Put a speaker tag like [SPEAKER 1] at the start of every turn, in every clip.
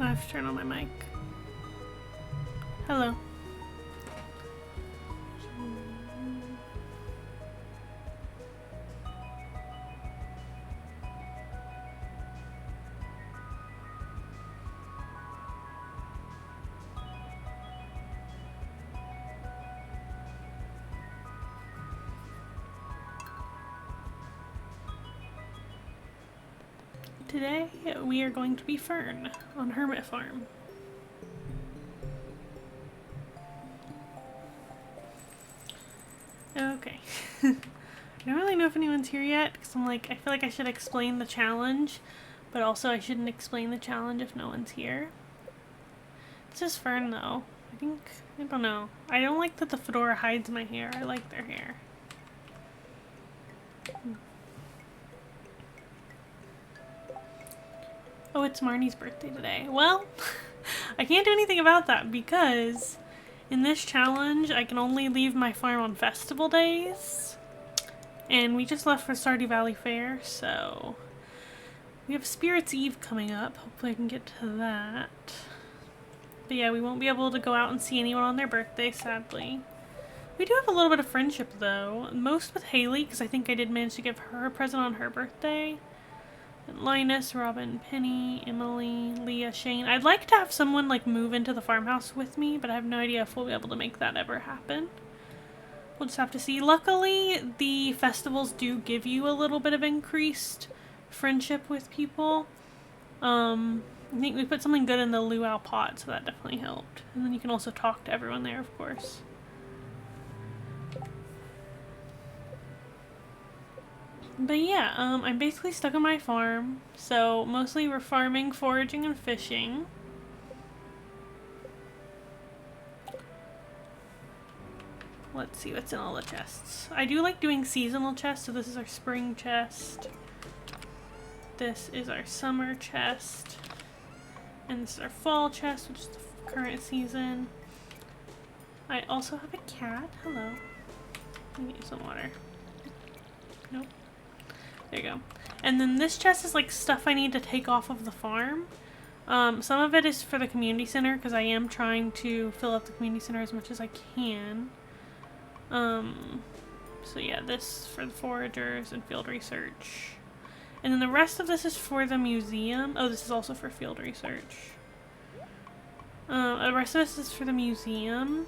[SPEAKER 1] I have to turn on my mic. Hello. Today we are going to be Fern on Hermit Farm. Okay. I don't really know if anyone's here yet because I feel like I should explain the challenge, but also I shouldn't explain the challenge if no one's here. This is Fern though. I don't know. I don't like that the fedora hides my hair. I like their hair. Oh, it's Marnie's birthday today. Well, I can't do anything about that because in this challenge, I can only leave my farm on festival days. And we just left for Stardew Valley Fair, so we have Spirits Eve coming up. Hopefully I can get to that. But yeah, we won't be able to go out and see anyone on their birthday, sadly. We do have a little bit of friendship, though. Most with Haley, because I think I did manage to give her a present on her birthday. Linus, Robin, Penny, Emily, Leah, Shane. I'd like to have someone move into the farmhouse with me, but I have no idea if we'll be able to make that ever happen. We'll just have to see. Luckily, the festivals do give you a little bit of increased friendship with people. I think we put something good in the luau pot, so that definitely helped. And then you can also talk to everyone there, of course. But yeah, I'm basically stuck on my farm, so mostly we're farming, foraging, and fishing. Let's see what's in all the chests. I do like doing seasonal chests, so this is our spring chest. This is our summer chest. And this is our fall chest, which is the current season. I also have a cat. Hello. Let me get some water. Nope. There you go. And then this chest is stuff I need to take off of the farm. Some of it is for the community center because I am trying to fill up the community center as much as I can. So yeah, this for the foragers and field research. And then the rest of this is for the museum. Oh, this is also for field research. The rest of this is for the museum,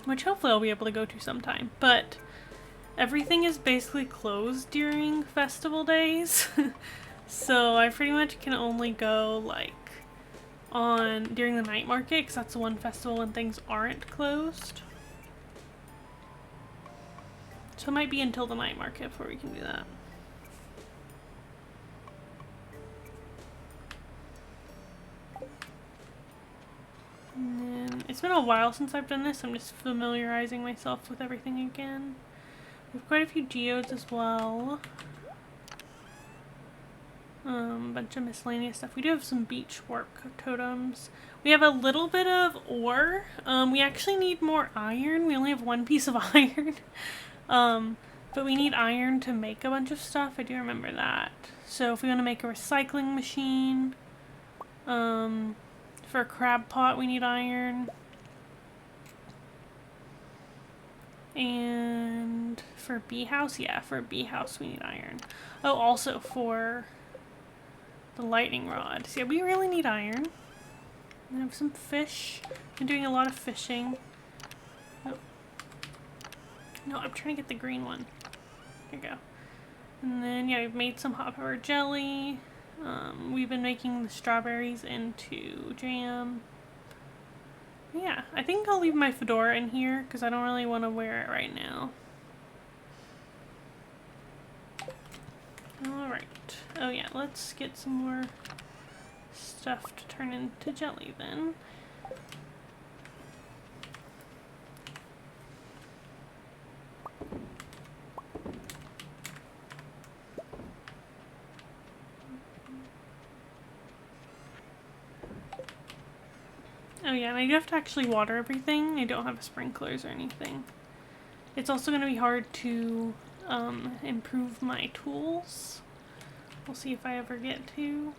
[SPEAKER 1] which hopefully I'll be able to go to sometime. But everything is basically closed during festival days. So I pretty much can only go during the night market because that's the one festival when things aren't closed. So it might be until the night market before we can do that. And then it's been a while since I've done this. I'm just familiarizing myself with everything again. We have quite a few geodes as well. Bunch of miscellaneous stuff. We do have some beach work totems. We have a little bit of ore. We actually need more iron. We only have one piece of iron. But we need iron to make a bunch of stuff. I do remember that. So if we want to make a recycling machine, for a crab pot we need iron. And for a bee house, yeah, for a bee house we need iron. Oh, also for the lightning rod. So yeah, we really need iron. I have some fish. I'm doing a lot of fishing. Oh. No, I'm trying to get the green one. Here we go. And then, yeah, we've made some hot pepper jelly. We've been making the strawberries into jam. Yeah, I think I'll leave my fedora in here because I don't really want to wear it right now. Alright. Oh yeah, let's get some more stuff to turn into jelly then. Oh yeah, and I do have to actually water everything. I don't have sprinklers or anything. It's also going to be hard to improve my tools. We'll see if I ever get to.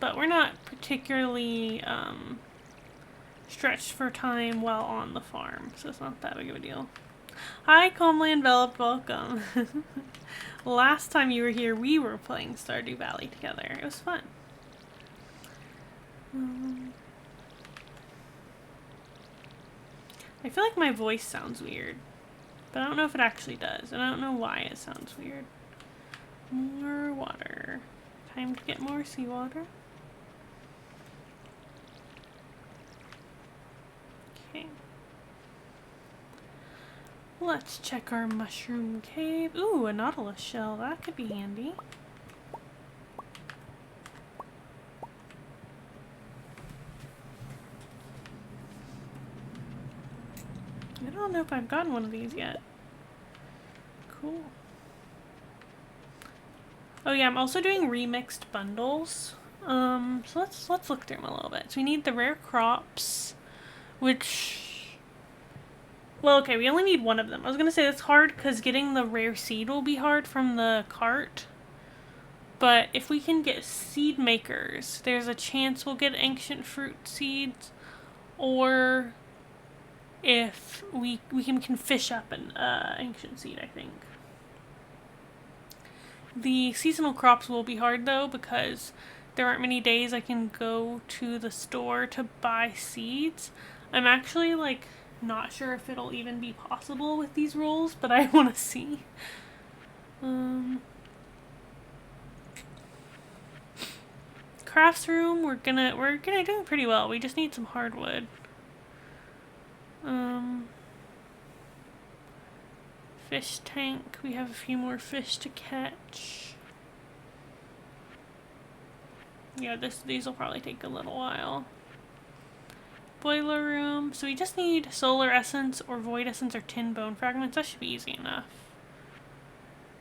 [SPEAKER 1] but we're not particularly stretched for time while on the farm, so it's not that big of a deal. Hi, Calmly Enveloped, welcome. Last time you were here, we were playing Stardew Valley together. It was fun. I feel like my voice sounds weird, but I don't know if it actually does, and I don't know why it sounds weird. More water. Time to get more seawater. Okay. Let's check our mushroom cave. Ooh, a nautilus shell. That could be handy. I don't know if I've gotten one of these yet. Cool. Oh yeah, I'm also doing remixed bundles. So let's look through them a little bit. So we need the rare crops, which... Well, okay, we only need one of them. I was gonna say that's hard because getting the rare seed will be hard from the cart. But if we can get seed makers, there's a chance we'll get ancient fruit seeds. Or if we can fish up an ancient seed, I think. The seasonal crops will be hard though because there aren't many days I can go to the store to buy seeds. I'm actually like not sure if it'll even be possible with these rules, but I want to see. Crafts room, we're gonna do pretty well. We just need some hardwood. Fish tank, we have a few more fish to catch. Yeah, these will probably take a little while. Boiler room, so we just need solar essence or void essence or tin bone fragments. That should be easy enough.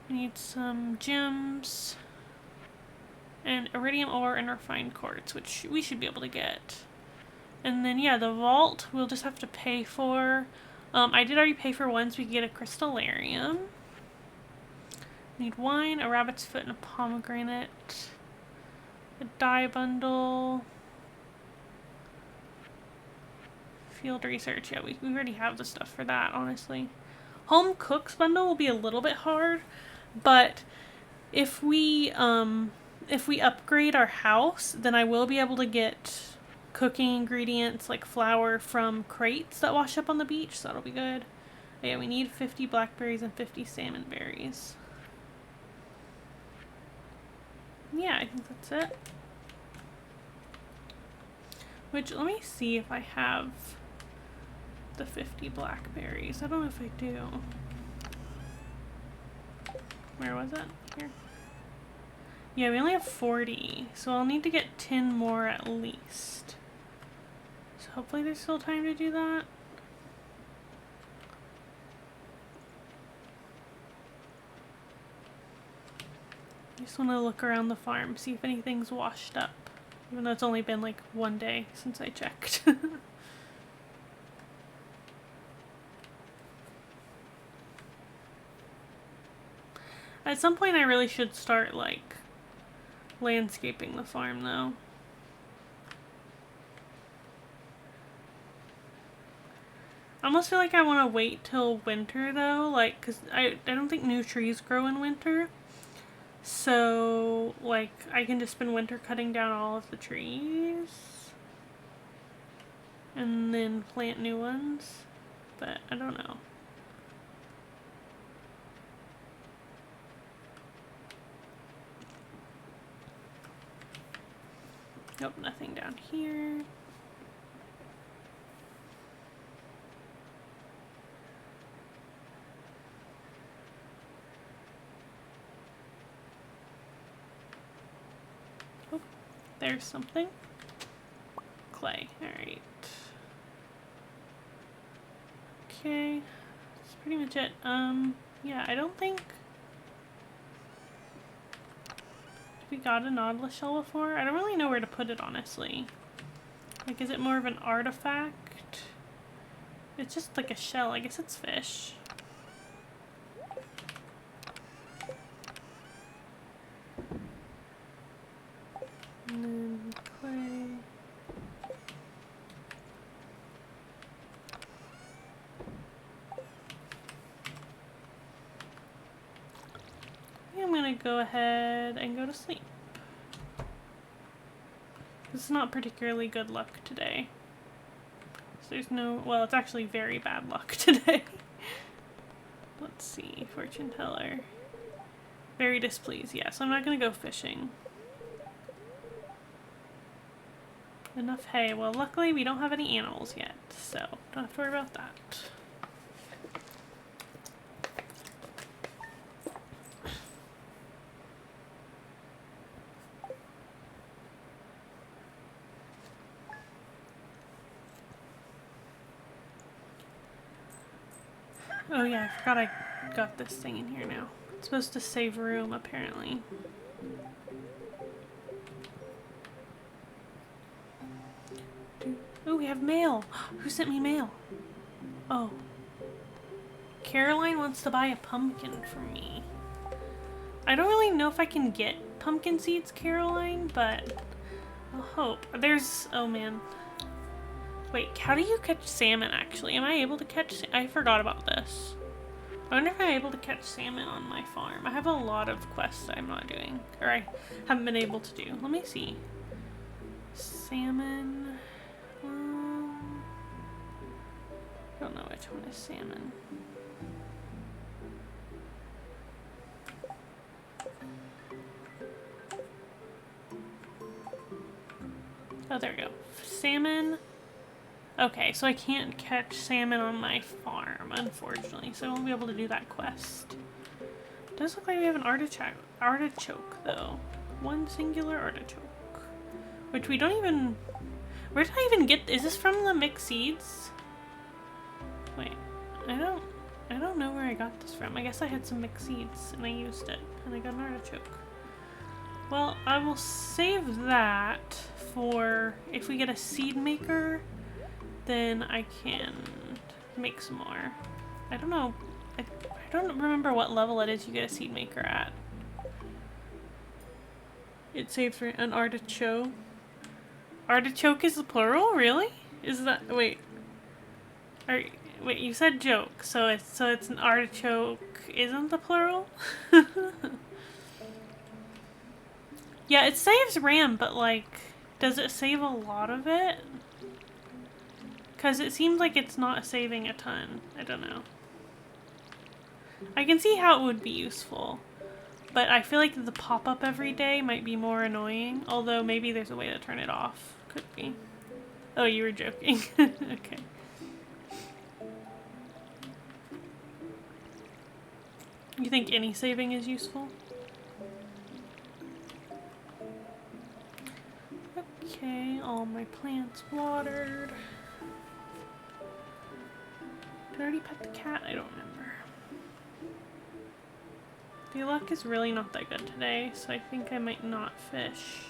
[SPEAKER 1] We need some gems and iridium ore and refined quartz, which we should be able to get. And then yeah, the vault we'll just have to pay for. I did already pay for one, so we can get a crystallarium. Need wine, a rabbit's foot, and a pomegranate. A dye bundle. Field research, yeah, we already have the stuff for that, honestly. Home cooks bundle will be a little bit hard, but if we upgrade our house, then I will be able to get cooking ingredients like flour from crates that wash up on the beach, so that'll be good. But yeah, we need 50 blackberries and 50 salmon berries. Yeah, I think that's it. Which, let me see if I have the 50 blackberries. I don't know if I do. Where was it? Here. Yeah, we only have 40, so I'll need to get 10 more at least. So hopefully there's still time to do that. I just want to look around the farm, see if anything's washed up. Even though it's only been like one day since I checked. At some point I really should start like landscaping the farm though. I almost feel like I want to wait till winter though, like, cause I don't think new trees grow in winter. So, like, I can just spend winter cutting down all of the trees and then plant new ones, but I don't know. Nope, nothing down here. Oh, there's something. Clay, alright. Okay, that's pretty much it. Yeah, I don't think we got a nautilus shell before. I don't really know where to put it, honestly. Like, is it more of an artifact? It's just like a shell. I guess it's fish. And then go ahead and go to sleep. This is not particularly good luck today. So there's no, well, it's actually very bad luck today. Let's see, fortune teller. Very displeased, yeah, so I'm not gonna go fishing. Enough hay. Well, luckily we don't have any animals yet, so don't have to worry about that. Oh yeah, I forgot I got this thing in here now. It's supposed to save room, apparently. Oh, we have mail. Who sent me mail? Oh. Caroline wants to buy a pumpkin for me. I don't really know if I can get pumpkin seeds, Caroline, but I'll hope. There's, oh man. Wait, how do you catch salmon actually? Am I able to catch, I forgot about this. I wonder if I'm able to catch salmon on my farm. I have a lot of quests I'm not doing, or I haven't been able to do. Let me see. Salmon. I don't know which one is salmon. Oh, there we go. Salmon. Okay, so I can't catch salmon on my farm, unfortunately, so I won't be able to do that quest. It does look like we have an artichoke, though. One singular artichoke. Which we don't even... Where did I even get... Is this from the mixed seeds? Wait, I don't know where I got this from. I guess I had some mixed seeds, and I used it, and I got an artichoke. Well, I will save that for... If we get a seed maker... then I can make some more. I don't know. I don't remember what level it is you get a seed maker at. It saved for an artichoke. Artichoke is the plural? Really? Is that... Wait. Wait, you said joke, so it's an artichoke isn't the plural? Yeah, it saves RAM, but like, does it save a lot of it? Because it seems like it's not saving a ton. I don't know. I can see how it would be useful. But I feel like the pop-up every day might be more annoying. Although maybe there's a way to turn it off. Could be. Oh, you were joking. Okay. You think any saving is useful? Okay, all my plants watered. Did I already pet the cat? I don't remember. The luck is really not that good today, so I think I might not fish.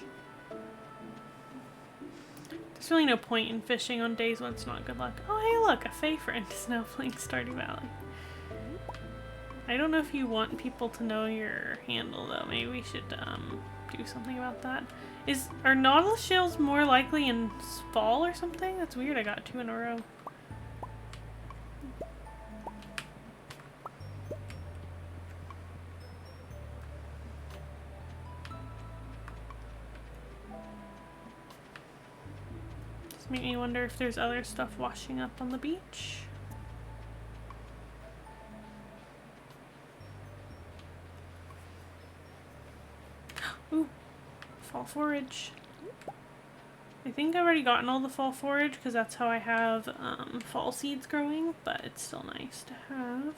[SPEAKER 1] There's really no point in fishing on days when it's not good luck. Oh hey look, a Fae friend is now playing Stardew Valley. I don't know if you want people to know your handle though. Maybe we should do something about that. Are nautilus shells more likely in fall or something? That's weird, I got 2 in a row. Just make me wonder if there's other stuff washing up on the beach. Ooh, fall forage. I think I've already gotten all the fall forage because that's how I have fall seeds growing, but it's still nice to have.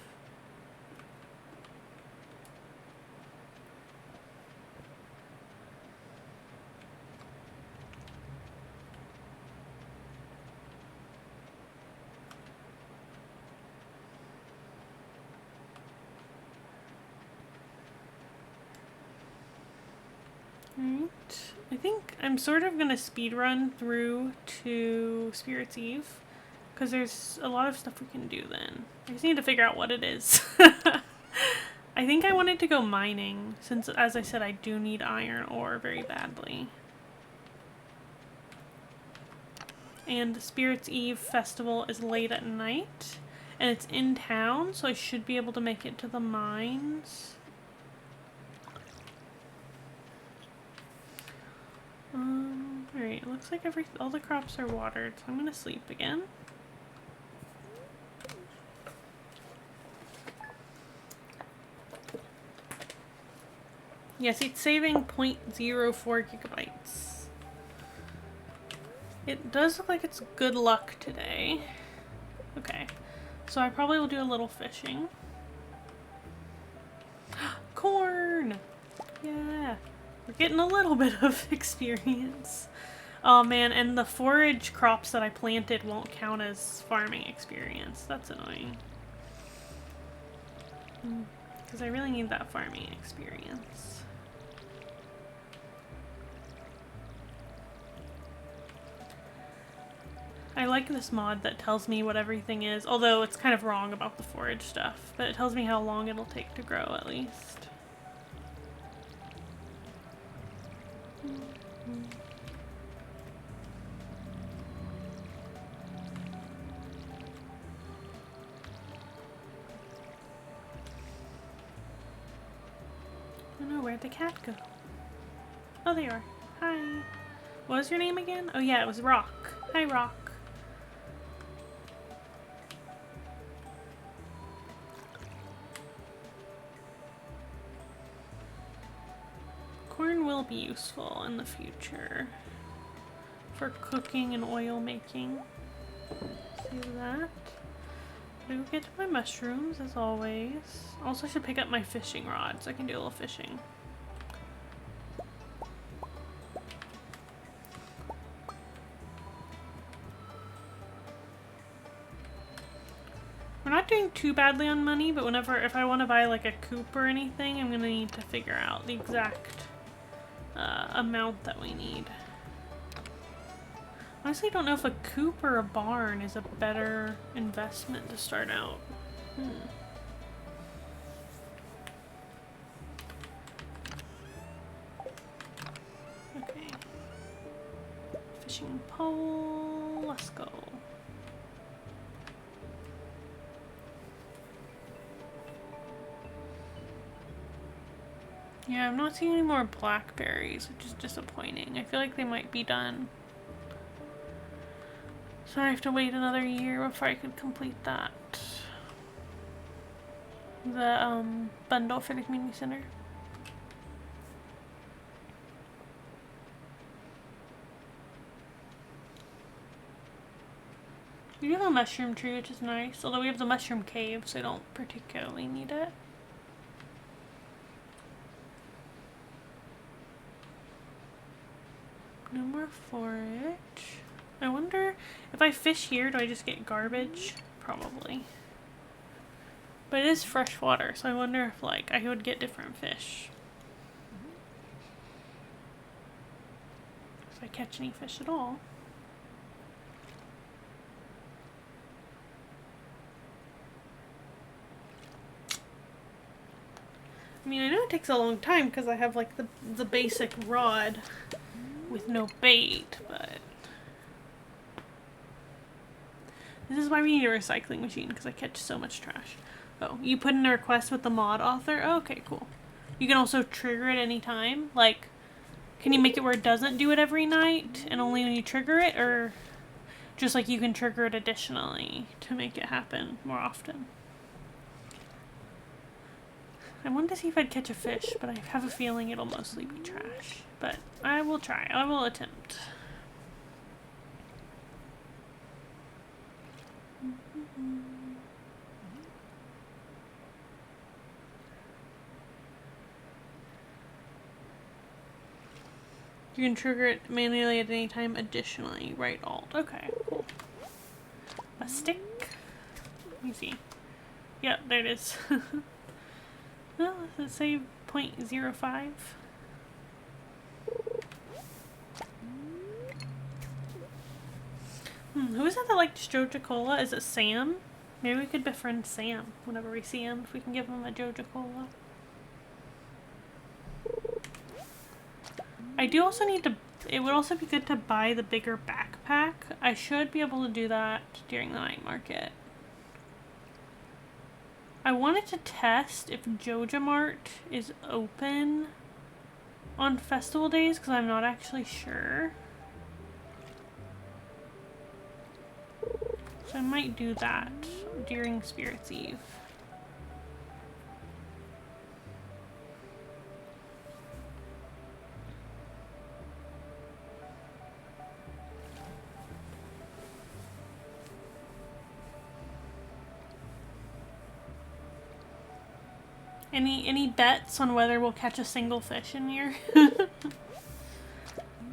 [SPEAKER 1] Alright, I think I'm sort of gonna speed run through to Spirit's Eve because there's a lot of stuff we can do then. I just need to figure out what it is. I think I wanted to go mining since, as I said, I do need iron ore very badly. And the Spirit's Eve festival is late at night and it's in town, so I should be able to make it to the mines. Alright, it looks like all the crops are watered, so I'm gonna sleep again. Yes, it's saving 0.04 gigabytes. It does look like it's good luck today. Okay, so I probably will do a little fishing. Corn! Yeah, we're getting a little bit of experience. Oh man, and the forage crops that I planted won't count as farming experience. That's annoying. Because I really need that farming experience. I like this mod that tells me what everything is, although it's kind of wrong about the forage stuff, but it tells me how long it'll take to grow at least. I don't know, where'd the cat go? Oh, there you are. Hi. What was your name again? Oh yeah, it was Rock. Hi, Rock. Corn will be useful in the future for cooking and oil making. Do that. Do get to my mushrooms as always. Also should pick up my fishing rod so I can do a little fishing. We're not doing too badly on money, but if I want to buy like a coop or anything, I'm gonna need to figure out the exact amount that we need. Honestly, I don't know if a coop or a barn is a better investment to start out. Okay. Fishing pole, let's go. Yeah, I'm not seeing any more blackberries, which is disappointing. I feel like they might be done. So I have to wait another year before I could complete that. The bundle for the community center. We do have a mushroom tree, which is nice. Although we have the mushroom cave, so I don't particularly need it. No more forage. I wonder if I fish here, do I just get garbage? Probably. But it is fresh water, so I wonder if like I would get different fish. If I catch any fish at all. I mean, I know it takes a long time because I have like the basic rod with no bait, but this is why we need a recycling machine, because I catch so much trash. Oh, you put in a request with the mod author? Oh, okay, cool. You can also trigger it anytime. Like, can you make it where it doesn't do it every night and only when you trigger it? Or just like you can trigger it additionally to make it happen more often? I wanted to see if I'd catch a fish, but I have a feeling it'll mostly be trash. But I will try. I will attempt. You can trigger it manually at any time additionally. Right, alt. Okay, cool. A stick. Let me see. Yep, there it is. Well, does it say 0.05? Who is that likes Joja Cola? Is it Sam? Maybe we could befriend Sam whenever we see him, if we can give him a Joja Cola. I do also need to, it would also be good to buy the bigger backpack. I should be able to do that during the night market. I wanted to test if Joja Mart is open on festival days because I'm not actually sure. So I might do that during Spirits Eve. Any bets on whether we'll catch a single fish in here?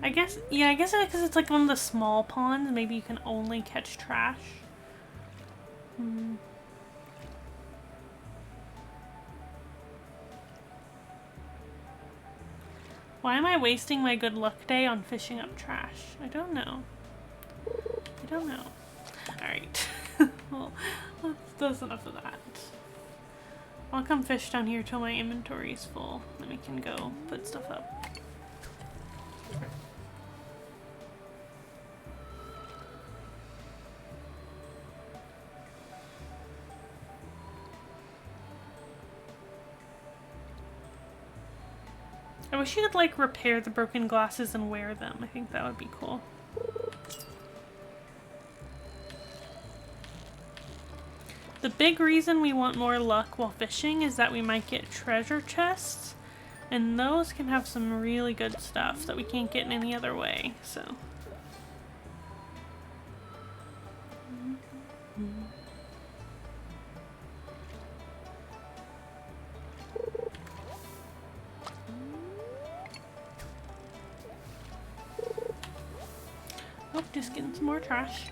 [SPEAKER 1] I guess because it's like one of the small ponds, maybe you can only catch trash. Why am I wasting my good luck day on fishing up trash? I don't know. I don't know. Alright. Well, that's enough of that. I'll come fish down here till my inventory is full. Then we can go put stuff up. I wish you could like repair the broken glasses and wear them. I think that would be cool. The big reason we want more luck while fishing is that we might get treasure chests, and those can have some really good stuff that we can't get in any other way, so. Oh, just getting some more trash.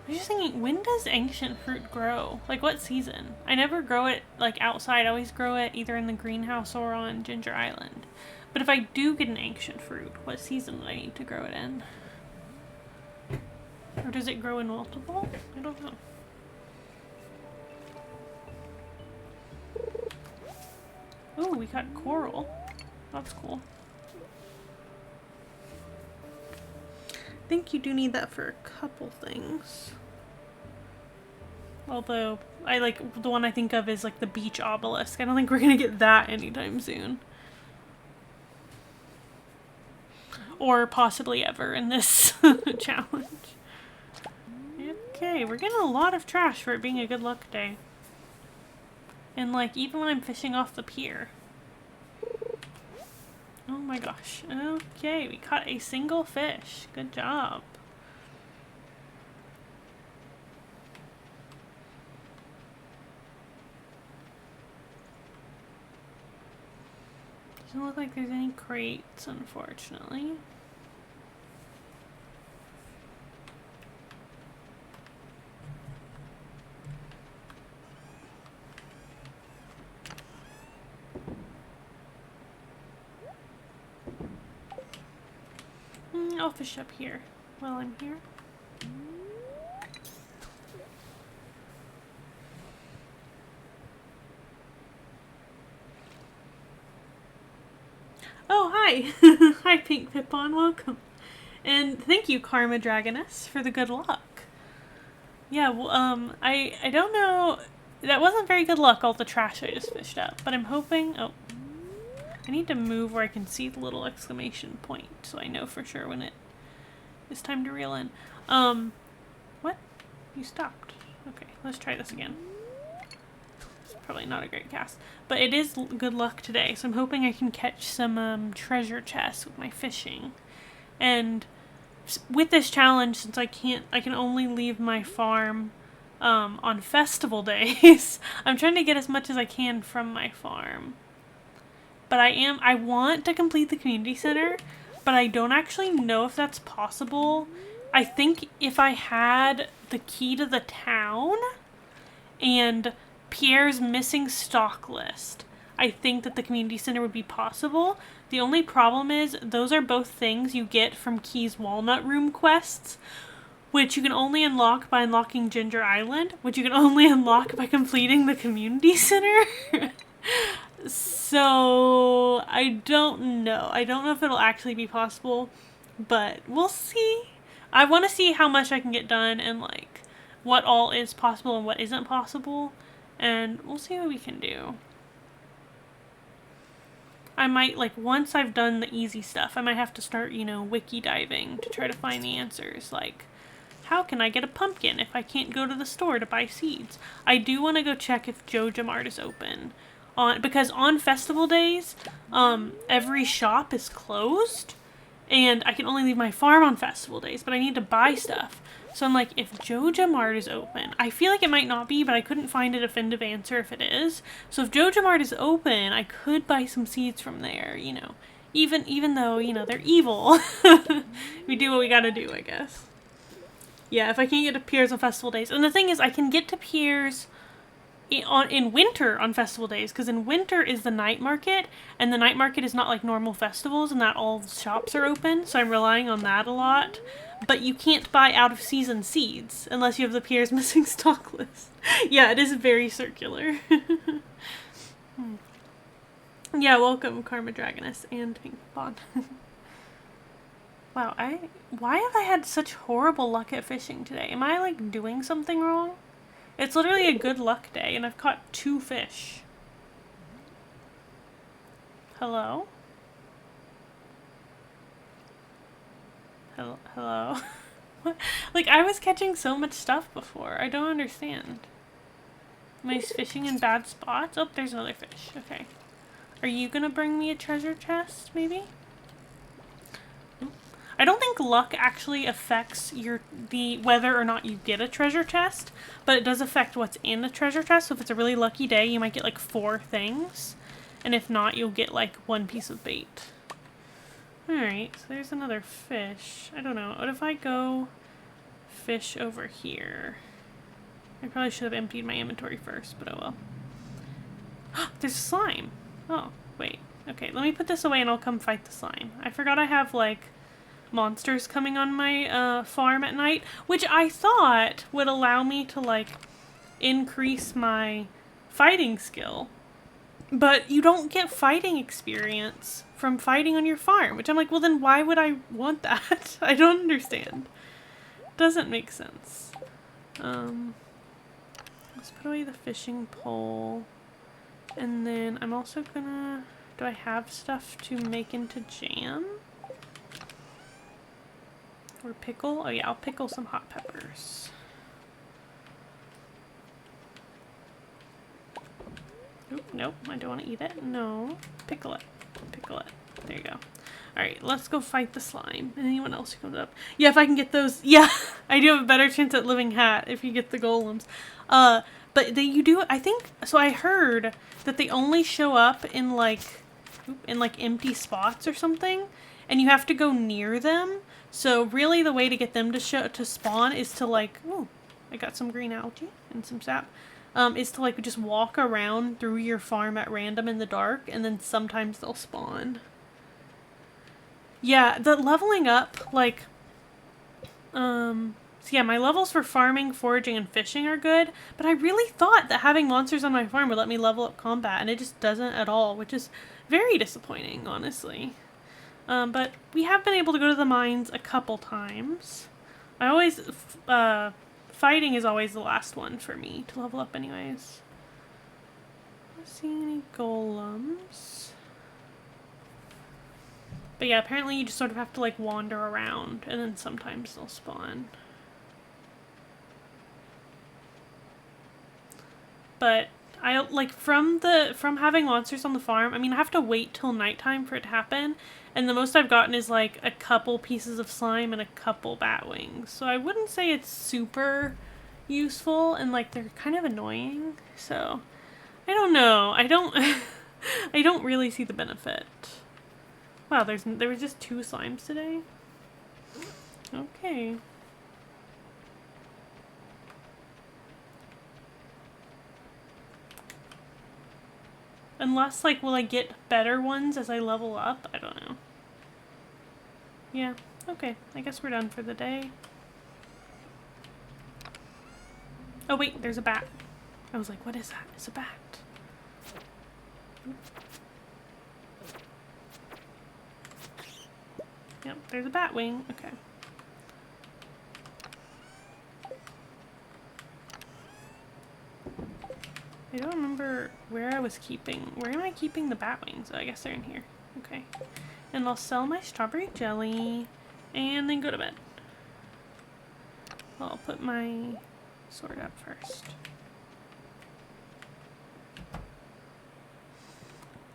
[SPEAKER 1] I was just thinking, when does ancient fruit grow? Like, what season? I never grow it, like, outside. I always grow it either in the greenhouse or on Ginger Island. But if I do get an ancient fruit, what season would I need to grow it in? Or does it grow in multiple? I don't know. Ooh, we got coral. That's cool. I think you do need that for a couple things. Although, I like, the one I think of is like the beach obelisk. I don't think we're gonna get that anytime soon. Or possibly ever in this challenge. Okay, we're getting a lot of trash for it being a good luck day. And like, even when I'm fishing off the pier. Oh my gosh. Okay, we caught a single fish. Good job. Doesn't look like there's any crates, unfortunately. I'll fish up here while I'm here. Oh, hi! Hi, Pink Pippon, welcome. And thank you, Karma Dragoness, for the good luck. Yeah, well, I don't know, that wasn't very good luck, all the trash I just fished up, but I'm hoping, oh. I need to move where I can see the little exclamation point so I know for sure when it is time to reel in. What? You stopped. Okay, let's try this again. It's probably not a great cast. But it is good luck today, so I'm hoping I can catch some treasure chests with my fishing. And with this challenge, since I can only leave my farm on festival days, I'm trying to get as much as I can from my farm. But I want to complete the community center, but I don't actually know if that's possible. I think if I had the key to the town and Pierre's missing stock list, I think that the community center would be possible. The only problem is those are both things you get from Key's Walnut Room quests, which you can only unlock by unlocking Ginger Island, which you can only unlock by completing the community center. So, I don't know. I don't know if it'll actually be possible, but we'll see. I want to see how much I can get done and, like, what all is possible and what isn't possible, and we'll see what we can do. I might, like, once I've done the easy stuff, I might have to start, you know, wiki diving to try to find the answers. Like, how can I get a pumpkin if I can't go to the store to buy seeds? I do want to go check if Joja Mart is open. Because on festival days, every shop is closed. And I can only leave my farm on festival days, but I need to buy stuff. So I'm like, if Joja Mart is open, I feel like it might not be, but I couldn't find a definitive answer if it is. So if Joja Mart is open, I could buy some seeds from there, you know. Even though, you know, they're evil. We do what we gotta do, I guess. Yeah, if I can't get to Piers on festival days. And the thing is, I can get to Piers in winter on festival days, because in winter is the night market, and the night market is not like normal festivals and that all shops are open, so I'm relying on that a lot. But you can't buy out of season seeds unless you have the Piers missing stock list. Yeah, it is very circular. Yeah, welcome Karma Dragoness and Pink Bond. Wow, why have I had such horrible luck at fishing today? Am I like doing something wrong? It's literally a good luck day, and I've caught 2 fish. Hello? Hello? Like, I was catching so much stuff before. I don't understand. Am I fishing in bad spots? Oh, there's another fish. Okay. Are you gonna bring me a treasure chest, maybe? I don't think luck actually affects the whether or not you get a treasure chest, but it does affect what's in the treasure chest. So if it's a really lucky day, you might get like 4 things, and if not, you'll get like 1 piece of bait. Alright, so there's another fish. I don't know. What if I go fish over here? I probably should have emptied my inventory first, but oh well. There's slime. Oh, wait. Okay, let me put this away and I'll come fight the slime. I forgot I have like monsters coming on my farm at night, which I thought would allow me to like increase my fighting skill, but you don't get fighting experience from fighting on your farm, which I'm like, well then why would I want that? I don't understand. Doesn't make sense. Let's put away the fishing pole, and then I'm also gonna, do I have stuff to make into jam? Or pickle? Oh yeah, I'll pickle some hot peppers. Oop, nope, I don't want to eat it. No. Pickle it. Pickle it. There you go. Alright, let's go fight the slime. And anyone else who comes up. Yeah, if I can get those. Yeah, I do have a better chance at living hat if you get the golems. But you do, I think, so I heard that they only show up in like empty spots or something. And you have to go near them. So really the way to get them to spawn is to like, oh, I got some green algae and some sap. Is to like just walk around through your farm at random in the dark, and then sometimes they'll spawn. Yeah, the leveling up, like, so yeah, my levels for farming, foraging, and fishing are good, but I really thought that having monsters on my farm would let me level up combat, and it just doesn't at all, which is very disappointing, honestly. But we have been able to go to the mines a couple times. I always, fighting is always the last one for me to level up anyways. Not seeing any golems. But yeah, apparently you just sort of have to like wander around, and then sometimes they'll spawn. But I like from having monsters on the farm, I mean I have to wait till nighttime for it to happen, and the most I've gotten is like a couple pieces of slime and a couple bat wings. So I wouldn't say it's super useful, and like they're kind of annoying. So I don't know. I don't really see the benefit. Wow, there was just 2 slimes today. Okay. Unless, like, will I get better ones as I level up? I don't know. Yeah, okay. I guess we're done for the day. Oh, wait, there's a bat. I was like, what is that? It's a bat. Yep, there's a bat wing. Okay. I don't remember where I was keeping. Where am I keeping the bat wings? Oh, I guess they're in here. Okay. And I'll sell my strawberry jelly and then go to bed. Well, I'll put my sword up first.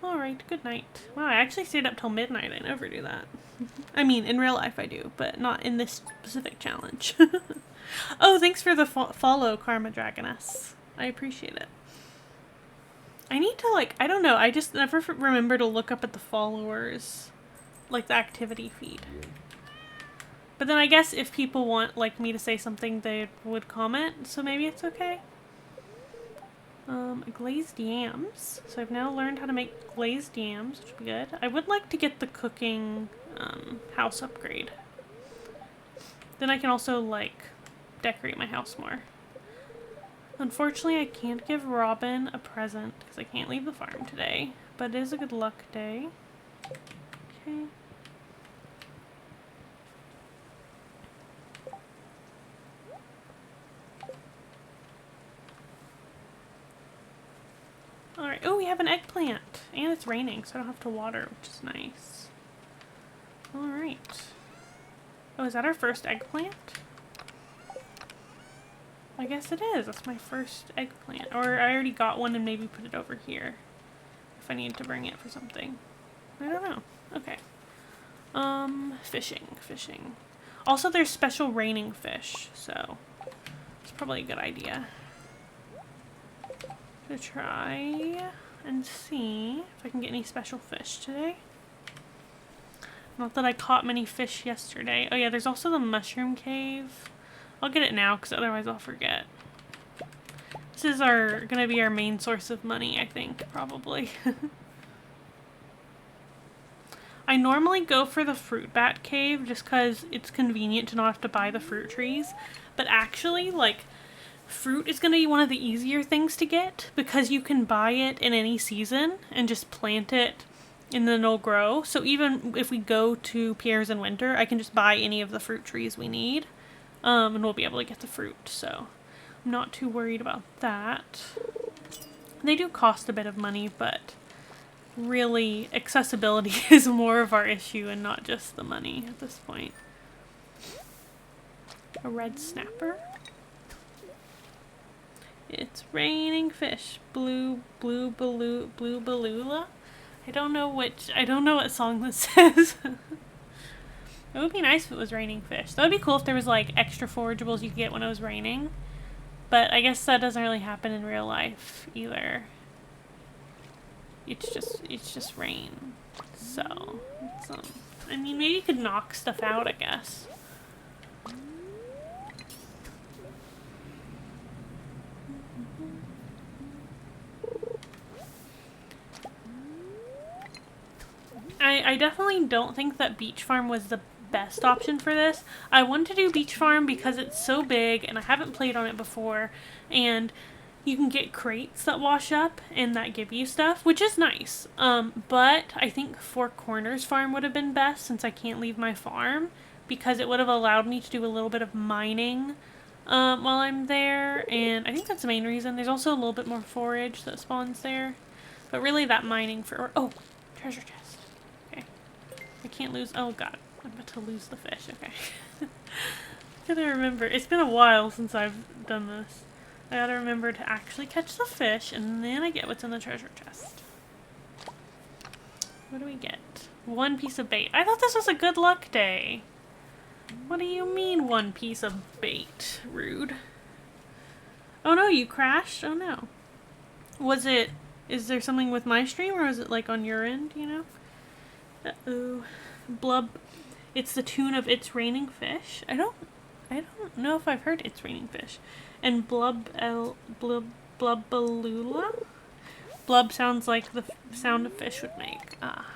[SPEAKER 1] Alright, good night. Wow, I actually stayed up till midnight. I never do that. I mean, in real life I do, but not in this specific challenge. Oh, thanks for the follow, Karma Dragoness. I appreciate it. I need to, like, I don't know, I just never remember to look up at the followers, like the activity feed. But then I guess if people want, like, me to say something, they would comment, so maybe it's okay. Glazed yams. So I've now learned how to make glazed yams, which would be good. I would like to get the cooking house upgrade. Then I can also, like, decorate my house more. Unfortunately, I can't give Robin a present because I can't leave the farm today, but it is a good luck day. Okay. Alright, oh, we have an eggplant, and it's raining, so I don't have to water, which is nice. Alright. Oh, is that our first eggplant? I guess it is. That's my first eggplant. Or I already got one and maybe put it over here. If I need to bring it for something. I don't know. Okay. Fishing. Also, there's special raining fish, so it's probably a good idea to try and see if I can get any special fish today. Not that I caught many fish yesterday. Oh yeah, there's also the mushroom cave. I'll get it now because otherwise I'll forget. This is gonna be our main source of money, I think, probably. I normally go for the fruit bat cave just because it's convenient to not have to buy the fruit trees. But actually, like, fruit is gonna be one of the easier things to get because you can buy it in any season and just plant it and then it'll grow. So even if we go to Pierre's in winter, I can just buy any of the fruit trees we need. And we'll be able to get the fruit, so I'm not too worried about that. They do cost a bit of money, but really accessibility is more of our issue and not just the money at this point. A red snapper. It's raining fish. Blue Balula. I don't know what song this says. It would be nice if it was raining fish. That would be cool if there was, like, extra forageables you could get when it was raining. But I guess that doesn't really happen in real life either. It's just rain. So, I mean, maybe you could knock stuff out, I guess. I definitely don't think that Beach Farm was the best option for this. I wanted to do Beach Farm because it's so big and I haven't played on it before, and you can get crates that wash up and that give you stuff, which is nice. But I think Four Corners Farm would have been best since I can't leave my farm, because it would have allowed me to do a little bit of mining while I'm there, and I think that's the main reason. There's also a little bit more forage that spawns there, but really that mining for, oh, treasure chest. Okay, I can't lose, oh god. I'm about to lose the fish, okay. I gotta remember, it's been a while since I've done this. I gotta remember to actually catch the fish, and then I get what's in the treasure chest. What do we get? One piece of bait. I thought this was a good luck day. What do you mean one piece of bait? Rude. Oh no, you crashed? Oh no. Is there something with my stream, or is it like on your end, you know? Uh-oh. Blub. It's the tune of It's Raining Fish. I don't know if I've heard It's Raining Fish. And Blubbalula? Blub sounds like the sound a fish would make. Ah.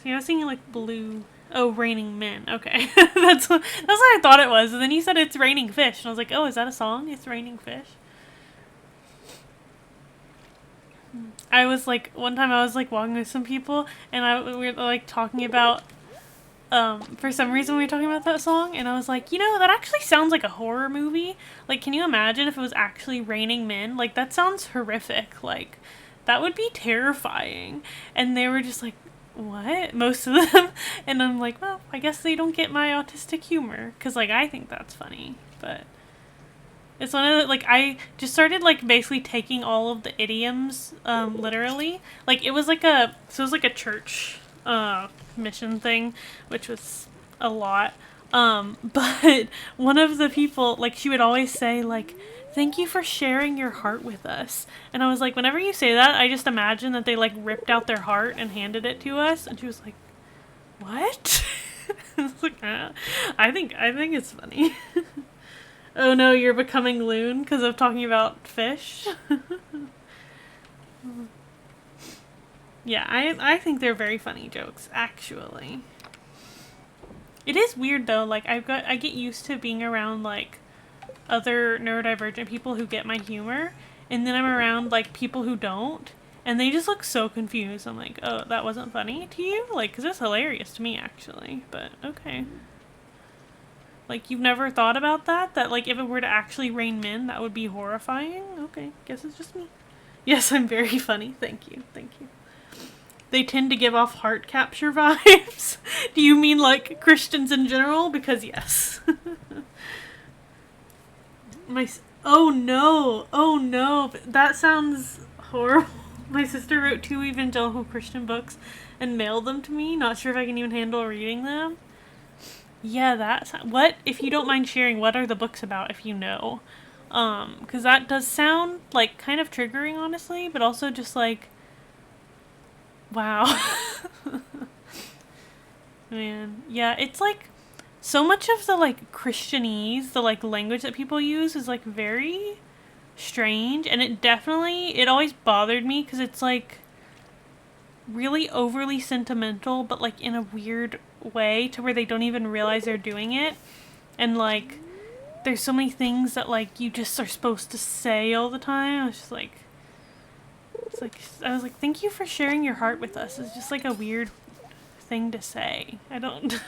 [SPEAKER 1] See, I was thinking like blue. Oh, Raining Men. Okay. that's what I thought it was. And then you said It's Raining Fish. And I was like, oh, is that a song? It's Raining Fish. I was like, one time I was like walking with some people, and we were like talking about for some reason we were talking about that song, and I was like, you know, that actually sounds like a horror movie. Like, can you imagine if it was actually raining men? Like, that sounds horrific. Like, that would be terrifying. And they were just like, what? Most of them. And I'm like, well, I guess they don't get my autistic humor. Because, like, I think that's funny. But it's one of the, like, I just started, like, basically taking all of the idioms, literally. Like, it was like a church, mission thing, which was a lot. But one of the people, like, she would always say, like, thank you for sharing your heart with us. And I was like, whenever you say that, I just imagine that they, like, ripped out their heart and handed it to us. And she was like, what? I was like, I think it's funny. Oh no, you're becoming loon because of talking about fish? Yeah, I think they're very funny jokes, actually. It is weird though, like I get used to being around like other neurodivergent people who get my humor, and then I'm around like people who don't, and they just look so confused. I'm like, oh, that wasn't funny to you? Like, because it's hilarious to me actually, but okay. Like, you've never thought about that? That like if it were to actually rain men, that would be horrifying? Okay, guess it's just me. Yes, I'm very funny. Thank you. Thank you. They tend to give off heart capture vibes. Do you mean like Christians in general? Because yes. Oh no, that sounds horrible. My sister wrote 2 evangelical Christian books and mailed them to me. Not sure if I can even handle reading them. Yeah, what, if you don't mind sharing, what are the books about if you know? Because that does sound like kind of triggering, honestly, but also just like, wow. Man, yeah, it's like so much of the like Christianese, the like language that people use is like very strange, and it always bothered me because it's like really overly sentimental, but like in a weird way to where they don't even realize they're doing it. And like there's so many things that like you just are supposed to say all the time. I was like, thank you for sharing your heart with us. It's just like a weird thing to say. I don't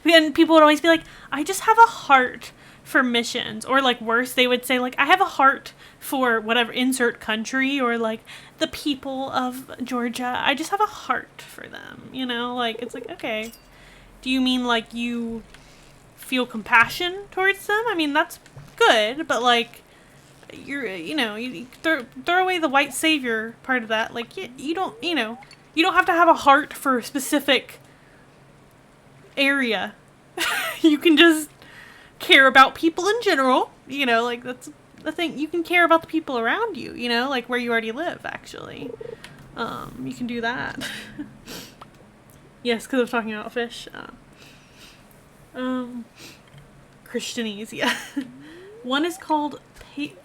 [SPEAKER 1] and people would always be like, I just have a heart for missions, or like worse, they would say like, I have a heart for whatever, insert country, or like the people of Georgia. I just have a heart for them, you know? Like, it's like, okay, do you mean like you feel compassion towards them? I mean, that's good, but like you throw away the white savior part of that. Like, you don't have to have a heart for a specific area. You can just care about people in general, like that's the thing. You can care about the people around you, like where you already live, actually. You can do that. Yes, because I'm talking about fish. Christianese, yeah. One is called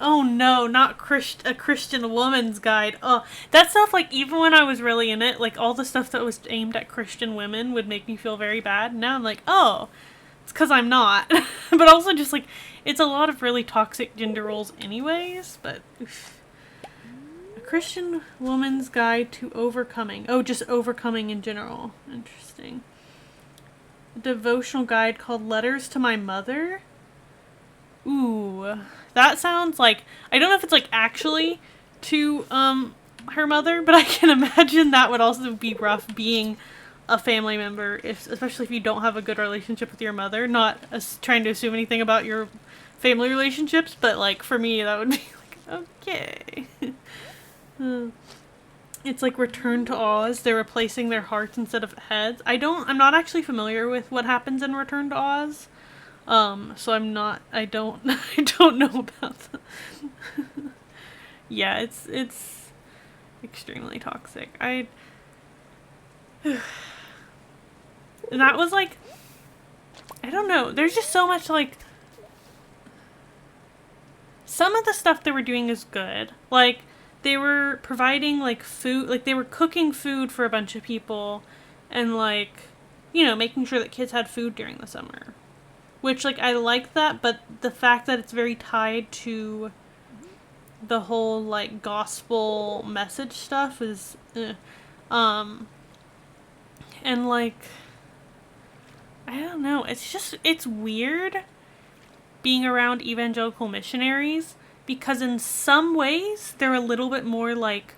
[SPEAKER 1] oh no, not a Christian Woman's Guide. Oh, that stuff, like, even when I was really in it, like, all the stuff that was aimed at Christian women would make me feel very bad. Now I'm like, oh, it's because I'm not. But also just, like, it's a lot of really toxic gender roles anyways, but oof. A Christian Woman's Guide to Overcoming. Oh, just overcoming in general. Interesting. A devotional guide called Letters to My Mother. Ooh, that sounds like, I don't know if it's like actually to her mother, but I can imagine that would also be rough being a family member, especially if you don't have a good relationship with your mother. Not trying to assume anything about your family relationships, but like for me that would be like, okay. It's like Return to Oz. They're replacing their hearts instead of heads. I'm not actually familiar with what happens in Return to Oz. So I don't know about that. Yeah, it's extremely toxic. And that was like, I don't know, there's just so much, like, some of the stuff they were doing is good. Like, they were providing, like, food, like, they were cooking food for a bunch of people, and, like, making sure that kids had food during the summer. Which, like, I like that, but the fact that it's very tied to the whole, like, gospel message stuff is, and, like, I don't know. It's weird being around evangelical missionaries because in some ways they're a little bit more like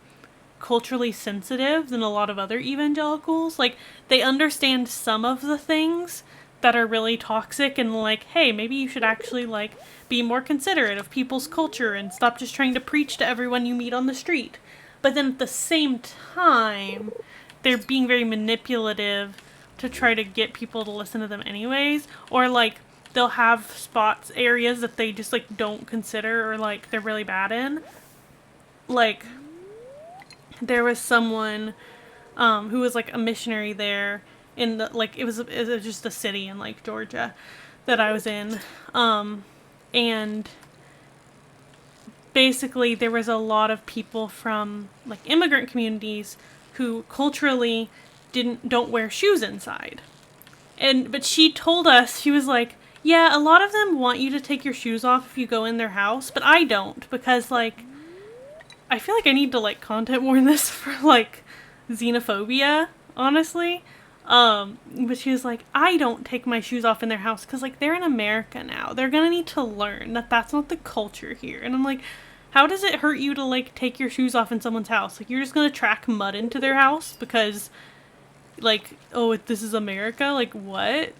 [SPEAKER 1] culturally sensitive than a lot of other evangelicals. Like, they understand some of the things that are really toxic and like, hey, maybe you should actually like be more considerate of people's culture and stop just trying to preach to everyone you meet on the street. But then at the same time, they're being very manipulative to try to get people to listen to them anyways, or like they'll have areas that they just like don't consider or like they're really bad in. Like, there was someone who was like a missionary there in the, like, it was just a city in like Georgia that I was in, and basically there was a lot of people from like immigrant communities who culturally don't wear shoes inside. But she told us, she was like, yeah, a lot of them want you to take your shoes off if you go in their house, but I don't, because like I feel like I need to like content warn this for like xenophobia, honestly. But she was like, I don't take my shoes off in their house because like they're in America now. They're gonna need to learn that that's not the culture here. And I'm like, how does it hurt you to like take your shoes off in someone's house? Like, you're just gonna track mud into their house because like, oh, this is America? Like, what?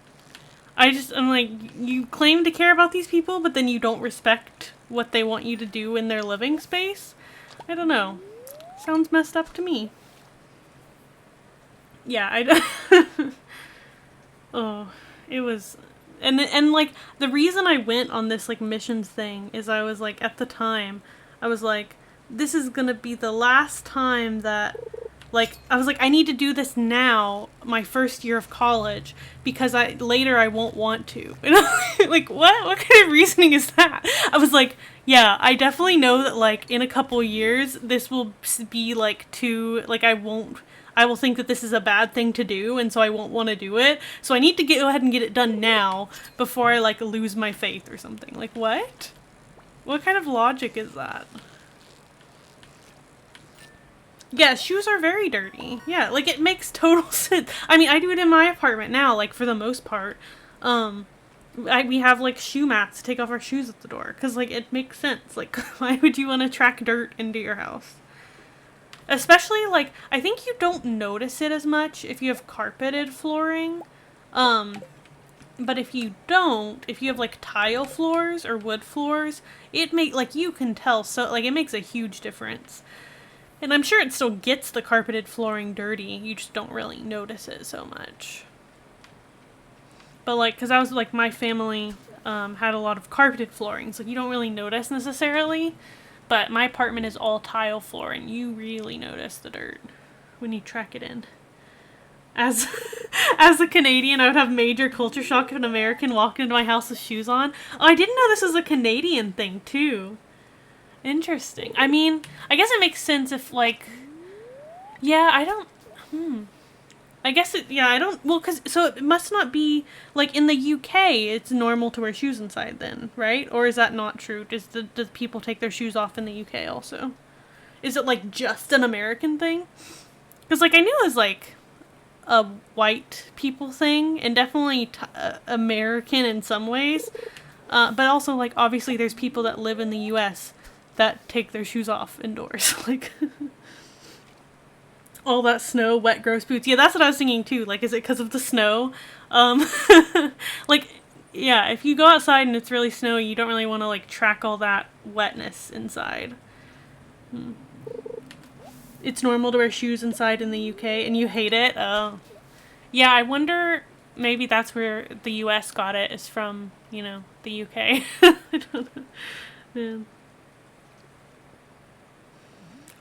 [SPEAKER 1] I'm like, you claim to care about these people, but then you don't respect what they want you to do in their living space? I don't know. Sounds messed up to me. Yeah, oh, it was, and like, the reason I went on this like missions thing is I was like, at the time, I was like, this is gonna be the last time that, like, I was like, I need to do this now, my first year of college, because later I won't want to. And I'm like, what kind of reasoning is that? I was like, yeah, I definitely know that like in a couple years this will be like too, like, I will think that this is a bad thing to do, and so I won't want to do it. So I need to go ahead and get it done now before I like lose my faith or something. Like, what? What kind of logic is that? Yeah, shoes are very dirty. Yeah, like, it makes total sense. I mean, I do it in my apartment now, like, for the most part. We have, like, shoe mats to take off our shoes at the door, because, like, it makes sense. Like, why would you want to track dirt into your house? Especially, like, I think you don't notice it as much if you have carpeted flooring. But if you don't, if you have, like, tile floors or wood floors, like, you can tell, so, like, it makes a huge difference. And I'm sure it still gets the carpeted flooring dirty, you just don't really notice it so much. But, like, because I was, like, my family had a lot of carpeted flooring, so you don't really notice necessarily. But my apartment is all tile flooring. You really notice the dirt when you track it in. As a Canadian, I would have major culture shock if an American walked into my house with shoes on. Oh, I didn't know this was a Canadian thing, too. Interesting. I mean, I guess it makes sense if, like, yeah, I don't, I guess I don't, well, so it must not be, like, in the UK, it's normal to wear shoes inside then, right? Or is that not true? Does people take their shoes off in the UK also? Is it, like, just an American thing? Because, like, I knew it was, like, a white people thing, and definitely American in some ways, but also, like, obviously there's people that live in the US that take their shoes off indoors. Like, all that snow, wet, gross boots. Yeah, that's what I was thinking too. Like, is it because of the snow? Like, yeah, if you go outside and it's really snowy, you don't really want to, like, track all that wetness inside. It's normal to wear shoes inside in the UK, and you hate it? Oh. Yeah, I wonder, maybe that's where the US got it, is from, you know, the UK. I don't know. Yeah.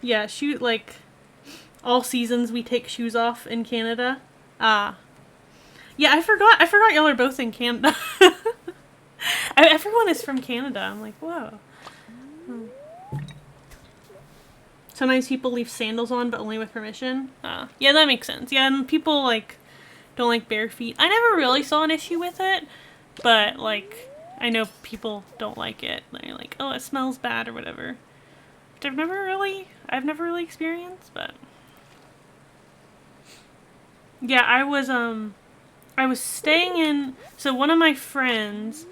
[SPEAKER 1] Yeah, like, all seasons we take shoes off in Canada. Yeah, I forgot y'all are both in Canada. Everyone is from Canada. I'm like, whoa. Sometimes people leave sandals on, but only with permission. Yeah, that makes sense. Yeah, and people, like, don't like bare feet. I never really saw an issue with it, but, like, I know people don't like it. They're like, oh, it smells bad or whatever. I've never really experienced, but yeah, I I was staying in, so one of my friends,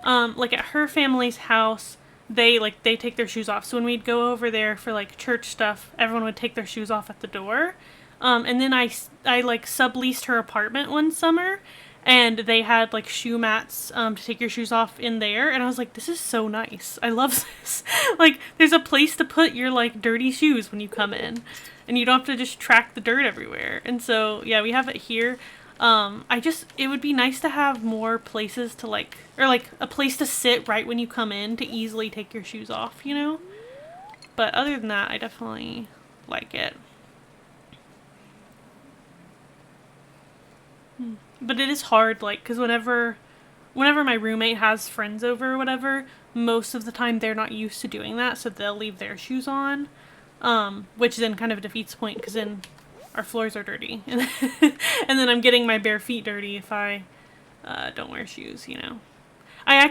[SPEAKER 1] like at her family's house, they take their shoes off. So when we'd go over there for like church stuff, everyone would take their shoes off at the door. And then I like subleased her apartment one summer, and they had like shoe mats to take your shoes off in there. And I was like, this is so nice. I love this. Like, there's a place to put your like dirty shoes when you come in, and you don't have to just track the dirt everywhere. And so yeah, we have it here. It would be nice to have more places to like, or like a place to sit right when you come in to easily take your shoes off, you know? But other than that, I definitely like it. But it is hard, like, because whenever my roommate has friends over or whatever, most of the time they're not used to doing that, so they'll leave their shoes on, which then kind of defeats the point, because then our floors are dirty, and then I'm getting my bare feet dirty if I don't wear shoes, you know. I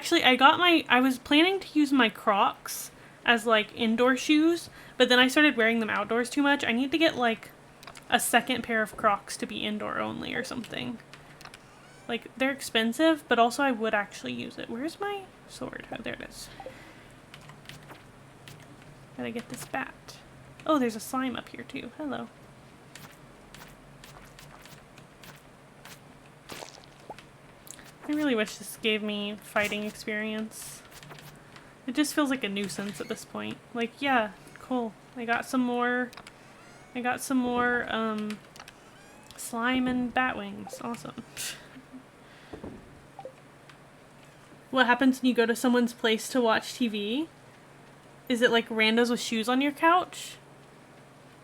[SPEAKER 1] was planning to use my Crocs as, like, indoor shoes, but then I started wearing them outdoors too much. I need to get, like, a second pair of Crocs to be indoor only or something. Like, they're expensive, but also I would actually use it. Where's my sword? Oh, there it is. Gotta get this bat. Oh, there's a slime up here too. Hello. I really wish this gave me fighting experience. It just feels like a nuisance at this point. Like, yeah, cool. I got some more slime and bat wings. Awesome. What happens when you go to someone's place to watch TV? Is it like randos with shoes on your couch?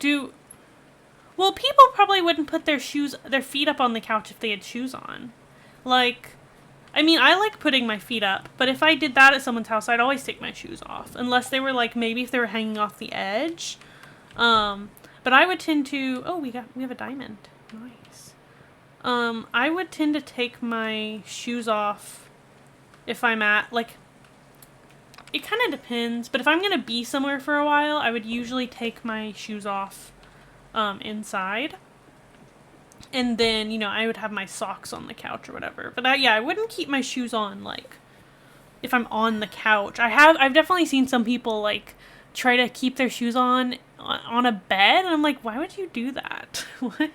[SPEAKER 1] Well, people probably wouldn't put their feet up on the couch if they had shoes on. Like, I mean, I like putting my feet up, but if I did that at someone's house, I'd always take my shoes off. Unless they were like, maybe if they were hanging off the edge. But I would tend to, oh, we have a diamond. Nice. I would tend to take my shoes off if I'm at, like, it kind of depends, but if I'm going to be somewhere for a while, I would usually take my shoes off inside. And then, you know, I would have my socks on the couch or whatever. But I wouldn't keep my shoes on, like, if I'm on the couch. I've definitely seen some people, like, try to keep their shoes on a bed, and I'm like, why would you do that? What?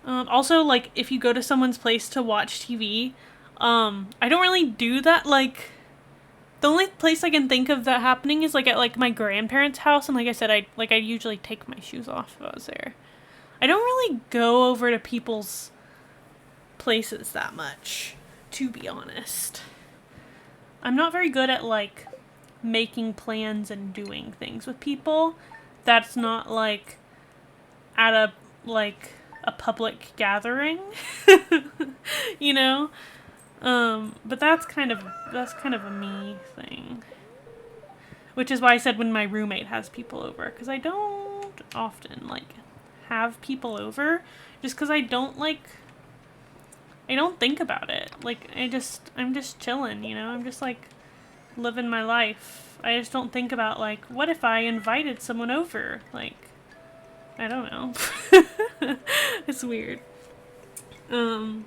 [SPEAKER 1] Also, like, if you go to someone's place to watch TV, I don't really do that. Like, the only place I can think of that happening is, like, at, like, my grandparents' house, and like I said, I usually take my shoes off if I was there. I don't really go over to people's places that much, to be honest. I'm not very good at, like, making plans and doing things with people. That's not, like, at a public gathering, you know? But that's kind of a me thing. Which is why I said when my roommate has people over, because I don't often, like, have people over, just because I don't think about it. Like, I'm just chilling, you know? I'm just, like, living my life. I just don't think about, like, what if I invited someone over? Like, I don't know. It's weird. I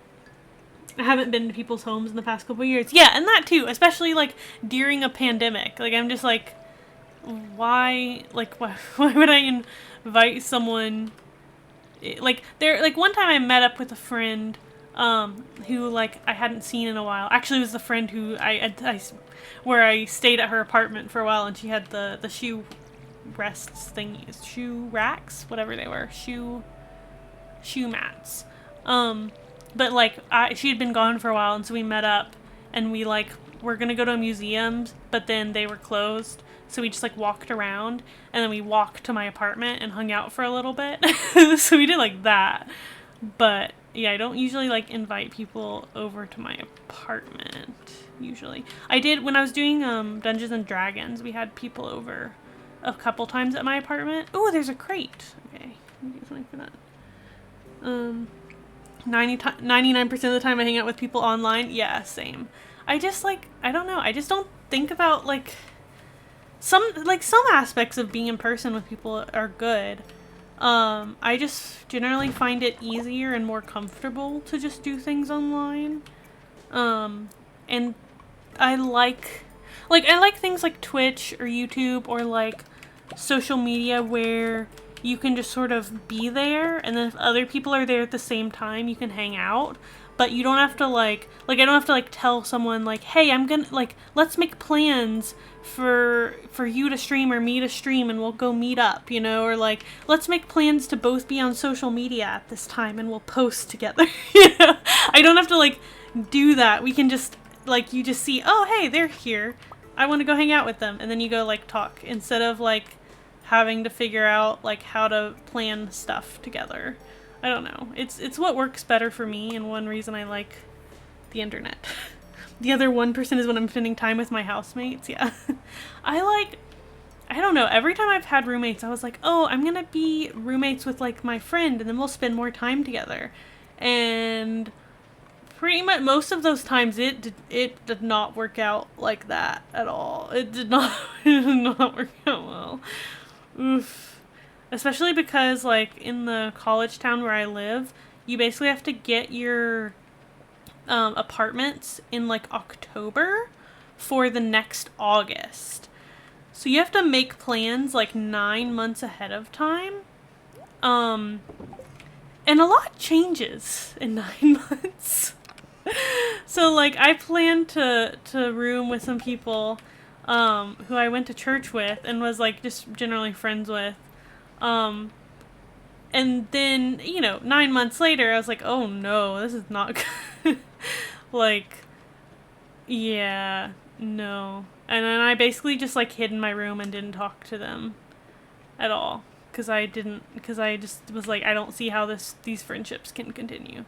[SPEAKER 1] haven't been to people's homes in the past couple of years. Yeah, and that too, especially, like, during a pandemic. Like, I'm just like, why would I invite someone? Like, one time I met up with a friend who, like, I hadn't seen in a while. Actually, it was the friend who where I stayed at her apartment for a while, and she had the shoe rests thingies, shoe racks, whatever they were, shoe mats. But, like, she had been gone for a while, and so we met up, and we, like, were gonna go to a museum, but then they were closed, so we just, like, walked around, and then we walked to my apartment and hung out for a little bit. So we did, like, that. But, yeah, I don't usually, like, invite people over to my apartment, usually. I did, when I was doing, Dungeons and Dragons, we had people over a couple times at my apartment. Oh, there's a crate. Okay, let me get something for that. 99% of the time I hang out with people online. Yeah, same. I just, like, I don't know. I just don't think about, like, some aspects of being in person with people are good. I just generally find it easier and more comfortable to just do things online. And I like things like Twitch or YouTube or like social media where you can just sort of be there, and then if other people are there at the same time, you can hang out. But you don't have to I don't have to tell someone hey, I'm gonna let's make plans for you to stream or me to stream and we'll go meet up, or let's make plans to both be on social media at this time and we'll post together. I don't have to do that. We can just you just see, oh hey, they're here, I want to go hang out with them, and then you go talk instead of having to figure out how to plan stuff together. I don't know. It's what works better for me, and one reason I like the internet. The other 1% is when I'm spending time with my housemates. Yeah. I don't know. Every time I've had roommates, I was like, oh, I'm gonna be roommates with my friend, and then we'll spend more time together. And pretty much most of those times, it did not work out like that at all. It did not work out well. Oof. Especially because, in the college town where I live, you basically have to get your apartments in, October for the next August. So you have to make plans, 9 months ahead of time. And a lot changes in 9 months. So, I plan to room with some people who I went to church with and was, just generally friends with. And then, 9 months later, I was like, oh no, this is not good. Yeah, no. And then I basically just, hid in my room and didn't talk to them at all. Because I just was I don't see how these friendships can continue.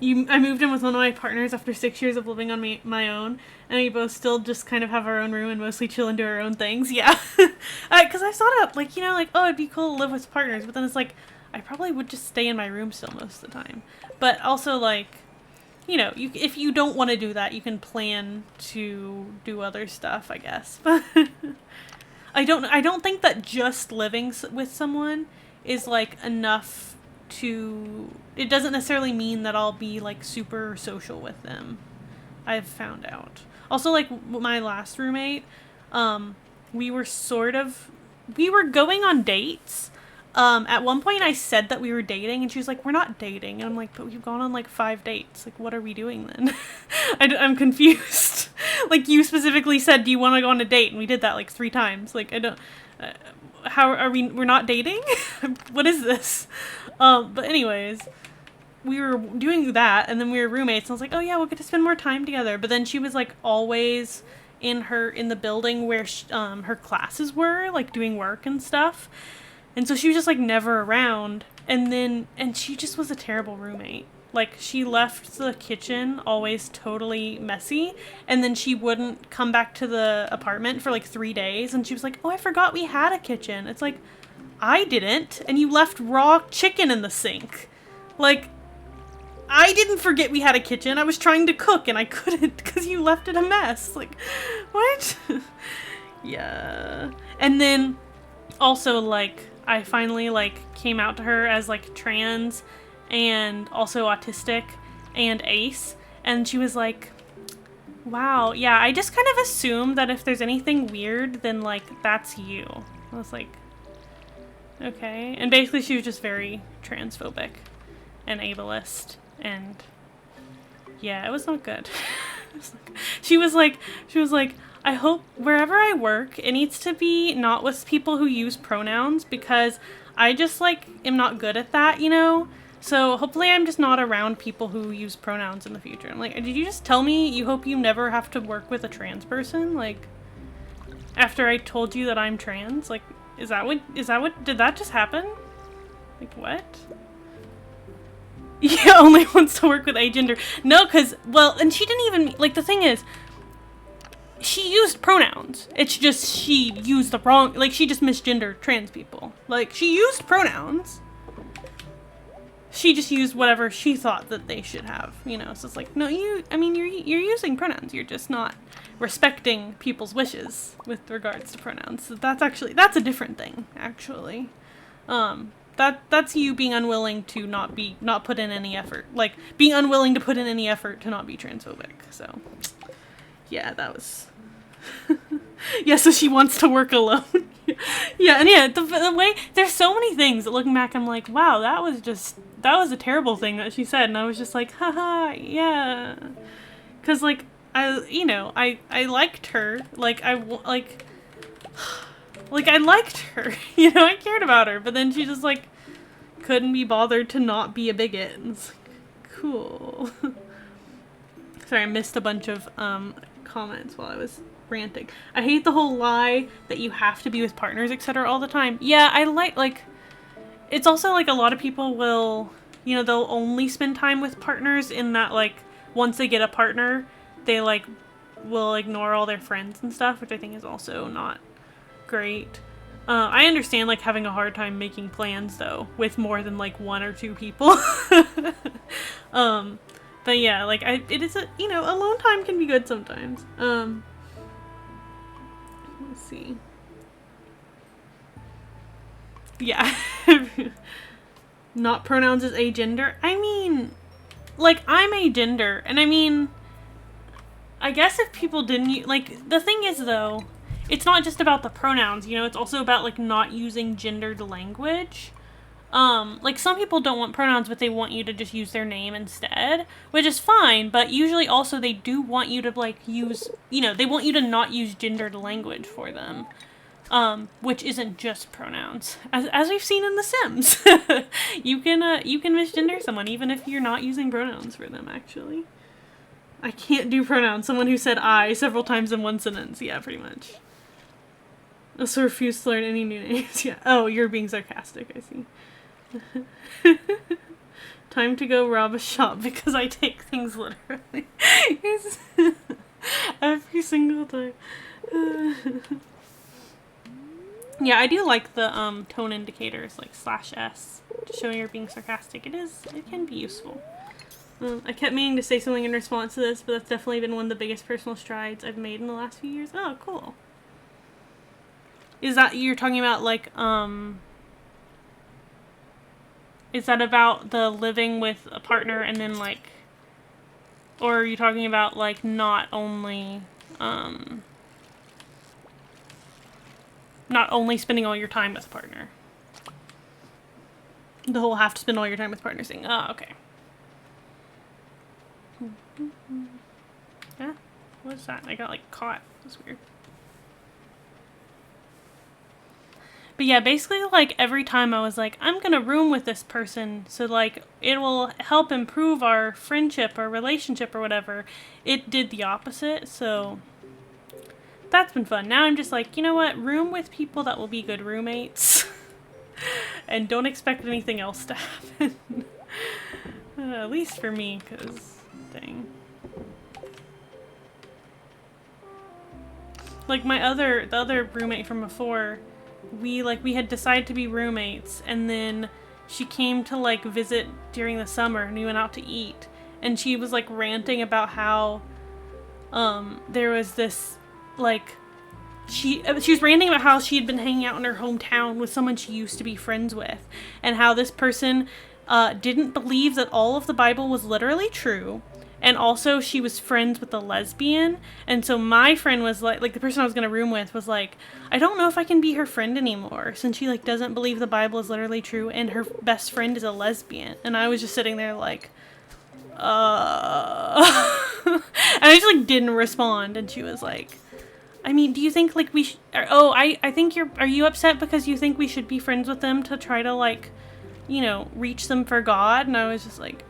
[SPEAKER 1] I moved in with one of my partners after 6 years of living on my own, and we both still just kind of have our own room and mostly chill and do our own things. Yeah. Because I thought of, oh, it'd be cool to live with partners, but then it's I probably would just stay in my room still most of the time. But also, if you don't want to do that, you can plan to do other stuff, I guess. But I don't think that just living with someone is, enough it doesn't necessarily mean that I'll be super social with them. I've found out. Also, my last roommate, we were going on dates. At one point I said that we were dating, and she was like, we're not dating. And I'm like, but we've gone on 5 dates. What are we doing then? I'm confused. You specifically said, do you want to go on a date? And we did that 3 times. I don't, how are we're not dating? What is this? But anyways, we were doing that, and then we were roommates, and I was like, oh yeah, we'll get to spend more time together. But then she was always in the building where her classes were, doing work and stuff. And so she was just never around. And she just was a terrible roommate. She left the kitchen always totally messy, and then she wouldn't come back to the apartment for 3 days, and she was like, oh, I forgot we had a kitchen. It's I didn't, and you left raw chicken in the sink. I didn't forget we had a kitchen. I was trying to cook, and I couldn't because you left it a mess. What? Yeah. And then also, I finally, came out to her as, trans and also autistic and ace, and she was like, wow, yeah, I just kind of assumed that if there's anything weird, then, that's you. I was like, okay. And basically she was just very transphobic and ableist, and yeah, it was not good. She was like, I hope wherever I work, it needs to be not with people who use pronouns, because I just am not good at that, So hopefully I'm just not around people who use pronouns in the future. I'm did you just tell me you hope you never have to work with a trans person? After I told you that I'm trans? Is that what, did that just happen? What? Yeah, only wants to work with agender. No, because, well, and she didn't even, the thing is, she used pronouns. It's just she used the wrong, she just misgendered trans people. She used pronouns. She just used whatever she thought that they should have, So it's no, you're using pronouns. You're just not respecting people's wishes with regards to pronouns. So that's a different thing, actually. That's you being unwilling to not put in any effort. Like, being unwilling to put in any effort to not be transphobic. So, yeah, that was... yeah, so she wants to work alone. Yeah, and yeah, the way... There's so many things that looking back, I'm like, wow, that was a terrible thing that she said. And I was just like, haha, yeah. Because, like, I liked her. Like, I liked her. You know, I cared about her. But then she just, like, couldn't be bothered to not be a bigot. And it's like, cool. Sorry, I missed a bunch of comments while I was ranting. I hate the whole lie that you have to be with partners, etc. all the time. Yeah, I like, it's also, like, a lot of people will, you know, they'll only spend time with partners in that, like, once they get a partner, they, like, will ignore all their friends and stuff, which I think is also not great. I understand, like, having a hard time making plans, though, with more than, like, 1 or 2 people. But yeah, like, it is you know, alone time can be good sometimes. Let's see. Yeah. Not pronouns as agender. I mean, like, I'm agender, and I mean, I guess if people didn't, like, the thing is, though, it's not just about the pronouns, you know, it's also about, like, not using gendered language. Like, some people don't want pronouns, but they want you to just use their name instead, which is fine, but usually also they do want you to, like, use, you know, they want you to not use gendered language for them, which isn't just pronouns, as we've seen in The Sims. You can misgender someone even if you're not using pronouns for them, actually. I can't do pronouns. Someone who said I several times in one sentence. Yeah, pretty much. Also refuse to learn any new names. Yeah. Oh, you're being sarcastic, I see. Time to go rob a shop because I take things literally. Every single time. Yeah, I do like the tone indicators, like /s, to show you're being sarcastic. It can be useful. I kept meaning to say something in response to this, but that's definitely been one of the biggest personal strides I've made in the last few years. Oh, cool. Is that, you're talking about, like, is that about the living with a partner and then, like, or are you talking about, like, not only spending all your time with a partner? The whole have to spend all your time with partners thing. Oh, okay. Yeah, what's that? I got, like, caught. That's weird. But yeah, basically, like, every time I was like, I'm gonna room with this person, so, like, it will help improve our friendship or relationship or whatever, it did the opposite, so that's been fun. Now I'm just like, you know what, room with people that will be good roommates, and don't expect anything else to happen. At least for me, because, dang. Like, the other roommate from before, we had decided to be roommates, and then she came to, like, visit during the summer, and we went out to eat, and she was, like, ranting about how, there was this, like, she was ranting about how she had been hanging out in her hometown with someone she used to be friends with, and how this person, didn't believe that all of the Bible was literally true, and also she was friends with a lesbian, and so my friend was like the person I was gonna room with was like, I don't know if I can be her friend anymore, since she, like, doesn't believe the Bible is literally true, and her best friend is a lesbian, and I was just sitting there like, and I just, like, didn't respond, and she was like, I mean, do you think, like, we I think are you upset because you think we should be friends with them to try to, like, you know, reach them for God? And I was just like,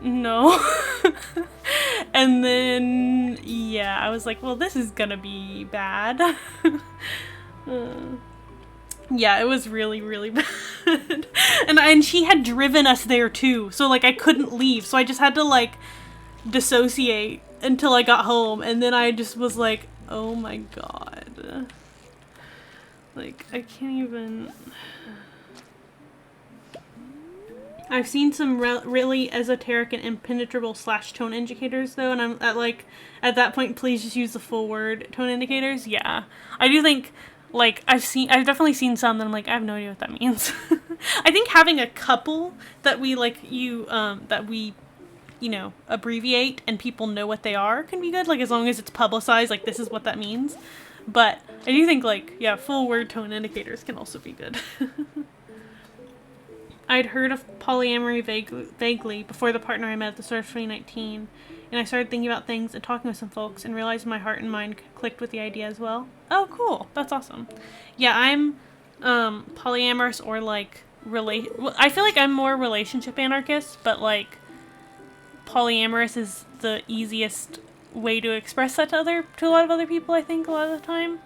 [SPEAKER 1] no. And then, yeah, I was like, well, this is gonna be bad. Yeah, it was really, really bad. And she had driven us there too, so, like, I couldn't leave, so I just had to, like, dissociate until I got home, and then I just was like, oh my god. Like, I can't even... I've seen some really esoteric and impenetrable /tone indicators, though, and at that point, please just use the full word tone indicators. Yeah. I do think Like, I've definitely seen some that I'm like, I have no idea what that means. I think having a couple that we, like, you know, abbreviate and people know what they are can be good, like, as long as it's publicized, like, this is what that means. But I do think, like, yeah, full word tone indicators can also be good. I'd heard of polyamory vaguely before the partner I met at the start of 2019, and I started thinking about things and talking with some folks and realized my heart and mind clicked with the idea as well. Oh, cool. That's awesome. Yeah, I'm polyamorous or, like, I feel like I'm more relationship anarchist, but, like, polyamorous is the easiest way to express that to a lot of other people, I think, a lot of the time.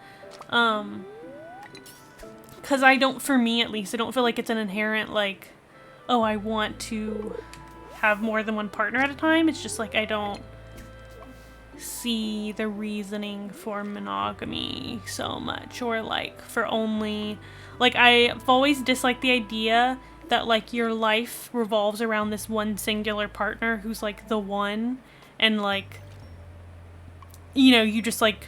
[SPEAKER 1] Because for me at least, I don't feel like it's an inherent, like, oh, I want to have more than one partner at a time. It's just, like, I don't see the reasoning for monogamy so much, or, like, for only, like, I've always disliked the idea that, like, your life revolves around this one singular partner who's, like, the one, and, like, you know, you just, like,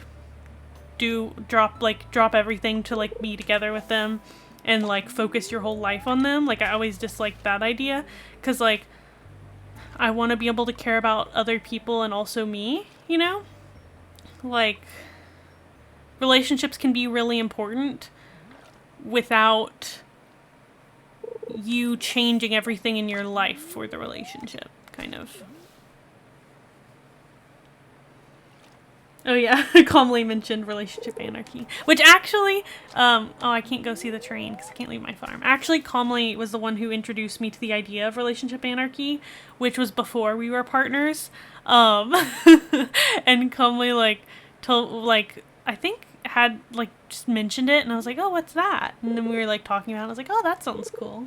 [SPEAKER 1] drop everything to, like, be together with them and, like, focus your whole life on them. Like, I always disliked that idea, because, like, I want to be able to care about other people and also me, you know? Like, relationships can be really important without you changing everything in your life for the relationship, kind of. Oh yeah, calmly mentioned relationship anarchy. Which actually, oh, I can't go see the train because I can't leave my farm. Actually, Calmly was the one who introduced me to the idea of relationship anarchy, which was before we were partners. And Calmly, like, I think had, like, just mentioned it, and I was like, oh, what's that? And then we were, like, talking about it, and I was like, oh, that sounds cool.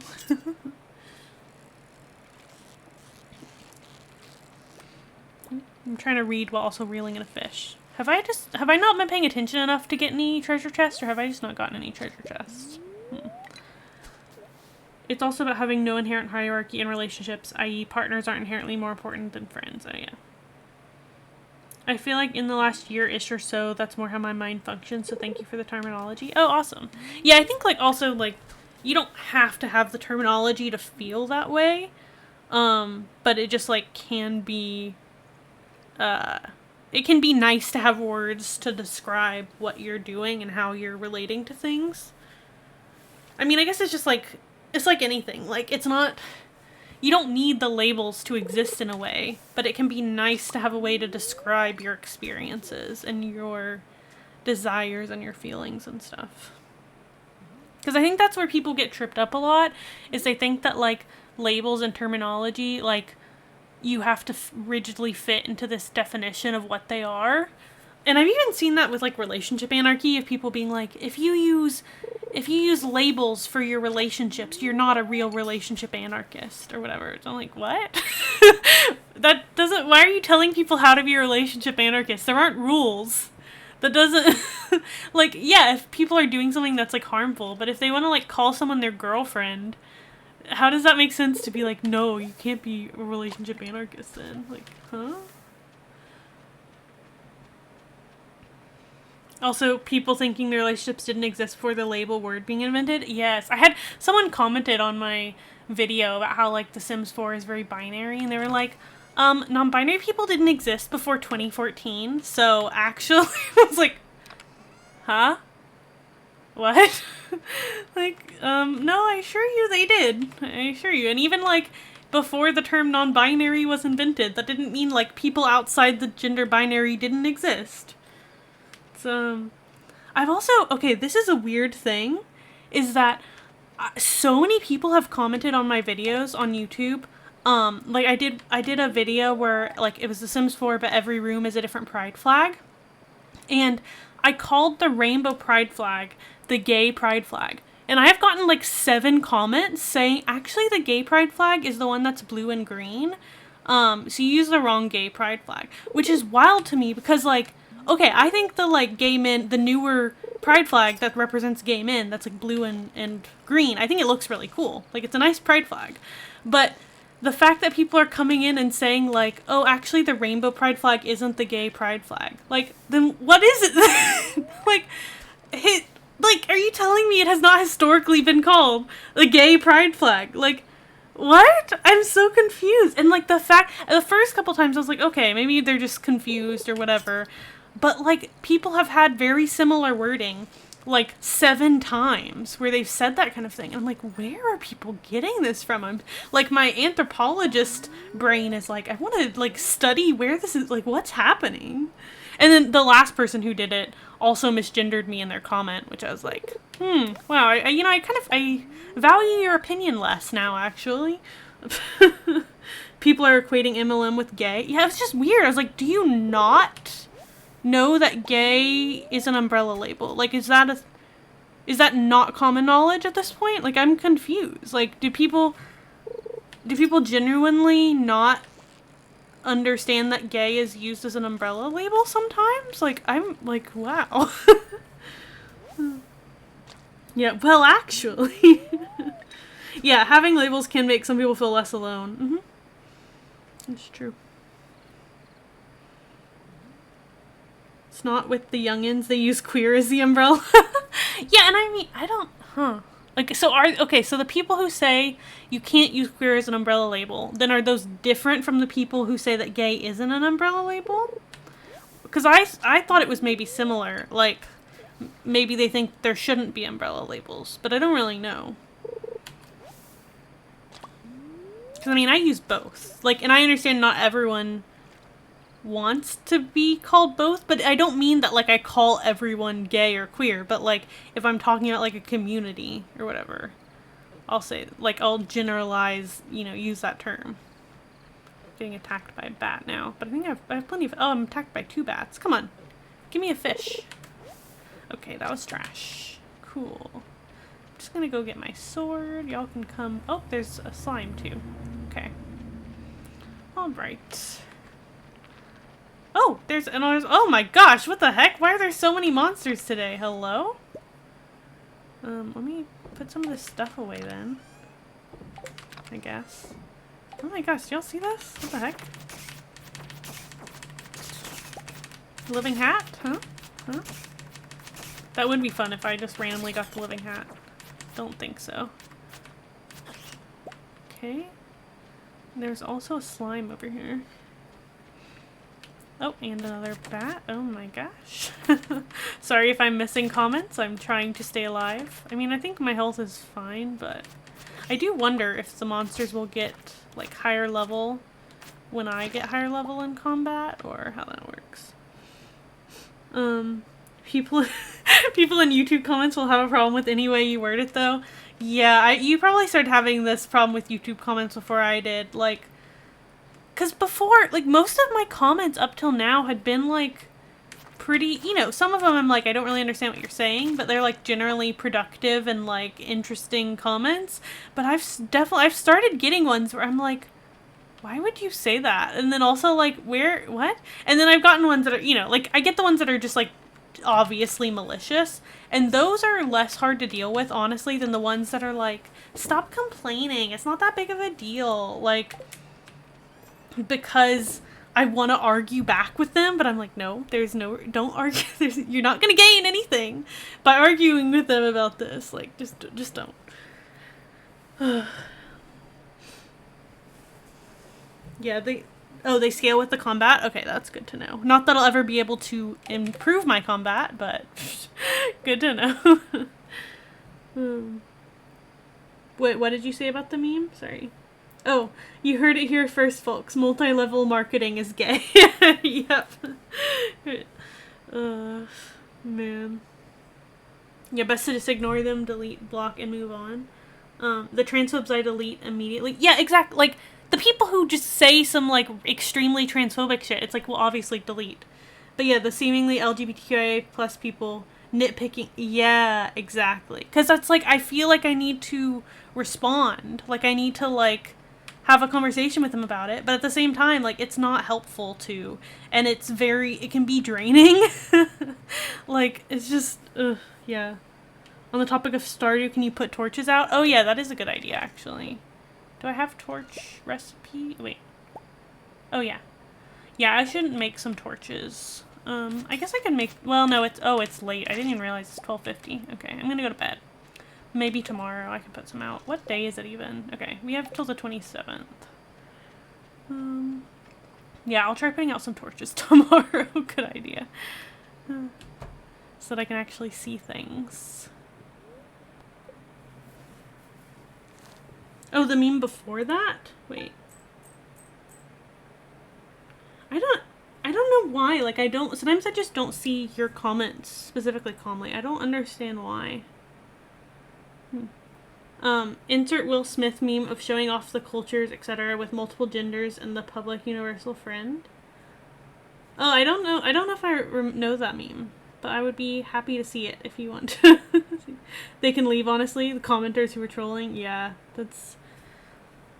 [SPEAKER 1] I'm trying to read while also reeling in a fish. Have I not been paying attention enough to get any treasure chests, or have I just not gotten any treasure chests? It's also about having no inherent hierarchy in relationships, i.e. partners aren't inherently more important than friends. Oh yeah. I feel like in the last year-ish or so, that's more how my mind functions, so thank you for the terminology. Oh, awesome. Yeah, I think, like, also, like, you don't have to have the terminology to feel that way, but it just, like, can be, it can be nice to have words to describe what you're doing and how you're relating to things. I mean, I guess it's just, like, it's like anything. Like, it's not, you don't need the labels to exist in a way, but it can be nice to have a way to describe your experiences and your desires and your feelings and stuff. Because I think that's where people get tripped up a lot, is they think that, like, labels and terminology, like, you have to rigidly fit into this definition of what they are. And I've even seen that with, like, relationship anarchy, of people being like, if you use labels for your relationships, you're not a real relationship anarchist, or whatever. So I'm like, what? Why are you telling people how to be a relationship anarchist? There aren't rules. That doesn't, like, yeah, if people are doing something that's, like, harmful, but if they want to, like, call someone their girlfriend, how does that make sense to be like, no, you can't be a relationship anarchist then? Like, huh? Also, people thinking their relationships didn't exist before the label word being invented. Yes, I had someone commented on my video about how, like, The Sims 4 is very binary, and they were like, non-binary people didn't exist before 2014, so actually, I was like, huh? What? Like, no, I assure you they did. I assure you. And even, like, before the term non-binary was invented, that didn't mean, like, people outside the gender binary didn't exist. So, I've also, okay, this is a weird thing, is that so many people have commented on my videos on YouTube. Like, I did a video where, like, it was The Sims 4, but every room is a different pride flag. And I called the rainbow pride flag the gay pride flag. And I have gotten, like, 7 comments saying, actually, the gay pride flag is the one that's blue and green. So you used the wrong gay pride flag. Which is wild to me because, like, okay, I think the, like, gay men, the newer pride flag that represents gay men, that's, like, blue and green, I think it looks really cool. Like, it's a nice pride flag. But the fact that people are coming in and saying, like, oh, actually, the rainbow pride flag isn't the gay pride flag. Like, then what is it? Like, Like, are you telling me it has not historically been called the gay pride flag? Like, what? I'm so confused. And, like, the first couple times I was like, okay, maybe they're just confused or whatever. But, like, people have had very similar wording, like, 7 times where they've said that kind of thing. And I'm like, where are people getting this from? Like, my anthropologist brain is like, I want to, like, study where this is, like, what's happening. And then the last person who did it also misgendered me in their comment, which I was like, wow, I value your opinion less now, actually. People are equating MLM with gay. Yeah, it's just weird. I was like, do you not know that gay is an umbrella label? Like, is that not common knowledge at this point? Like, I'm confused. Like, do people genuinely not understand that gay is used as an umbrella label sometimes? Like, I'm like, wow. Yeah, well, actually. Yeah, having labels can make some people feel less alone. It's true. It's not with the youngins, they use queer as the umbrella. Yeah, and I mean, Like, so the people who say you can't use queer as an umbrella label, then are those different from the people who say that gay isn't an umbrella label? Because I thought it was maybe similar. Like, maybe they think there shouldn't be umbrella labels, but I don't really know. Because, I mean, I use both. Like, and I understand not everyone wants to be called both, but I don't mean that, like, I call everyone gay or queer, but, like, if I'm talking about, like, a community or whatever, I'll say, like, I'll generalize, use that term. Getting attacked by a bat now, but I think I have plenty of, I'm attacked by 2 bats. Come on, give me a fish. Okay, that was trash. Cool. I'm just gonna go get my sword. Y'all can come. Oh, there's a slime too. Okay. Alright. Oh, there's another. Oh my gosh, what the heck? Why are there so many monsters today? Hello? Let me put some of this stuff away then. I guess. Oh my gosh, do y'all see this? What the heck? Living hat? Huh? That would be fun if I just randomly got the living hat. Don't think so. Okay. There's also a slime over here. Oh, and another bat. Oh my gosh. Sorry if I'm missing comments. I'm trying to stay alive. I mean, I think my health is fine, but I do wonder if the monsters will get, like, higher level when I get higher level in combat, or how that works. People in YouTube comments will have a problem with any way you word it, though. Yeah, you probably started having this problem with YouTube comments before I did. Like, because before, like, most of my comments up till now had been, like, pretty, some of them I'm like, I don't really understand what you're saying, but they're, like, generally productive and, like, interesting comments. But I've started getting ones where I'm like, why would you say that? And then also, like, what? And then I've gotten ones that are, like, I get the ones that are just, like, obviously malicious, and those are less hard to deal with, honestly, than the ones that are like, stop complaining, it's not that big of a deal, like, because I want to argue back with them, but I'm like, no, don't argue, you're not gonna gain anything by arguing with them about this, like, just don't. Yeah, they scale with the combat? Okay, that's good to know. Not that I'll ever be able to improve my combat, but good to know. Wait, what did you say about the meme? Sorry. Oh, you heard it here first, folks. Multi-level marketing is gay. Yep. Man. Yeah, best to just ignore them, delete, block, and move on. The transphobes I delete immediately. Yeah, exactly. Like, the people who just say some, like, extremely transphobic shit, it's like, well, obviously delete. But yeah, the seemingly LGBTQIA plus people nitpicking. Yeah, exactly. Because that's, like, I feel like I need to respond. Like, I need to, like, have a conversation with them about it. But at the same time, like, it's not helpful to. And it can be draining. Like, it's just, yeah. On the topic of Stardew, can you put torches out? Oh yeah, that is a good idea, actually. Do I have torch recipe? Wait. Oh, yeah. Yeah, I shouldn't make some torches. I guess I can make, well, no, it's late. I didn't even realize it's 12:50. Okay, I'm gonna go to bed. Maybe tomorrow I can put some out. What day is it even? Okay, we have till the 27th. Yeah, I'll try putting out some torches tomorrow. Good idea. So that I can actually see things. Oh, the meme before that? Wait. I don't know why. Like, sometimes I just don't see your comments specifically calmly. I don't understand why. Insert Will Smith meme of showing off the cultures, etc. with multiple genders and the public universal friend. Oh, I don't know. I don't know if I know that meme, but I would be happy to see it if you want to. They can leave, honestly. The commenters who were trolling, yeah, that's...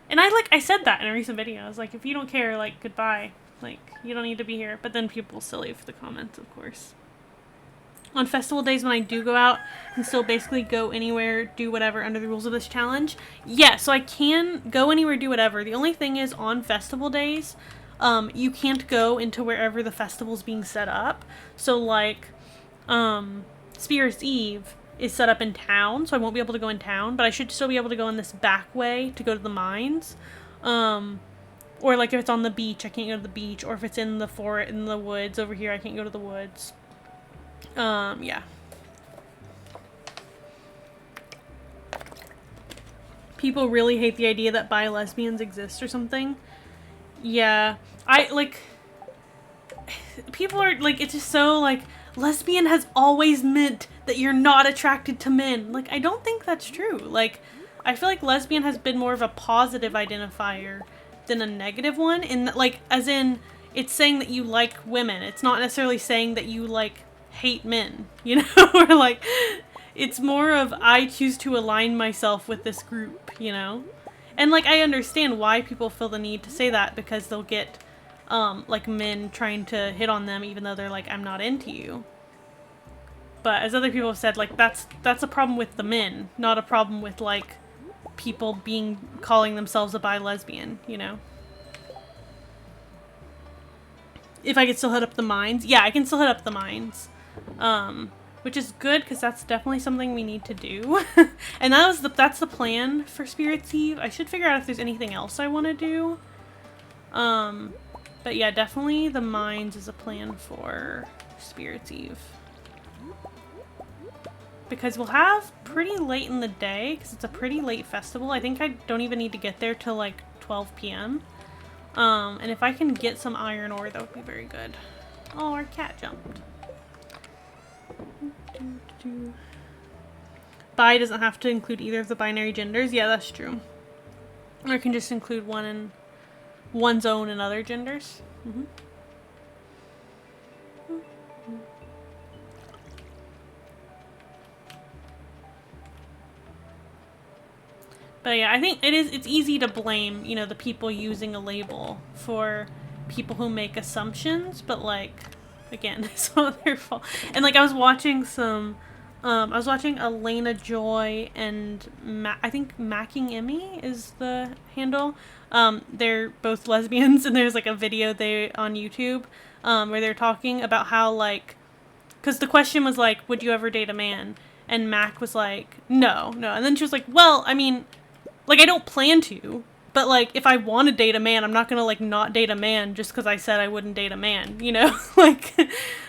[SPEAKER 1] And I said that in a recent video. I was like, if you don't care, like, goodbye. Like, you don't need to be here. But then people still leave the comments, of course. On festival days when I do go out and still basically go anywhere, do whatever under the rules of this challenge. Yeah, so I can go anywhere, do whatever. The only thing is on festival days, you can't go into wherever the festival's being set up. So like, Spears Eve is set up in town, so I won't be able to go in town, but I should still be able to go in this back way to go to the mines. Or like if it's on the beach, I can't go to the beach, or if it's in the woods over here, I can't go to the woods. Yeah. People really hate the idea that bi lesbians exist or something. Yeah. People are, like, it's just so, like, lesbian has always meant that you're not attracted to men. Like, I don't think that's true. Like, I feel like lesbian has been more of a positive identifier than a negative one. Like, as in, it's saying that you like women. It's not necessarily saying that you, like, hate men, you know? Or like, it's more of I choose to align myself with this group, you know? And like, I understand why people feel the need to say that, because they'll get like men trying to hit on them even though they're like, I'm not into you. But as other people have said, like, that's a problem with the men, not a problem with like people calling themselves a bi lesbian, you know? If I could still hit up the mines, yeah, I can still hit up the mines. Which is good, because that's definitely something we need to do. And that's the plan for Spirits Eve. I should figure out if there's anything else I want to do. But yeah, definitely the mines is a plan for Spirits Eve. Because we'll have pretty late in the day, because it's a pretty late festival. I think I don't even need to get there till like 12 p.m. And if I can get some iron ore, that would be very good. Oh, our cat jumped. Bi doesn't have to include either of the binary genders. Yeah, that's true. Or it can just include one in one's own and other genders. But yeah, I think it's easy to blame, you know, the people using a label for people who make assumptions, but like, again, it's not their fault. And like, I was watching Elena Joy and I think Macking Emmy is the handle. They're both lesbians, and there's like a video on YouTube where they're talking about how, like, because the question was like, would you ever date a man? And Mac was like, no. And then she was like, well, I mean, like, I don't plan to, but like, if I want to date a man, I'm not gonna like not date a man just because I said I wouldn't date a man, you know? like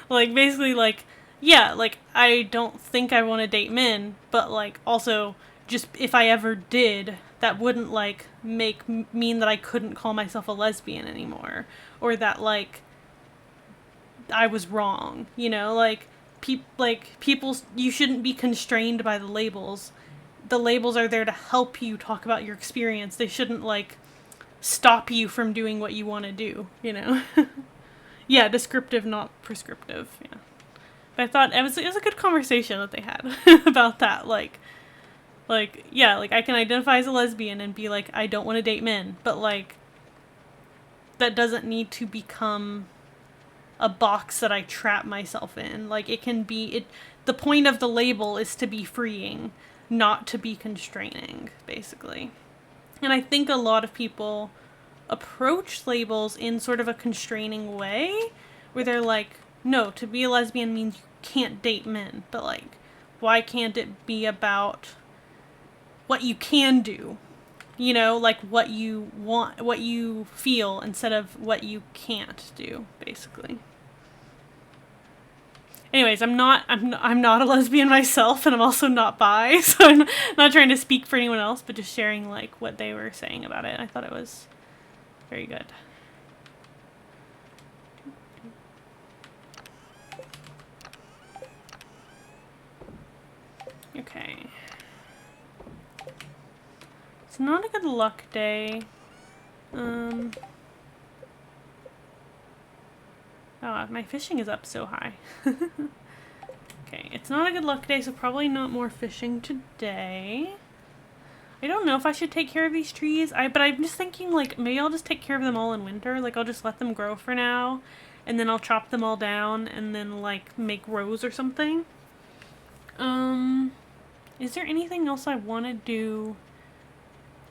[SPEAKER 1] basically, like, yeah, like, I don't think I want to date men, but like, also, just if I ever did, that wouldn't like mean that I couldn't call myself a lesbian anymore, or that like I was wrong, you know? Like, people, you shouldn't be constrained by the labels. The labels are there to help you talk about your experience. They shouldn't like stop you from doing what you want to do, you know? Yeah, descriptive, not prescriptive. Yeah. But I thought it was a good conversation that they had about that. Like, yeah, like, I can identify as a lesbian and be like, I don't want to date men, but like, that doesn't need to become a box that I trap myself in. Like, it can be, the point of the label is to be freeing, not to be constraining, basically. And I think a lot of people approach labels in sort of a constraining way, where they're like, no, to be a lesbian means you can't date men, but like, why can't it be about what you can do? You know, like what you want, what you feel, instead of what you can't do, basically. Anyways, I'm not a lesbian myself, and I'm also not bi, so I'm not trying to speak for anyone else, but just sharing like what they were saying about it. I thought it was very good. Okay. It's not a good luck day. Oh, my fishing is up so high. Okay, it's not a good luck day, so probably not more fishing today. I don't know if I should take care of these trees. But I'm just thinking, like, maybe I'll just take care of them all in winter. Like, I'll just let them grow for now, and then I'll chop them all down, and then, like, make rows or something. Is there anything else I want to do?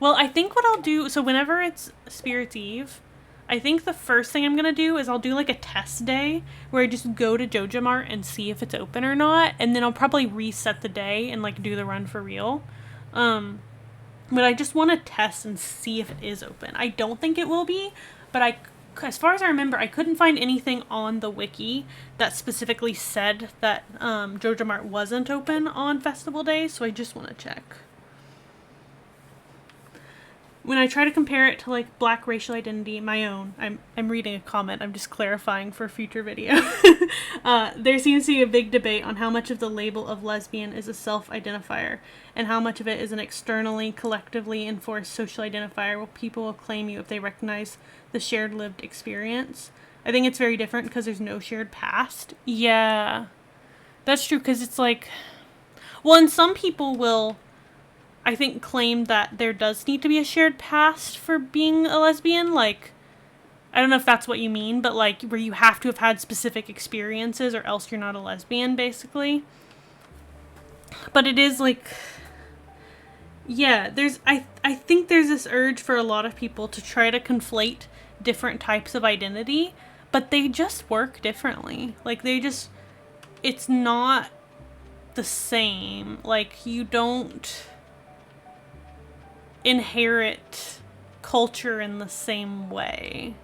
[SPEAKER 1] Well, I think what I'll do, so whenever it's Spirit's Eve, I think the first thing I'm going to do is I'll do like a test day where I just go to Joja Mart and see if it's open or not. And then I'll probably reset the day and like do the run for real. But I just want to test and see if it is open. I don't think it will be, but as far as I remember, I couldn't find anything on the wiki that specifically said that Joja Mart wasn't open on festival day. So I just want to check. When I try to compare it to like Black racial identity, my own, I'm reading a comment, I'm just clarifying for a future video. There seems to be a big debate on how much of the label of lesbian is a self-identifier and how much of it is an externally, collectively enforced social identifier where people will claim you if they recognize the shared lived experience. I think it's very different because there's no shared past. Yeah, that's true, because it's like, well, and some people will, I think, claim that there does need to be a shared past for being a lesbian. Like, I don't know if that's what you mean, but like where you have to have had specific experiences or else you're not a lesbian, basically. But it is like, yeah, I think there's this urge for a lot of people to try to conflate different types of identity, but they just work differently. Like, it's not the same. Like, you don't inherit culture in the same way.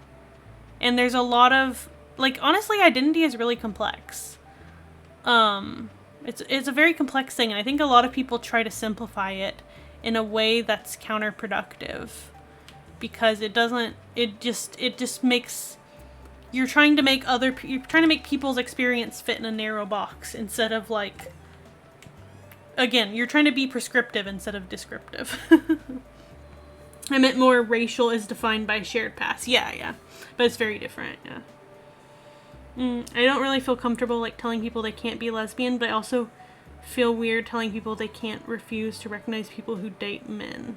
[SPEAKER 1] And there's a lot of, like, honestly, identity is really complex. It's a very complex thing, and I think a lot of people try to simplify it in a way that's counterproductive, because it just makes, you're trying to make people's experience fit in a narrow box instead of like, again, you're trying to be prescriptive instead of descriptive. I meant more racial is defined by shared past. Yeah. But it's very different, yeah. I don't really feel comfortable like telling people they can't be lesbian, but I also feel weird telling people they can't refuse to recognize people who date men.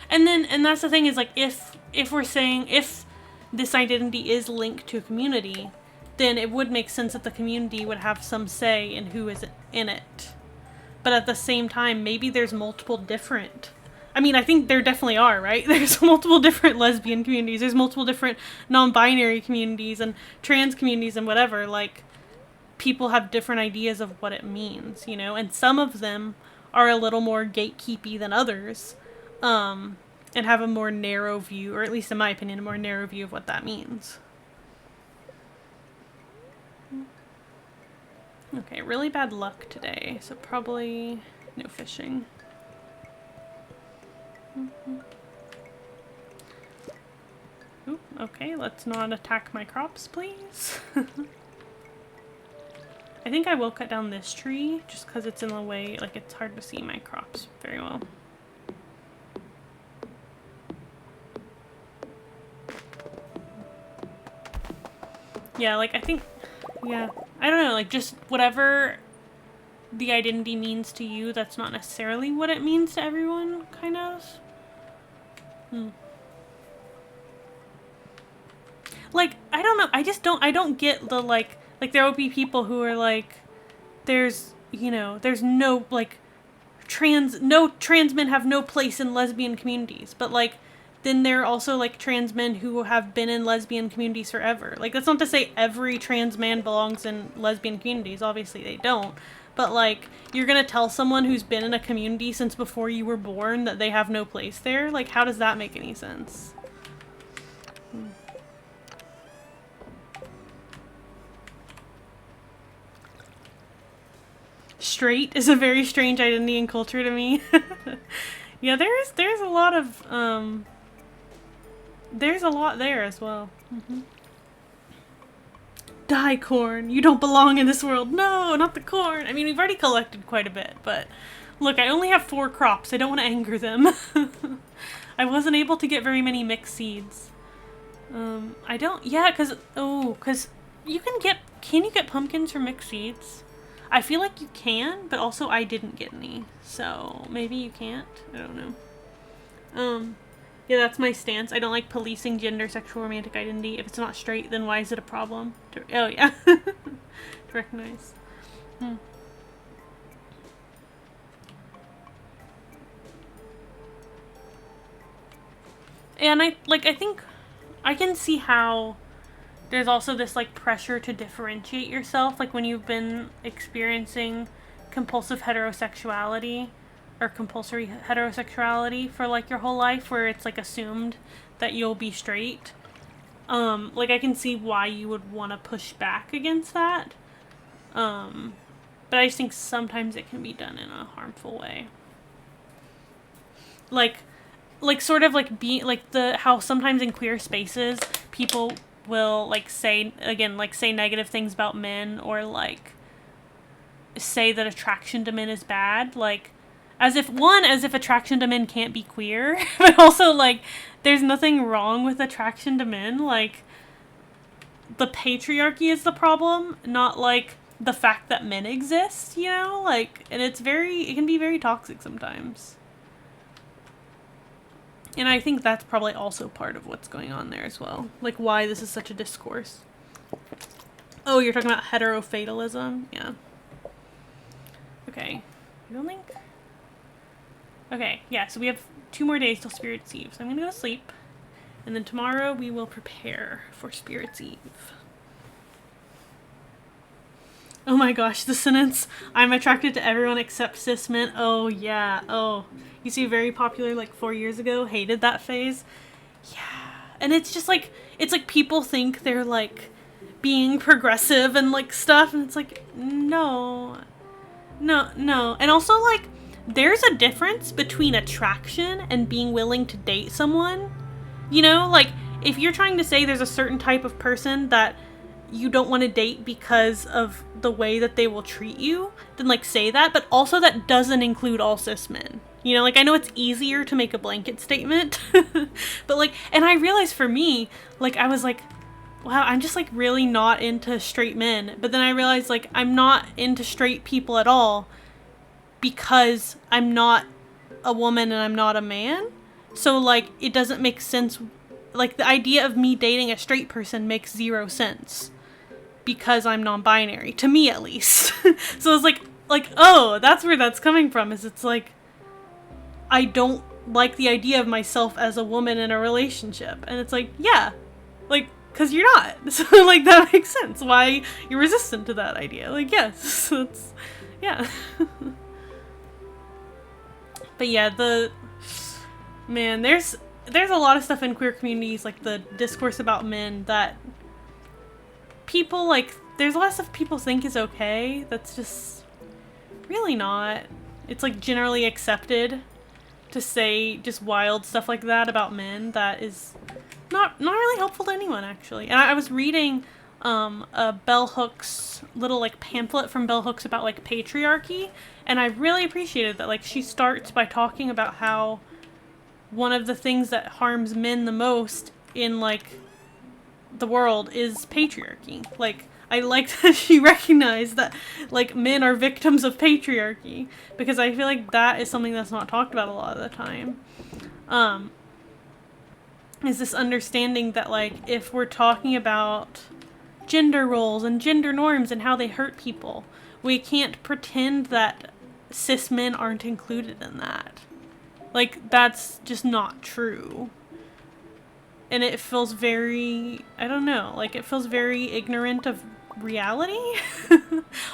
[SPEAKER 1] And that's the thing, is like, if we're saying, if this identity is linked to a community, then it would make sense that the community would have some say in who is in it. But at the same time, maybe there's multiple different, I mean, I think there definitely are, right? There's multiple different lesbian communities, there's multiple different non-binary communities and trans communities and whatever. Like, people have different ideas of what it means, you know? And some of them are a little more gatekeepy than others, and have a more narrow view, or at least in my opinion, a more narrow view of what that means. Okay, really bad luck today, so probably no fishing. Ooh, okay, let's not attack my crops, please. I think I will cut down this tree, just because it's in the way, like, it's hard to see my crops very well. Yeah, like, I think, yeah, I don't know, like, just whatever the identity means to you, that's not necessarily what it means to everyone, kind of. Like, I don't know, I don't get the, like, there will be people who are like, there's, you know, there's no, like, trans men have no place in lesbian communities, but, like, then there are also, like, trans men who have been in lesbian communities forever. Like, that's not to say every trans man belongs in lesbian communities. Obviously, they don't. But, like, you're gonna tell someone who's been in a community since before you were born that they have no place there? Like, how does that make any sense? Straight is a very strange identity and culture to me. Yeah, there's a lot of, there's a lot there as well. Die, corn. You don't belong in this world. No, not the corn. I mean, we've already collected quite a bit, but look, I only have 4 crops. I don't want to anger them. I wasn't able to get very many mixed seeds. I don't, yeah, cause you can you get pumpkins from mixed seeds? I feel like you can, but also I didn't get any, so maybe you can't. I don't know. Yeah, that's my stance. I don't like policing gender, sexual, romantic identity. If it's not straight, then why is it a problem? Oh, yeah. To recognize. And I think I can see how there's also this, like, pressure to differentiate yourself, like, when you've been experiencing compulsive heterosexuality or compulsory heterosexuality for, like, your whole life, where it's, like, assumed that you'll be straight. Like, I can see why you would want to push back against that. But I just think sometimes it can be done in a harmful way. Like sort of, like, how sometimes in queer spaces, people will, like, say negative things about men, or, like, say that attraction to men is bad, like, as if attraction to men can't be queer, but also, like, there's nothing wrong with attraction to men, like, the patriarchy is the problem, not, like, the fact that men exist, you know, like, and it can be very toxic sometimes. And I think that's probably also part of what's going on there as well. Like, why this is such a discourse. Oh, you're talking about heterofatalism? Yeah. Okay. I don't think... Okay, yeah, so we have 2 more days till Spirit's Eve. So I'm gonna go to sleep. And then tomorrow we will prepare for Spirit's Eve. Oh my gosh, the sentence, I'm attracted to everyone except cis men. Oh, yeah. Oh. You see, very popular, like, 4 years ago. Hated that phase. Yeah. And it's just, like, it's like people think they're, like, being progressive and, like, stuff. And it's like, no. No, no. And also, like, there's a difference between attraction and being willing to date someone. You know? Like, if you're trying to say there's a certain type of person that you don't want to date because of the way that they will treat you, then, like, say that. But also that doesn't include all cis men. You know, like, I know it's easier to make a blanket statement, but, like, and I realized for me, like, I was like, wow, I'm just, like, really not into straight men. But then I realized, like, I'm not into straight people at all because I'm not a woman and I'm not a man. So, like, it doesn't make sense. Like, the idea of me dating a straight person makes 0 sense because I'm non-binary, to me at least. So it's like, oh, that's where that's coming from, is it's like, I don't like the idea of myself as a woman in a relationship. And it's like, yeah, like, because you're not. So, like, that makes sense why you're resistant to that idea. Like, yes, it's, yeah. But yeah, man, there's a lot of stuff in queer communities, like the discourse about men, that people, like, there's a lot of stuff people think is okay that's just really not. It's, like, generally accepted to say just wild stuff like that about men that is not really helpful to anyone, actually. And I was reading a Bell Hooks little, like, pamphlet from Bell Hooks about, like, patriarchy, and I really appreciated that. Like, she starts by talking about how one of the things that harms men the most in, like, the world is patriarchy. Like, I liked that she recognized that, like, men are victims of patriarchy, because I feel like that is something that's not talked about a lot of the time. Is this understanding that, like, if we're talking about gender roles and gender norms and how they hurt people, we can't pretend that cis men aren't included in that. Like, that's just not true. and it feels very, I don't know, like it feels very ignorant of reality.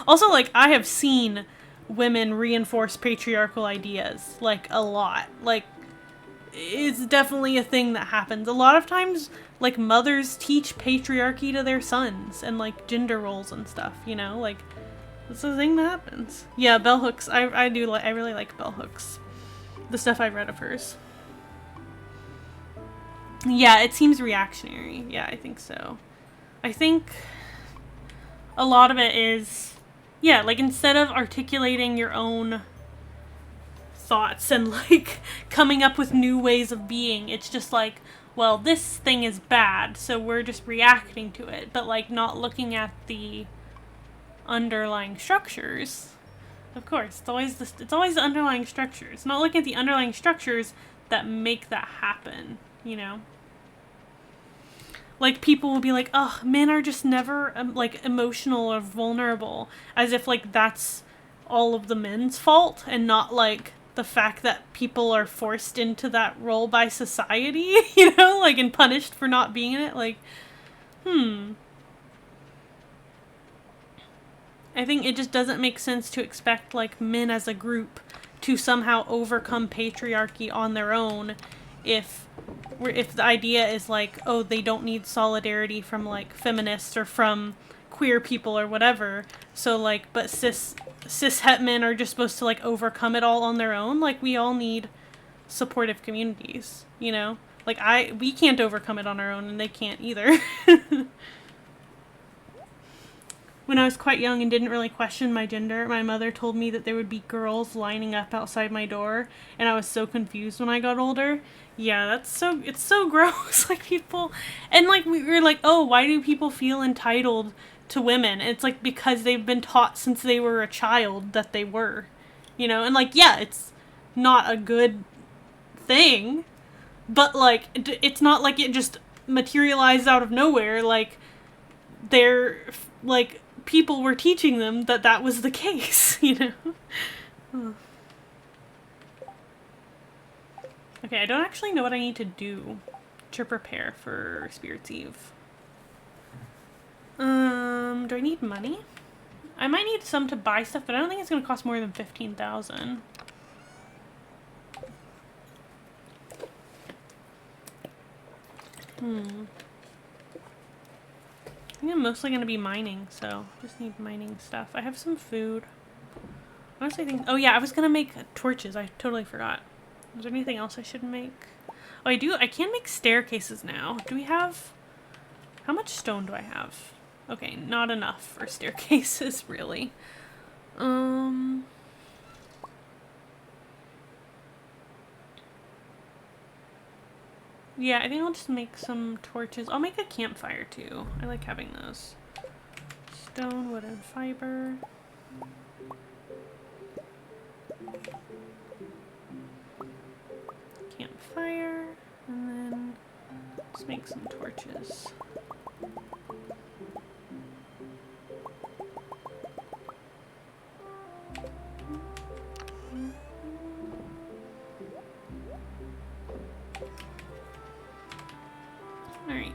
[SPEAKER 1] Also, like, I have seen women reinforce patriarchal ideas, like, a lot. Like, it's definitely a thing that happens. A lot of times, like, mothers teach patriarchy to their sons and, like, gender roles and stuff, you know? Like, it's a thing that happens. Yeah, bell hooks. I really like bell hooks. The stuff I've read of hers. Yeah, it seems reactionary. Yeah, I think so. I think a lot of it is, yeah, like, instead of articulating your own thoughts and, like, coming up with new ways of being, it's just like, well, this thing is bad, so we're just reacting to it, but, like, not looking at the underlying structures. Of course, it's always the underlying structures. Not looking at the underlying structures that make that happen, you know? Like, people will be like, oh, men are just never, like, emotional or vulnerable. As if, like, that's all of the men's fault, and not, like, the fact that people are forced into that role by society, you know? Like, and punished for not being in it. Like, I think it just doesn't make sense to expect, like, men as a group to somehow overcome patriarchy on their own if the idea is, like, oh, they don't need solidarity from, like, feminists or from queer people or whatever. So, like, but cis het men are just supposed to, like, overcome it all on their own. Like, we all need supportive communities, you know? Like, we can't overcome it on our own, and they can't either. When I was quite young and didn't really question my gender, my mother told me that there would be girls lining up outside my door, and I was so confused when I got older. Yeah, it's so gross. Like, people, and, like, we were like, oh, why do people feel entitled to women? And it's, like, because they've been taught since they were a child that they were, you know? And, like, yeah, it's not a good thing, but, like, it's not like it just materialized out of nowhere. Like, they're, like, people were teaching them that that was the case, you know? Okay, I don't actually know what I need to do to prepare for Spirit's Eve. Do I need money? I might need some to buy stuff, but I don't think it's going to cost more than 15,000. I think I'm mostly going to be mining, so just need mining stuff. I have some food. Honestly, I think... Oh, yeah, I was going to make torches. I totally forgot. Is there anything else I should make? Oh, I do. I can make staircases now. Do we have... How much stone do I have? Okay, not enough for staircases, really. Yeah, I think I'll just make some torches. I'll make a campfire, too. I like having those. Stone, wood, and fiber. Campfire. And then let's make some torches. Alright,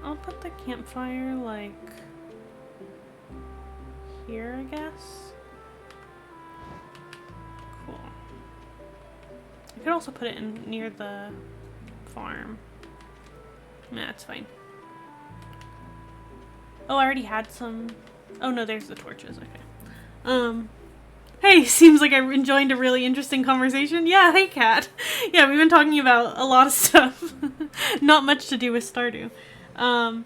[SPEAKER 1] I'll put the campfire, like, here, I guess. Cool. I could also put it in near the farm. Nah, it's fine. Oh, I already had some. Oh no, there's the torches, okay. Hey, seems like I enjoyed a really interesting conversation. Yeah, hey, Kat. Yeah, we've been talking about a lot of stuff. Not much to do with Stardew. Oh,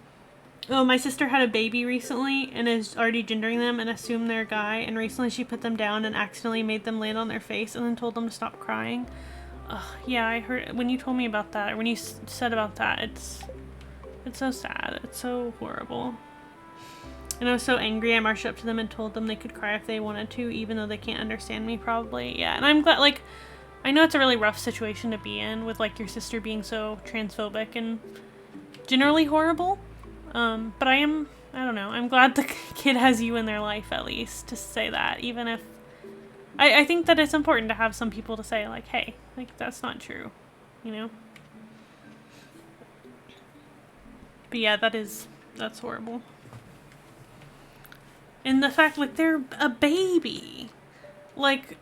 [SPEAKER 1] my sister had a baby recently and is already gendering them and assumed they're a guy. And recently she put them down and accidentally made them land on their face and then told them to stop crying. Yeah, I heard when you told me about that, or when you said about that, it's so sad. It's so horrible. And I was so angry, I marched up to them and told them they could cry if they wanted to, even though they can't understand me probably. Yeah, and I'm glad, like, I know it's a really rough situation to be in with, like, your sister being so transphobic and generally horrible. But I don't know, I'm glad the kid has you in their life, at least, to say that, even if... I think that it's important to have some people to say, like, hey, like, that's not true, you know? But yeah, that's horrible. And the fact, like, they're a baby. Like...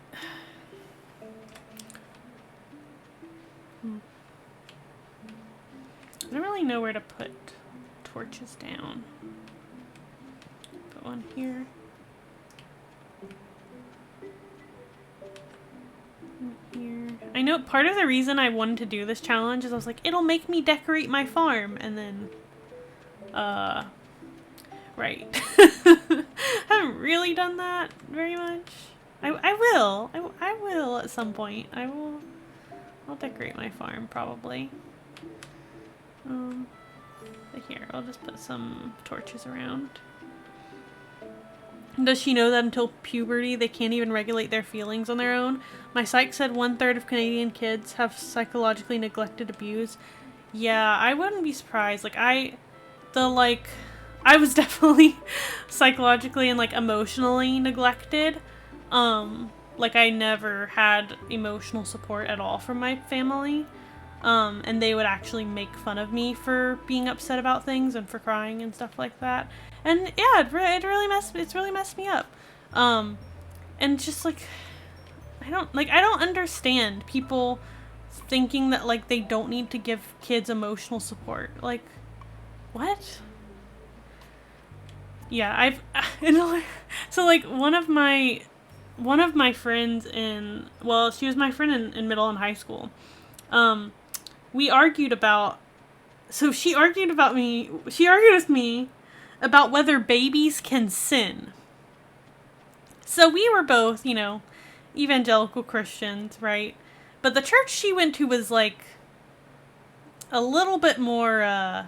[SPEAKER 1] I don't really know where to put torches down. Put one here. Here. I know part of the reason I wanted to do this challenge is I was like, it'll make me decorate my farm, and then, right. Haven't really done that very much. I will at some point. I'll decorate my farm probably. But here, I'll just put some torches around. Does she know that until puberty they can't even regulate their feelings on their own? My psych said 1/3 of Canadian kids have psychologically neglected abuse. Yeah, I wouldn't be surprised. Like, I was definitely psychologically and, like, emotionally neglected. Like, I never had emotional support at all from my family. And they would actually make fun of me for being upset about things and for crying and stuff like that. And yeah, it's really messed me up. And just like, I don't understand people thinking that, like, they don't need to give kids emotional support. Like, what? Yeah, so like one of my friends she was my friend in middle and high school. She argued with me about whether babies can sin. So we were both, you know, evangelical Christians, right? But the church she went to was, like, a little bit more,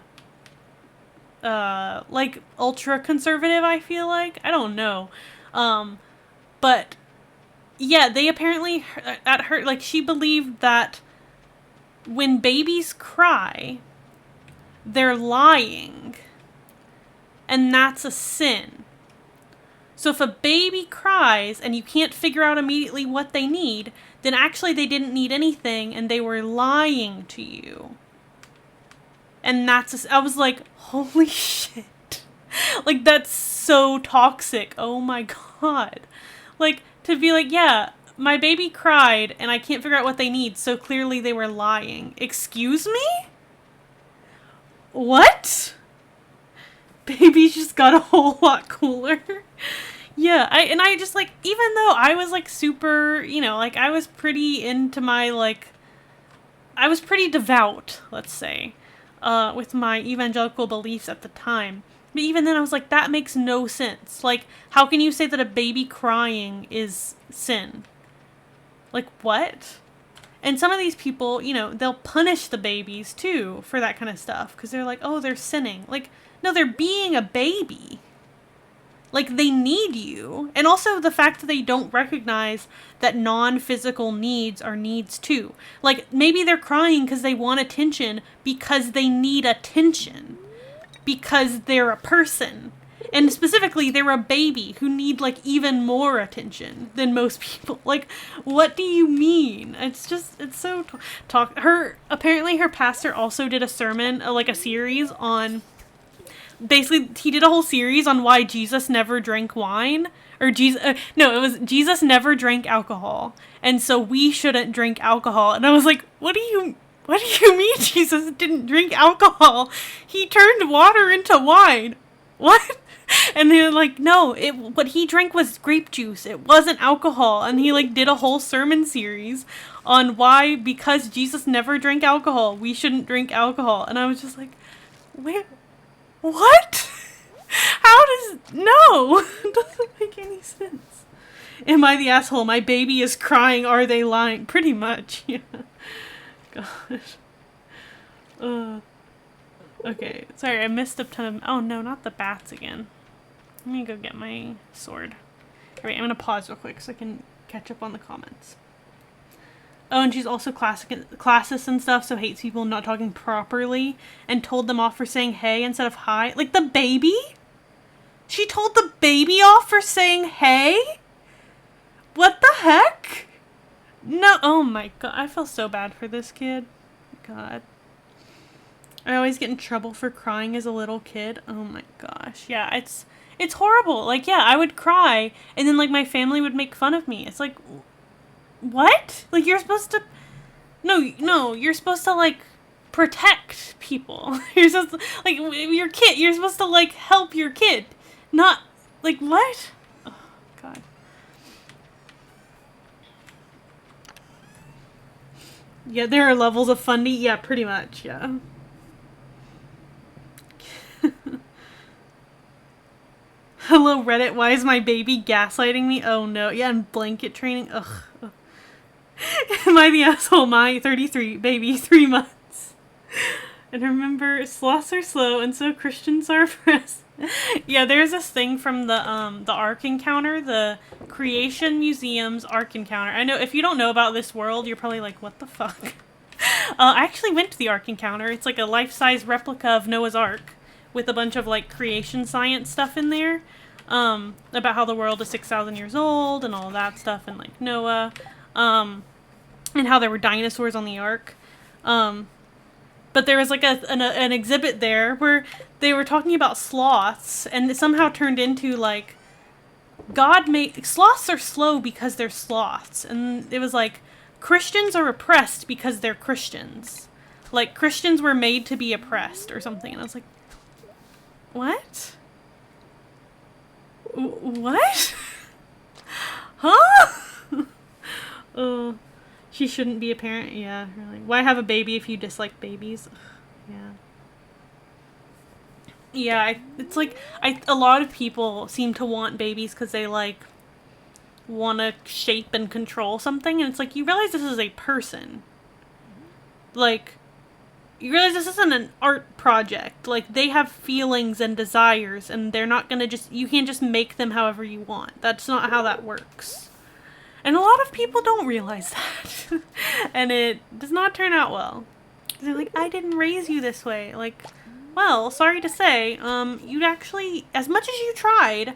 [SPEAKER 1] like, ultra-conservative, I feel like. I don't know. But, yeah, they apparently, at her, like, she believed that when babies cry, they're lying. And that's a sin. So if a baby cries and you can't figure out immediately what they need, then actually they didn't need anything and they were lying to you. And I was like, holy shit. Like, that's so toxic. Oh my god. Like, to be like, yeah, my baby cried and I can't figure out what they need, so clearly they were lying. Excuse me? What? Babies just got a whole lot cooler. Yeah, I just, like, even though I was, like, super, you know, like, I was pretty into my, like, I was pretty devout, let's say, with my evangelical beliefs at the time. But even then I was like, that makes no sense. Like, how can you say that a baby crying is sin? Like, what? And some of these people, you know, they'll punish the babies, too, for that kind of stuff. Because they're like, oh, they're sinning. Like, no, they're being a baby. Like, they need you. And also the fact that they don't recognize that non-physical needs are needs, too. Like, maybe they're crying because they want attention because they need attention. Because they're a person. And specifically, they're a baby who need, like, even more attention than most people. Like, what do you mean? It's so apparently her pastor also did a sermon, like a series on, basically, he did a whole series on why Jesus never drank wine. Or it was Jesus never drank alcohol. And so we shouldn't drink alcohol. And I was like, what do you mean Jesus didn't drink alcohol? He turned water into wine. What? And they're like, no, what he drank was grape juice. It wasn't alcohol. And he, like, did a whole sermon series on why, because Jesus never drank alcohol, we shouldn't drink alcohol. And I was just like, wait, what? No, it doesn't make any sense. Am I the asshole? My baby is crying. Are they lying? Pretty much, yeah. Gosh. Okay, sorry, I missed a ton of... Oh, no, not the bats again. Let me go get my sword. Alright, I'm gonna pause real quick so I can catch up on the comments. Oh, and she's also classist and stuff, so hates people not talking properly, and told them off for saying hey instead of hi. Like, the baby? She told the baby off for saying hey? What the heck? No, oh my god, I feel so bad for this kid. God. I always get in trouble for crying as a little kid. Oh my gosh. Yeah, it's horrible. Like, yeah, I would cry, and then, like, my family would make fun of me. It's like, what? Like, you're supposed to... No, you're supposed to, like, protect people. You're supposed to, like, your kid, you're supposed to, like, help your kid. Not, like, what? Oh, God. Yeah, there are levels of funny. Yeah, pretty much, yeah. Hello, Reddit. Why is my baby gaslighting me? Oh, no. Yeah, and blanket training. Ugh. Am I the asshole? My 33 baby, 3 months. And remember, sloths are slow, and so Christians are oppressed. Yeah, there's this thing from the Ark Encounter, the Creation Museum's Ark Encounter. I know, if you don't know about this world, you're probably like, what the fuck? I actually went to the Ark Encounter. It's like a life-size replica of Noah's Ark with a bunch of, like, creation science stuff in there. About how the world is 6,000 years old and all that stuff, and, like, Noah. And how there were dinosaurs on the Ark. But there was, like, an exhibit there where they were talking about sloths, and it somehow turned into, like, sloths are slow because they're sloths. And it was like, Christians are oppressed because they're Christians. Like, Christians were made to be oppressed or something. And I was like, what? What? Huh? Oh, she shouldn't be a parent. Yeah, really. Why have a baby if you dislike babies? Ugh, yeah. Yeah, it's like, a lot of people seem to want babies because they, like, want to shape and control something. And it's like, you realize this is a person. Like, you realize this isn't an art project. Like, they have feelings and desires, and they're not gonna you can't just make them however you want. That's not how that works. And a lot of people don't realize that. And it does not turn out well. They're like, I didn't raise you this way. Like, well, sorry to say, you'd actually, as much as you tried,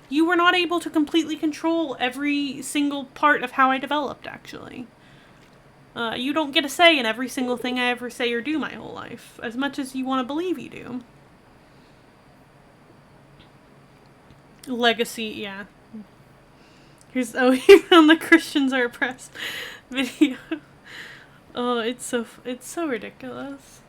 [SPEAKER 1] you were not able to completely control every single part of how I developed, actually. You don't get a say in every single thing I ever say or do my whole life, as much as you want to believe you do. Legacy, yeah. Here's, oh, he found the Christians are oppressed video. Oh, it's so ridiculous.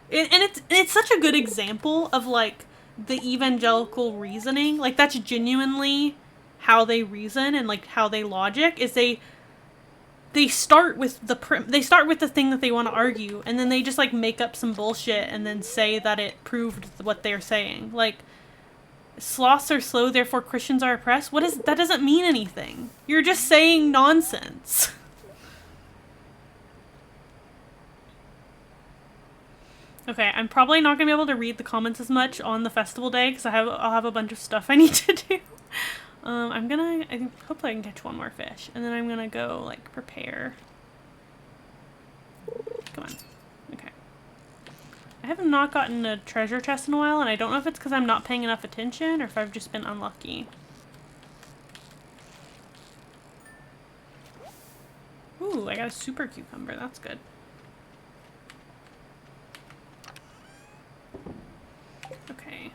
[SPEAKER 1] And it's such a good example of, like, the evangelical reasoning. Like, that's genuinely how they reason and, like, how they logic, is they start with the thing that they want to argue, and then they just, like, make up some bullshit and then say that it proved what they're saying. Like, sloths are slow, therefore Christians are oppressed? That doesn't mean anything. You're just saying nonsense. Okay, I'm probably not going to be able to read the comments as much on the festival day, because I'll have a bunch of stuff I need to do. Hopefully I can catch one more fish, and then I'm gonna go, like, prepare. Come on. Okay. I have not gotten a treasure chest in a while, and I don't know if it's because I'm not paying enough attention, or if I've just been unlucky. Ooh, I got a super cucumber. That's good. Okay.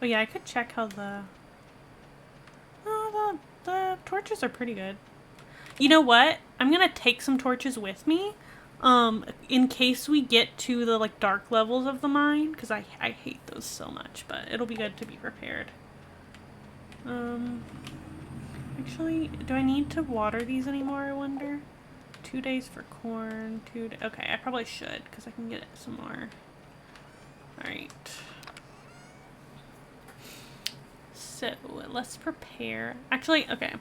[SPEAKER 1] Oh yeah, I could check how the torches are pretty good. You know what? I'm gonna take some torches with me, in case we get to the, like, dark levels of the mine, because I hate those so much, but it'll be good to be prepared. Actually, do I need to water these anymore, I wonder? 2 days for corn, okay, I probably should, because I can get some more. Alright. So, let's prepare. Actually, okay.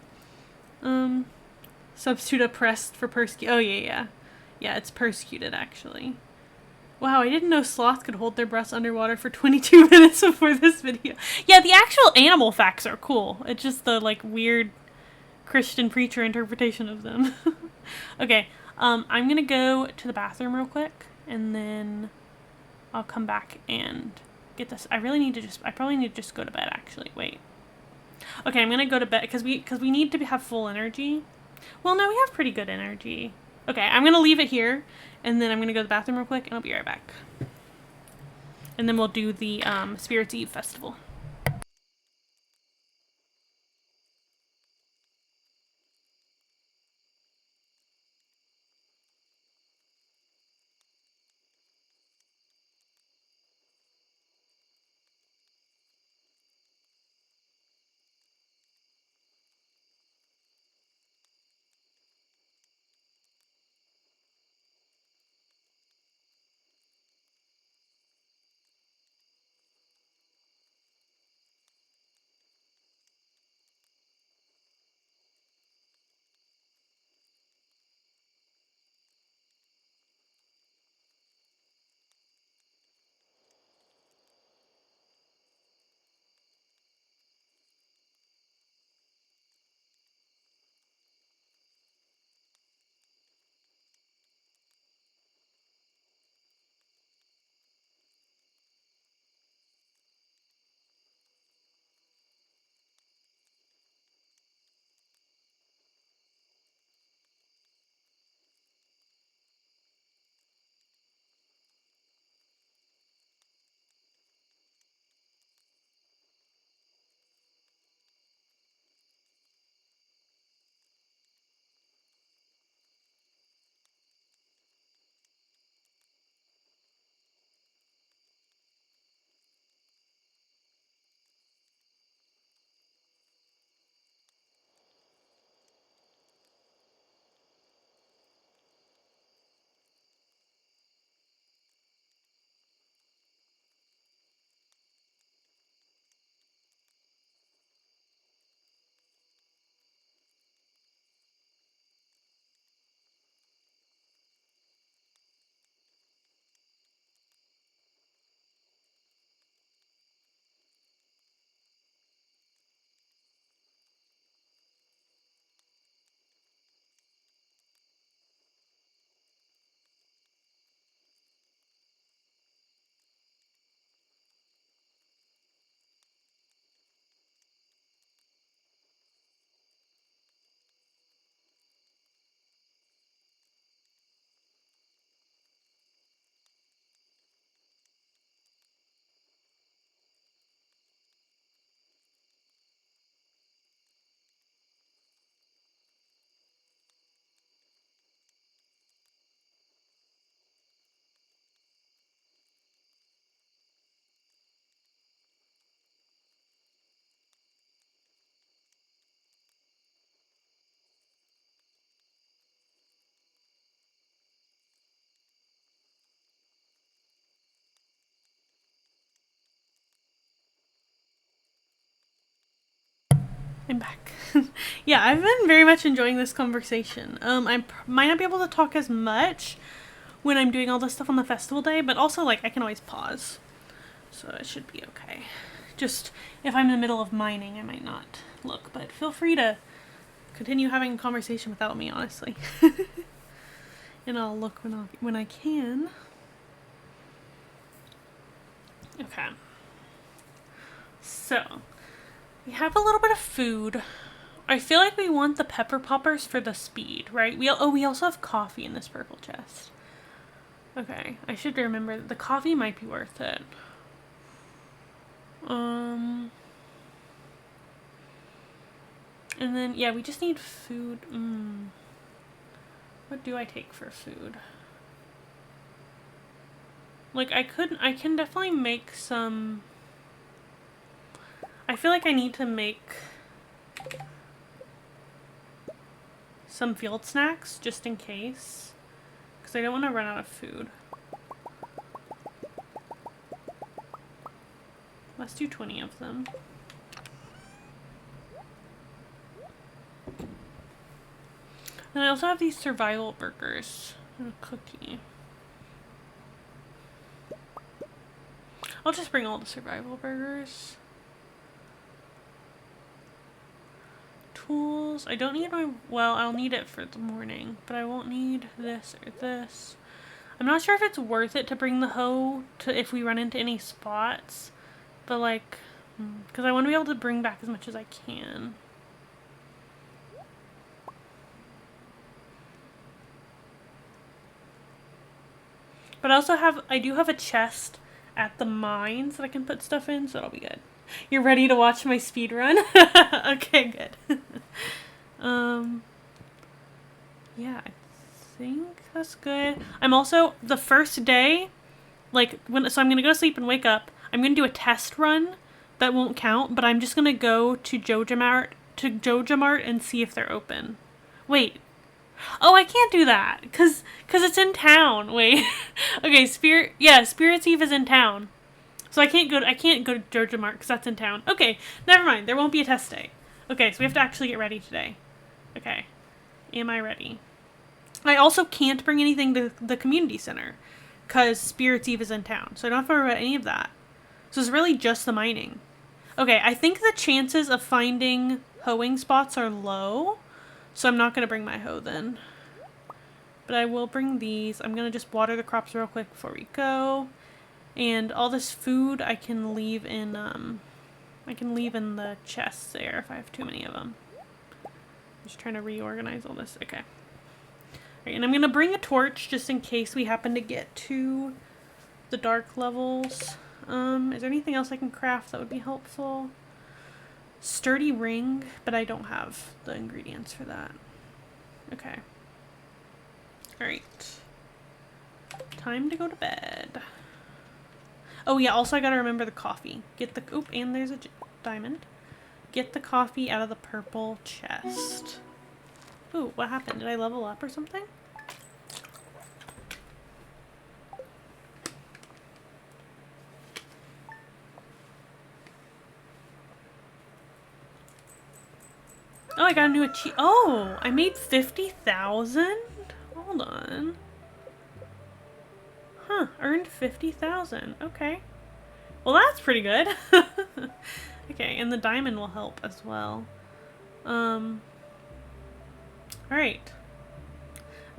[SPEAKER 1] Substitute oppressed for persecuted. Oh, yeah. Yeah, it's persecuted, actually. Wow, I didn't know sloth could hold their breaths underwater for 22 minutes before this video. Yeah, the actual animal facts are cool. It's just the, like, weird Christian preacher interpretation of them. Okay, I'm gonna go to the bathroom real quick, and then I'll come back and get this. I probably need to just go to bed, actually. Wait. Okay, I'm gonna go to bed because we need to have full energy. Well, no, we have pretty good energy. Okay, I'm gonna leave it here, and then I'm gonna go to the bathroom real quick, and I'll be right back. And then we'll do the Spirits Eve festival. I'm back. Yeah, I've been very much enjoying this conversation. I might not be able to talk as much when I'm doing all this stuff on the festival day, but also, like, I can always pause. So it should be okay. Just, if I'm in the middle of mining, I might not look, but feel free to continue having a conversation without me, honestly. And I'll look when I can. Okay. So, we have a little bit of food. I feel like we want the pepper poppers for the speed, right? We also have coffee in this purple chest. Okay, I should remember that the coffee might be worth it. And then, yeah, we just need food. What do I take for food? Like, I can definitely make some... I feel like I need to make some field snacks just in case, because I don't want to run out of food. Let's do 20 of them. And I also have these survival burgers and a cookie. I'll just bring all the survival burgers. Tools. I don't need my... Well, I'll need it for the morning, but I won't need this or this. I'm not sure if it's worth it to bring the hoe to if we run into any spots, but like, because I want to be able to bring back as much as I can. But I do have a chest at the mines that I can put stuff in, so it'll be good. You're ready to watch my speed run? Okay, good. Yeah, I think that's good. I'm also, the first day, like, so I'm gonna go to sleep and wake up. I'm gonna do a test run that won't count, but I'm just gonna go to Joja Mart and see if they're open. Wait. Oh, I can't do that, cause it's in town. Wait. Okay, Spirit's Eve is in town. So I can't go to Joja Mart because that's in town. Okay, never mind. There won't be a test day. Okay, so we have to actually get ready today. Okay. Am I ready? I also can't bring anything to the community center because Spirit's Eve is in town. So I don't have to worry about any of that. So it's really just the mining. Okay, I think the chances of finding hoeing spots are low. So I'm not going to bring my hoe then. But I will bring these. I'm going to just water the crops real quick before we go. And all this food I can leave in the chests there if I have too many of them. I'm just trying to reorganize all this. Okay. Alright, and I'm going to bring a torch just in case we happen to get to the dark levels. Is there anything else I can craft that would be helpful? Sturdy ring, but I don't have the ingredients for that. Okay. Alright. Time to go to bed. Oh yeah, also I gotta remember the coffee. And there's a diamond. Get the coffee out of the purple chest. Ooh, what happened? Did I level up or something? Oh, I got a new achievement. Oh, I made 50,000? Hold on. Huh, earned 50,000. Okay. Well, that's pretty good. Okay, and the diamond will help as well. Alright.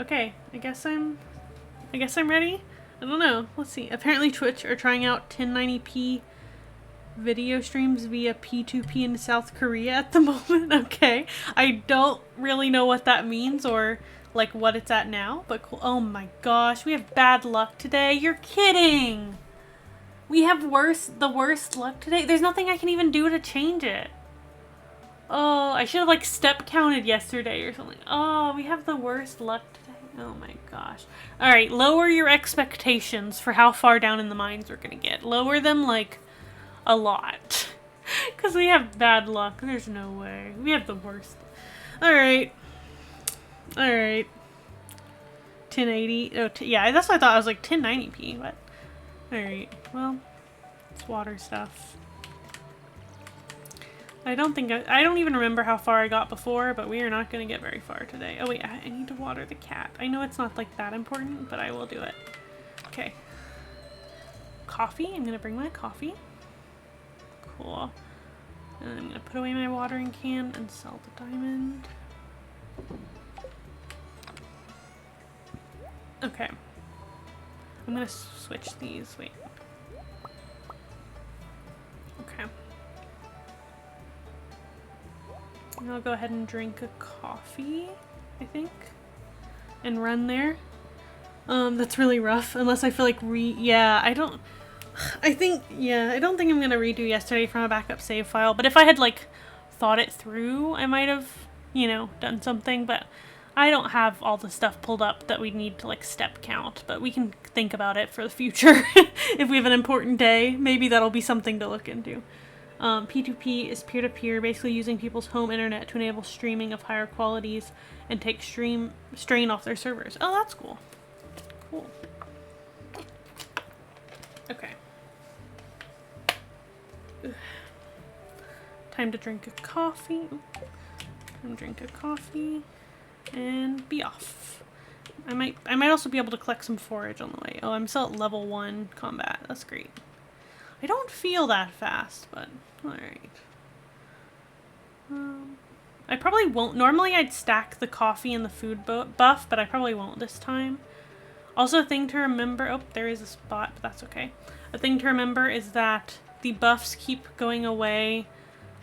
[SPEAKER 1] Okay, I guess I'm ready. I don't know. Let's see. Apparently Twitch are trying out 1080p video streams via P2P in South Korea at the moment. Okay. I don't really know what that means or like what it's at now, but cool. Oh my gosh, we have bad luck today. You're kidding. We have the worst luck today. There's nothing I can even do to change it. Oh, I should have like step counted yesterday or something. Oh, we have the worst luck today. Oh my gosh. All right, lower your expectations for how far down in the mines we're gonna get. Lower them like a lot. Because we have bad luck. There's no way. We have the worst. Alright. Alright. 1080. Oh, yeah, that's what I thought. I was like 1090p. But alright. Well, it's water stuff. I don't even remember how far I got before, but we are not going to get very far today. Oh wait, I need to water the cat. I know it's not like that important, but I will do it. Okay. Coffee. I'm going to bring my coffee. Cool. And I'm going to put away my watering can and sell the diamond. Okay. I'm going to switch these. Wait. Okay. And I'll go ahead and drink a coffee, I think. And run there. That's really rough. Unless I feel like I don't think I'm gonna redo yesterday from a backup save file, but if I had like thought it through, I might have, done something, but I don't have all the stuff pulled up that we need to like step count, but we can think about it for the future. If we have an important day, maybe that'll be something to look into. P2P is peer-to-peer, basically using people's home internet to enable streaming of higher qualities and take strain off their servers. Oh, that's cool. Cool. Okay. Time to drink a coffee. And be off. I might also be able to collect some forage on the way. Oh, I'm still at level 1 combat. That's great. I don't feel that fast, but alright. I probably won't. Normally I'd stack the coffee and the food buff, but I probably won't this time. Also, a thing to remember, oh, there is a spot, but that's okay. A thing to remember is that the buffs keep going away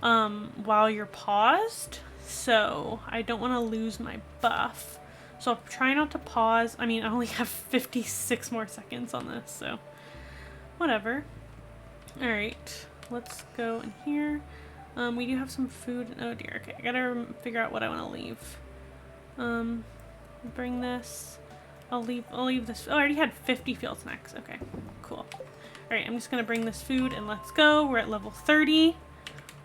[SPEAKER 1] while you're paused, so I don't want to lose my buff. So I'll try not to pause. I mean, I only have 56 more seconds on this, so whatever. Alright, let's go in here. We do have some food. Oh dear, okay. I gotta figure out what I want to leave. Bring this. I'll leave this. Oh, I already had 50 field snacks. Okay, cool. Alright, I'm just gonna bring this food and let's go. We're at level 30.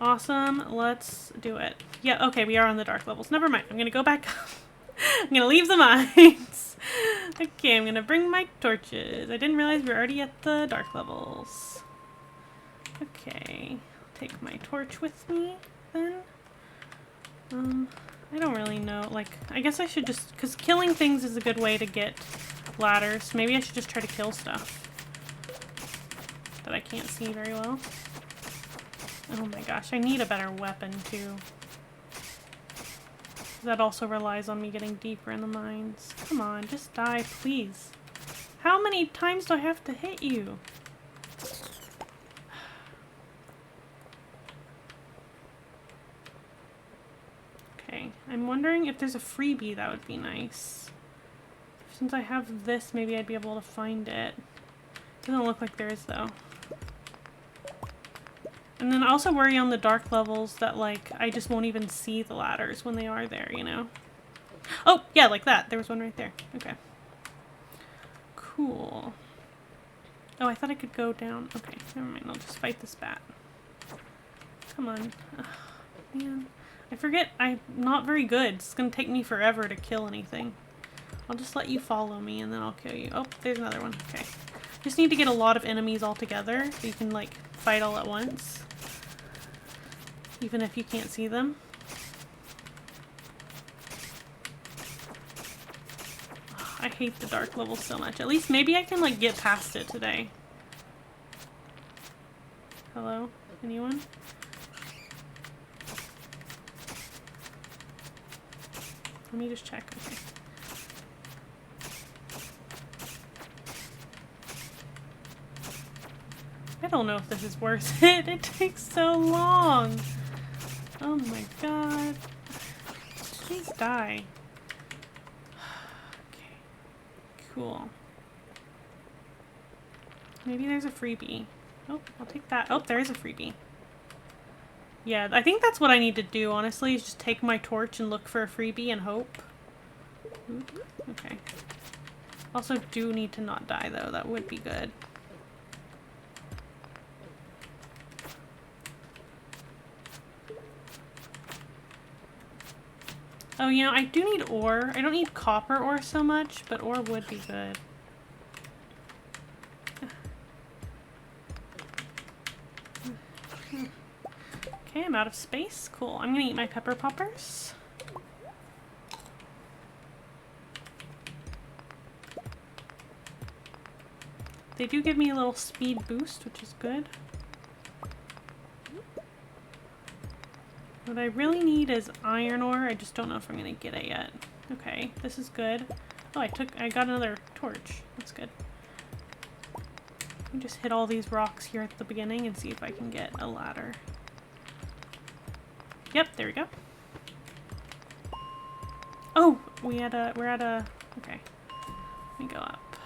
[SPEAKER 1] Awesome, let's do it. Yeah, okay, we are on the dark levels. Never mind, I'm gonna go back up. I'm gonna leave the mines. Okay, I'm gonna bring my torches. I didn't realize we were already at the dark levels. Okay, I'll take my torch with me then. I don't really know, like, I guess I should just, because killing things is a good way to get ladders. Maybe I should just try to kill stuff that I can't see very well. Oh my gosh, I need a better weapon too. That also relies on me getting deeper in the mines. Come on, just die, please. How many times do I have to hit you? Okay, I'm wondering if there's a freebie that would be nice. Since I have this, maybe I'd be able to find it. Doesn't look like there is though. And then I also worry on the dark levels that, like, I just won't even see the ladders when they are there, you know? Oh, yeah, like that. There was one right there. Okay. Cool. Oh, I thought I could go down. Okay, never mind. I'll just fight this bat. Come on. Ugh, man. I forget I'm not very good. It's gonna take me forever to kill anything. I'll just let you follow me and then I'll kill you. Oh, there's another one. Okay. Just need to get a lot of enemies all together so you can, like, fight all at once. Even if you can't see them. Oh, I hate the dark levels so much. At least maybe I can, like, get past it today. Hello? Anyone? Let me just check. Okay. I don't know if this is worth it. It takes so long. Oh my god. Please die. Okay. Cool. Maybe there's a freebie. Oh, I'll take that. Oh, there is a freebie. Yeah, I think that's what I need to do, honestly, is just take my torch and look for a freebie and hope. Oop. Okay. Also do need to not die, though. That would be good. Oh, you know, I do need ore. I don't need copper ore so much, but ore would be good. Okay, I'm out of space. Cool. I'm gonna eat my pepper poppers. They do give me a little speed boost, which is good. What I really need is iron ore. I just don't know if I'm gonna get it yet. Okay, this is good. Oh, I got another torch. That's good. Let me just hit all these rocks here at the beginning and see if I can get a ladder. Yep, there we go. Oh, we're at a, okay. Let me go up.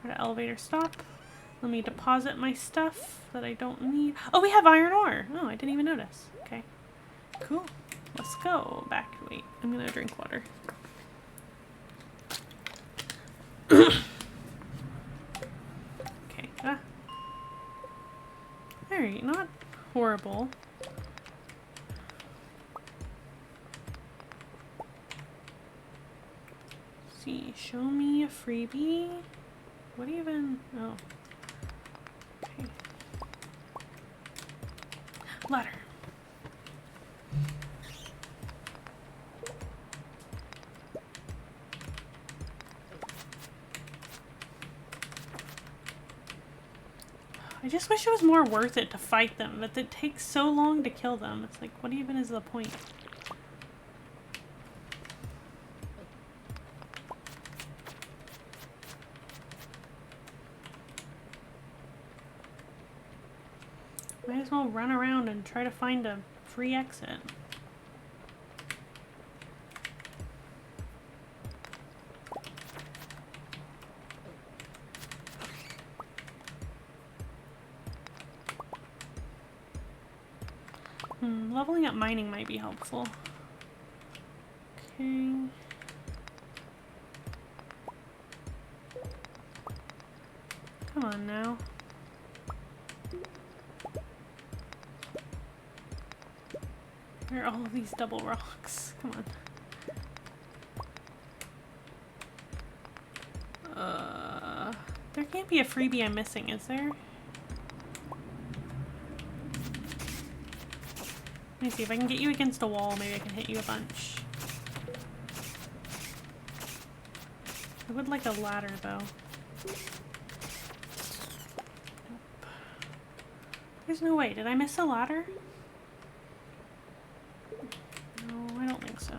[SPEAKER 1] We're at elevator stop. Let me deposit my stuff that I don't need. Oh, we have iron ore. Oh, I didn't even notice. Okay. Cool. Let's go back. Wait, I'm gonna drink water. Okay. Alright, not horrible. Let's see, show me a freebie. What even? Oh. Okay. Ladder. I just wish it was more worth it to fight them, but it takes so long to kill them. It's like, what even is the point? Might as well run around and try to find a free exit. leveling up mining might be helpful. Okay. Come on now. Where are all of these double rocks? Come on. There can't be a freebie I'm missing, is there? Let me see if I can get you against a wall. Maybe I can hit you a bunch. I would like a ladder, though. Nope. There's no way. Did I miss a ladder? No, I don't think so.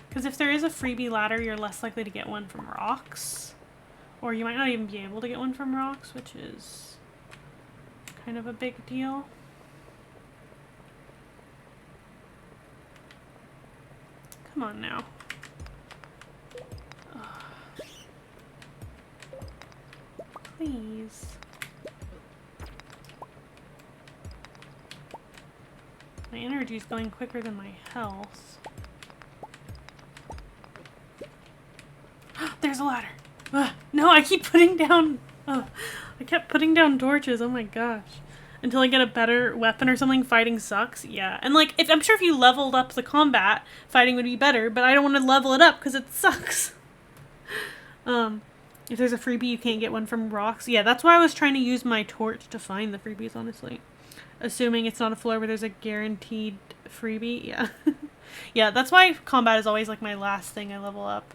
[SPEAKER 1] Because if there is a freebie ladder, you're less likely to get one from rocks. Or you might not even be able to get one from rocks, which is kind of a big deal. Come on now. Please. My energy is going quicker than my health. There's a ladder. No, I keep putting down... I kept putting down torches. Oh my gosh. Until I get a better weapon or something, fighting sucks. Yeah. And like, I'm sure if you leveled up the combat, fighting would be better, but I don't want to level it up because it sucks. If there's a freebie, you can't get one from rocks. Yeah, that's why I was trying to use my torch to find the freebies, honestly. Assuming it's not a floor where there's a guaranteed freebie. Yeah. Yeah, that's why combat is always like my last thing I level up.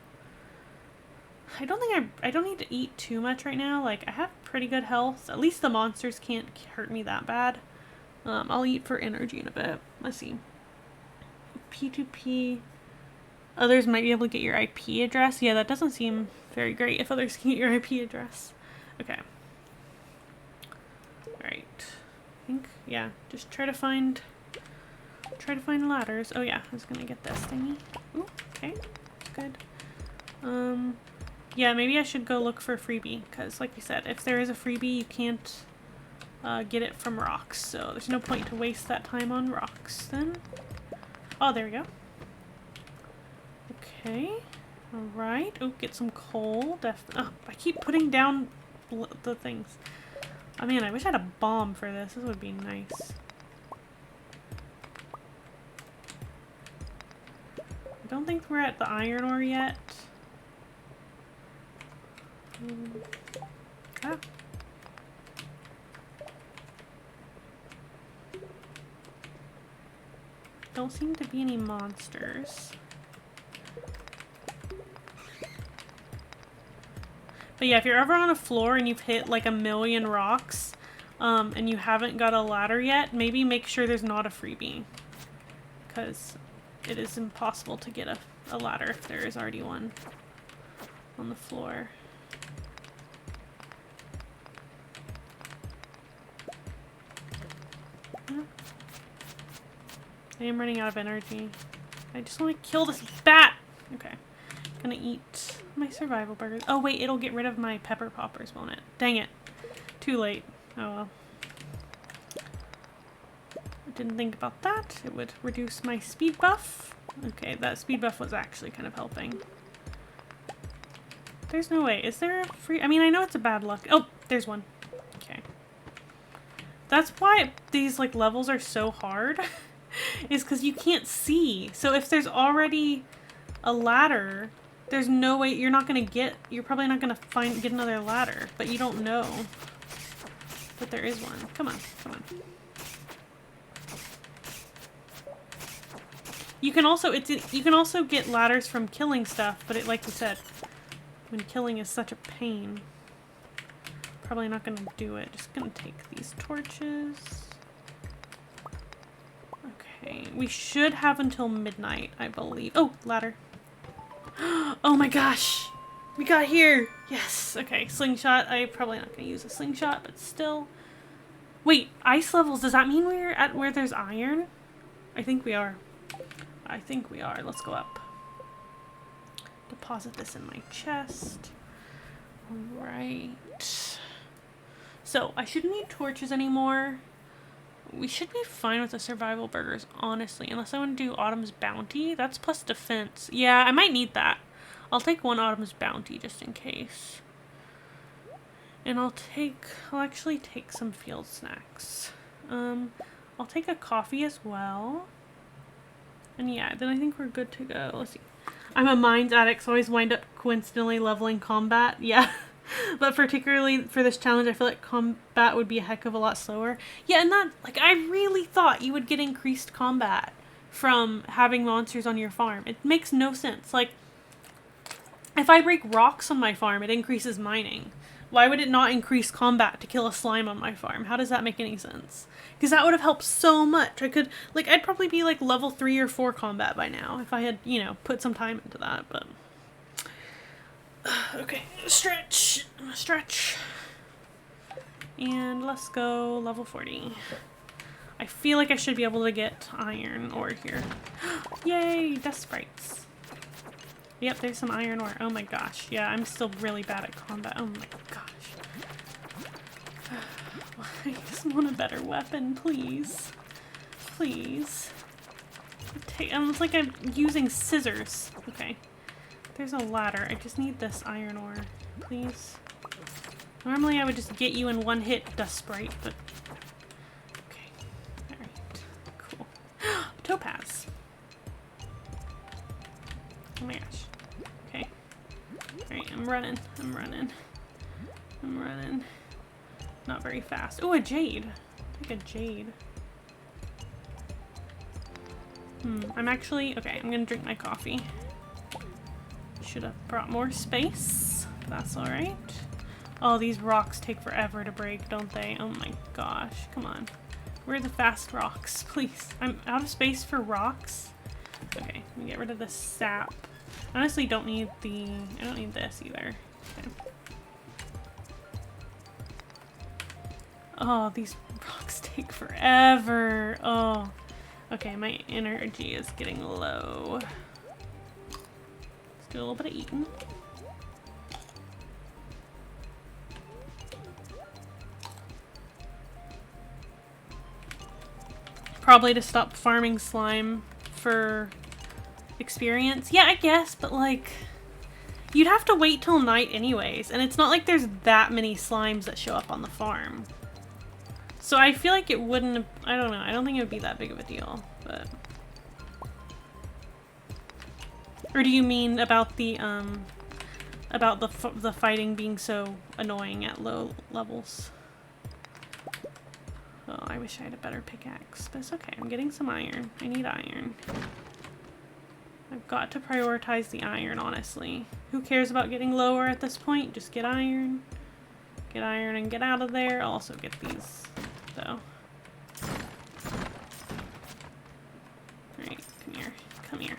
[SPEAKER 1] I don't think I don't need to eat too much right now. Like, I have pretty good health. At least the monsters can't hurt me that bad. I'll eat for energy in a bit. Let's see. P2P. Others might be able to get your IP address. Yeah, that doesn't seem very great if others can get your IP address. Okay. Alright. I think, yeah, just try to find ladders. Oh yeah, I was gonna get this thingy. Ooh, okay. Good. Yeah, maybe I should go look for a freebie, because like we said, if there is a freebie, you can't get it from rocks, so there's no point to waste that time on rocks then. Oh, there we go. Okay. Alright. Oh, get some coal. Oh, I keep putting down the things. Oh man, I wish I had a bomb for this. This would be nice. I don't think we're at the iron ore yet. Ah. Don't seem to be any monsters. But yeah, if you're ever on a floor and you've hit like 1,000,000 rocks, and you haven't got a ladder yet, maybe make sure there's not a freebie. Because it is impossible to get a ladder if there is already one on the floor. I am running out of energy. I just want to kill this bat! Okay. Gonna eat my survival burgers. Oh wait, it'll get rid of my pepper poppers, won't it? Dang it. Too late. Oh well. I didn't think about that. It would reduce my speed buff. Okay, that speed buff was actually kind of helping. There's no way. Is there a free... I mean, I know it's a bad luck. Oh, there's one. Okay. That's why these like levels are so hard. Is because you can't see. So if there's already a ladder, there's no way you're probably not gonna get another ladder, but you don't know that there is one. Come on, come on. You can also get ladders from killing stuff, but like we said, when killing is such a pain, probably not gonna do it. Just gonna take these torches. Okay, we should have until midnight, I believe. Oh, ladder. Oh my gosh! We got here! Yes! Okay, slingshot. I'm probably not going to use a slingshot, but still. Wait, ice levels, does that mean we're at where there's iron? I think we are. I think we are. Let's go up. Deposit this in my chest. Alright. So, I shouldn't need torches anymore. We should be fine with the survival burgers, honestly. Unless I want to do Autumn's Bounty. That's plus defense. Yeah, I might need that. I'll take one Autumn's Bounty just in case. And I'll actually take some field snacks. I'll take a coffee as well. And yeah, then I think we're good to go. Let's see. I'm a mines addict, so I always wind up coincidentally leveling combat. Yeah. But particularly for this challenge, I feel like combat would be a heck of a lot slower. Yeah, and that, like, I really thought you would get increased combat from having monsters on your farm. It makes no sense. Like, if I break rocks on my farm, it increases mining. Why would it not increase combat to kill a slime on my farm? How does that make any sense? Because that would have helped so much. I'd probably be like level 3 or 4 combat by now if I had, you know, put some time into that, but... Okay, stretch. And let's go level 40. I feel like I should be able to get iron ore here. Yay, dust sprites. Yep, there's some iron ore. Oh my gosh. Yeah, I'm still really bad at combat. Oh my gosh. I just want a better weapon, please. Please. It's like I'm using scissors. Okay. There's a ladder. I just need this iron ore, please. Normally I would just get you in one hit, dust sprite, but... Okay. Alright. Cool. Topaz. Oh my gosh. Okay. Alright, I'm running. Not very fast. Oh, a jade. Like a jade. I'm actually... Okay, I'm gonna drink my coffee. Should have brought more space. That's alright. Oh, these rocks take forever to break, don't they? Oh my gosh. Come on. Where are the fast rocks? Please. I'm out of space for rocks. Okay, let me get rid of the sap. I honestly don't need I don't need this either. Okay. Oh, these rocks take forever. Oh. Okay, my energy is getting low. Let's do a little bit of eating. Probably to stop farming slime for experience. Yeah, I guess, but like, you'd have to wait till night anyways, and it's not like there's that many slimes that show up on the farm. So I feel like it wouldn't, I don't know, I don't think it would be that big of a deal, but... Or do you mean about the fighting being so annoying at low levels? Oh, I wish I had a better pickaxe, but it's okay. I'm getting some iron. I need iron. I've got to prioritize the iron, honestly. Who cares about getting lower at this point? Just get iron. Get iron and get out of there. I'll also get these, though. Alright, come here. Come here.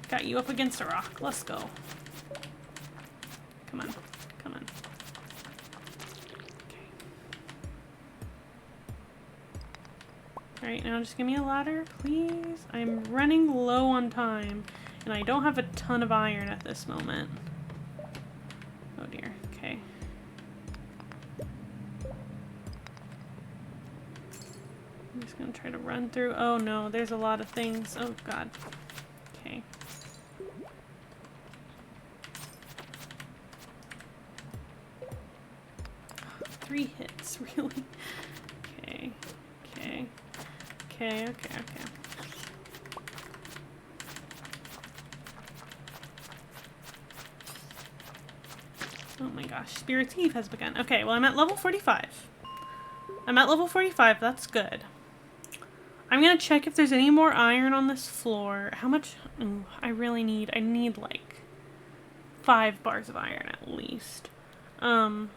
[SPEAKER 1] Got you up against a rock. Let's go. Come on. Come on. Alright, now just give me a ladder, please. I'm running low on time, and I don't have a ton of iron at this moment. Oh dear, okay. I'm just gonna try to run through. Oh no, there's a lot of things. Oh god. Okay. Three hits, really? Okay, okay. Okay. Oh my gosh, Spirit's Eve has begun. Okay, well I'm at level 45. That's good. I'm gonna check if there's any more iron on this floor. How much? Ooh, I need like 5 bars of iron at least. I'm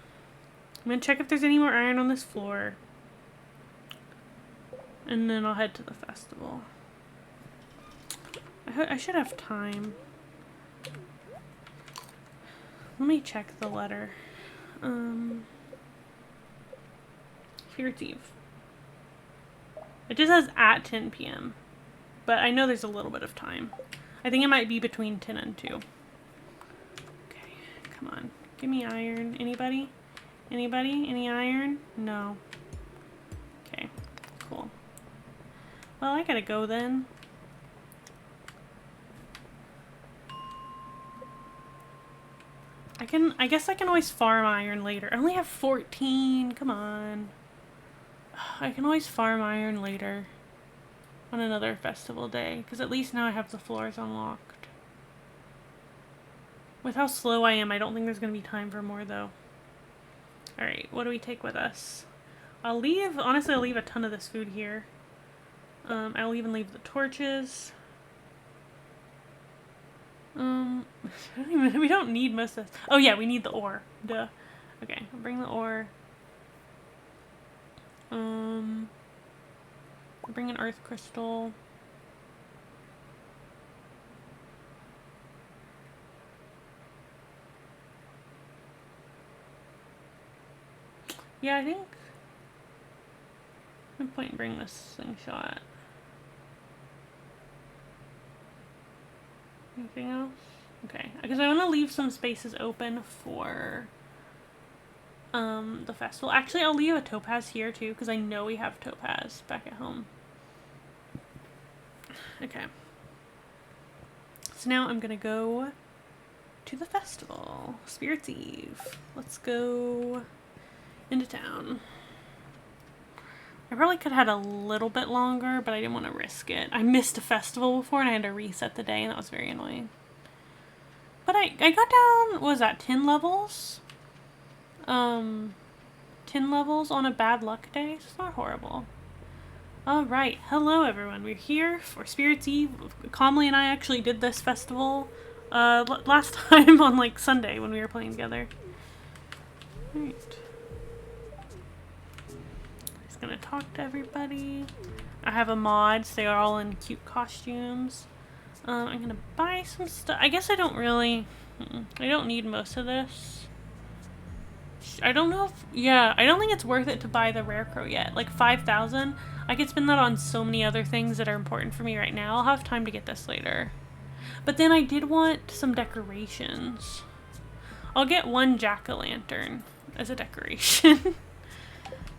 [SPEAKER 1] gonna check if there's any more iron on this floor. And then I'll head to the festival. I should have time. Let me check the letter. Spirit's Eve. It just says at 10 p.m. But I know there's a little bit of time. I think it might be between 10 and 2. Okay, come on. Give me iron. Anybody? Anybody? Any iron? No. Okay, cool. Well, I gotta go then. I guess I can always farm iron later. I only have 14. Come on. I can always farm iron later on another festival day, because at least now I have the floors unlocked. With how slow I am, I don't think there's going to be time for more, though. Alright, what do we take with us? Honestly, I'll leave a ton of this food here. I'll even leave the torches. We don't need most of this. Oh yeah, we need the ore. Duh. Okay, I'll bring the ore. I'll bring an earth crystal. Yeah, I think no point in bringing this slingshot. Anything else? Okay, because I want to leave some spaces open for the festival. Actually, I'll leave a topaz here too, because I know we have topaz back at home. Okay. So now I'm gonna go to the festival. Spirits Eve. Let's go into town. I probably could have had a little bit longer, but I didn't want to risk it. I missed a festival before and I had to reset the day, and that was very annoying. But I got down, what was that, 10 levels? 10 levels on a bad luck day, so it's not horrible. Alright, hello everyone. We're here for Spirits Eve. Comley and I actually did this festival last time on like Sunday when we were playing together. Alright. Just gonna talk to everybody. I have a mod, so they are all in cute costumes. I'm gonna buy some stuff. I guess I don't really... I don't need most of this. I don't know if... Yeah, I don't think it's worth it to buy the rare crow yet. Like 5,000. I could spend that on so many other things that are important for me right now. I'll have time to get this later. But then I did want some decorations. I'll get one jack-o'-lantern as a decoration.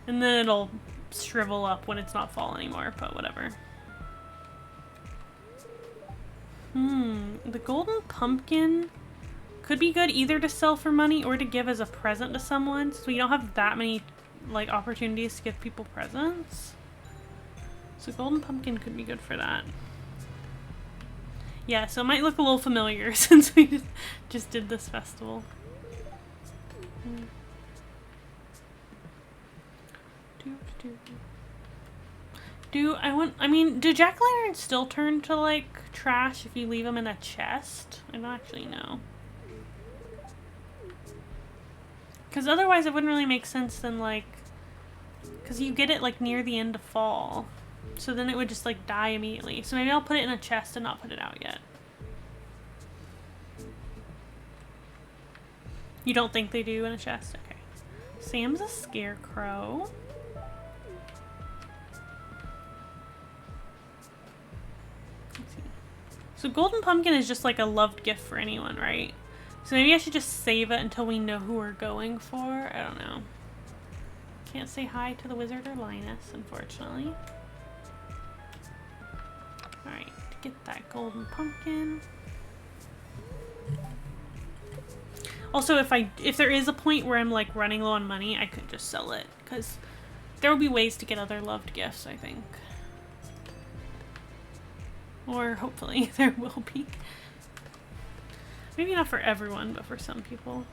[SPEAKER 1] And then it'll shrivel up when it's not fall anymore, but whatever. The golden pumpkin could be good either to sell for money or to give as a present to someone, so we don't have that many like opportunities to give people presents. So golden pumpkin could be good for that. Yeah, so it might look a little familiar since we just did this festival. Do jack-o'-lanterns still turn to like trash if you leave them in a chest? I don't actually know. Because otherwise it wouldn't really make sense then, like, because you get it like near the end of fall. So then it would just like die immediately. So maybe I'll put it in a chest and not put it out yet. You don't think they do in a chest? Okay. Sam's a scarecrow. Let's see. So golden pumpkin is just like a loved gift for anyone, right? So maybe I should just save it until we know who we're going for. I don't know. Can't say hi to the wizard or Linus, unfortunately. Alright, get that golden pumpkin. Also, if there is a point where I'm like running low on money, I could just sell it, because there will be ways to get other loved gifts, I think. Or hopefully there will be. Maybe not for everyone, but for some people.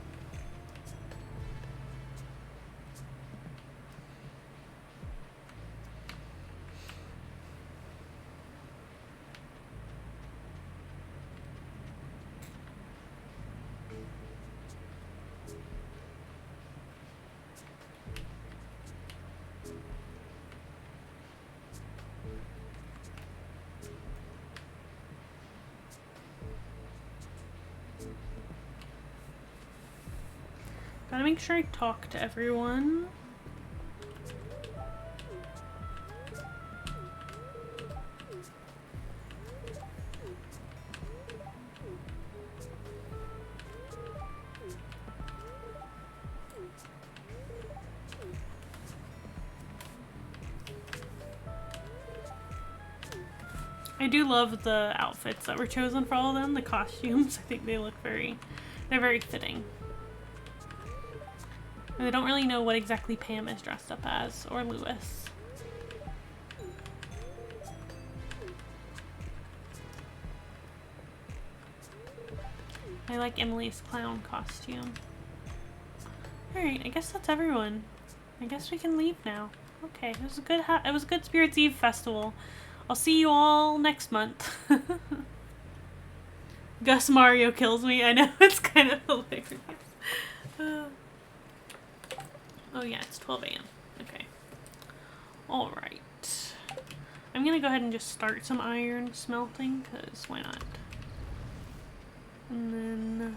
[SPEAKER 1] Gotta make sure I talk to everyone. I do love the outfits that were chosen for all of them, the costumes. I think they look they're very fitting. And I don't really know what exactly Pam is dressed up as, or Lewis. I like Emily's clown costume. Alright, I guess that's everyone. I guess we can leave now. Okay, it was a good Spirits Eve festival. I'll see you all next month. Gus Mario kills me. I know, it's kind of hilarious. Oh yeah, it's 12 a.m. Okay. Alright. I'm gonna go ahead and just start some iron smelting, because why not? And then...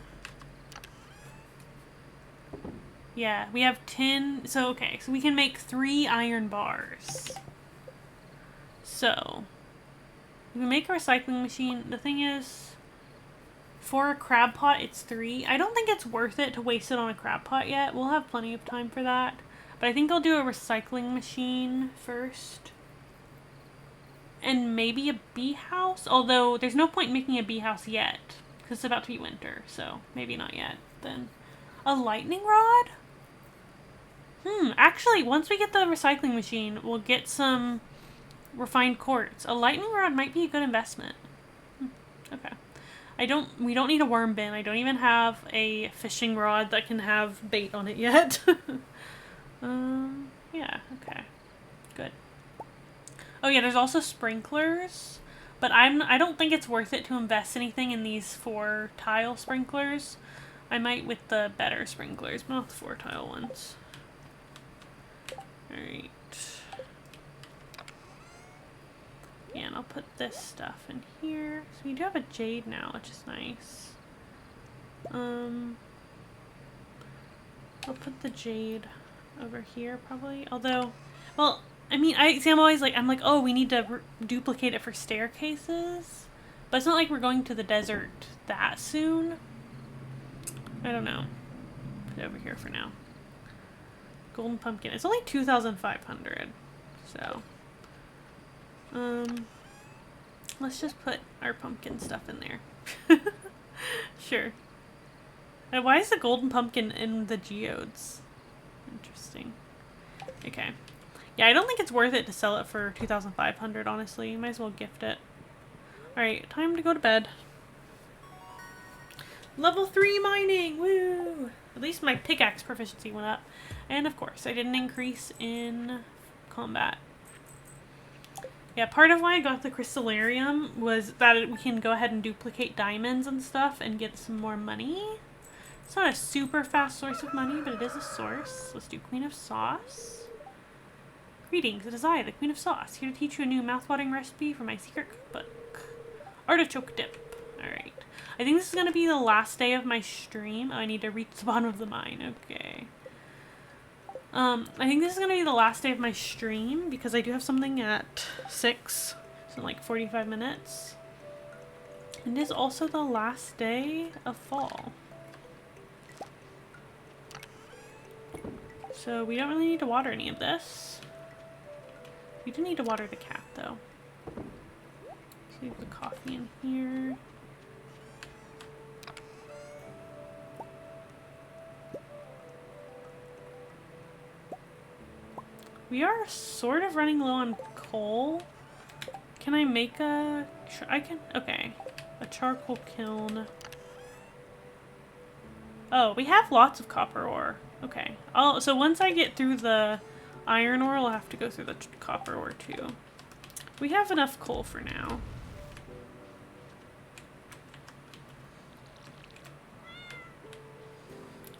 [SPEAKER 1] yeah, we have 10... so, okay, so we can make 3 iron bars. So, we can make a recycling machine. The thing is, for a crab pot, it's 3. I don't think it's worth it to waste it on a crab pot yet. We'll have plenty of time for that. But I think I'll do a recycling machine first. And maybe a bee house? Although, there's no point making a bee house yet. Because it's about to be winter, so maybe not yet. Then, a lightning rod? Actually, once we get the recycling machine, we'll get some refined quartz. A lightning rod might be a good investment. Okay. We don't need a worm bin. I don't even have a fishing rod that can have bait on it yet. Yeah, okay. Good. Oh yeah, there's also sprinklers. But I don't think it's worth it to invest anything in these 4 tile sprinklers. I might with the better sprinklers, but not the 4 tile ones. Alright. Yeah, and I'll put this stuff in here. So we do have a jade now, which is nice. I'll put the jade over here probably. Although, well, I mean, I'm always like, oh, we need to duplicate it for staircases. But it's not like we're going to the desert that soon. I don't know. Put it over here for now. Golden pumpkin. It's only 2,500. So, let's just put our pumpkin stuff in there. Sure. And why is the golden pumpkin in the geodes? Interesting. Okay. Yeah, I don't think it's worth it to sell it for 2,500, honestly. You might as well gift it. Alright, time to go to bed. Level 3 mining! Woo! At least my pickaxe proficiency went up. And of course, I did an increase in combat. Yeah, part of why I got the crystallarium was that we can go ahead and duplicate diamonds and stuff and get some more money. It's not a super fast source of money, but it is a source. Let's do Queen of Sauce. Greetings, it is I, the Queen of Sauce, here to teach you a new mouthwatering recipe for my secret cookbook. Artichoke Dip. Alright. I think this is going to be the last day of my stream. Oh, I need to reach the bottom of the mine. Okay. I think this is going to be the last day of my stream because I do have something at 6. So in like 45 minutes. And it is also the last day of fall. So we don't really need to water any of this. We do need to water the cat though. Save the coffee in here. We are sort of running low on coal. Can I make a... okay. A charcoal kiln. Oh, we have lots of copper ore. Okay. So once I get through the iron ore, I'll have to go through the copper ore too. We have enough coal for now.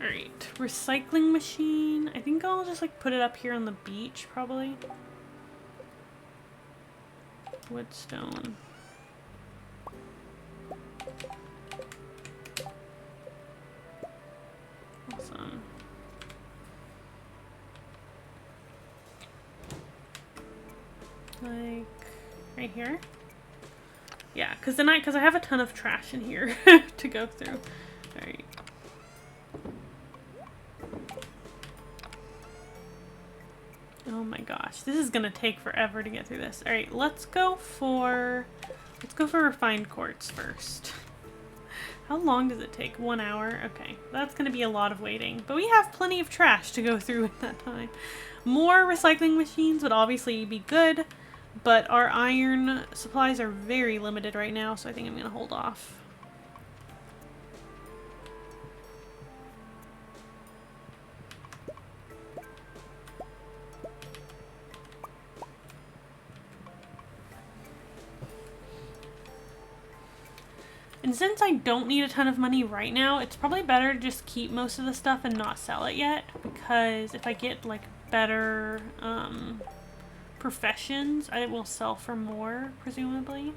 [SPEAKER 1] Alright, recycling machine. I think I'll just like put it up here on the beach probably. Woodstone. Awesome. Like right here? Yeah, because I have a ton of trash in here to go through. Alright. Oh my gosh, this is gonna take forever to get through this. Alright, let's go for a Let's go for refined quartz first. How long does it take? 1 hour? Okay, that's gonna be a lot of waiting, but we have plenty of trash to go through in that time. More recycling machines would obviously be good, but our iron supplies are very limited right now, so I think I'm gonna hold off. And since I don't need a ton of money right now, it's probably better to just keep most of the stuff and not sell it yet, because if I get like better professions, I will sell for more, presumably.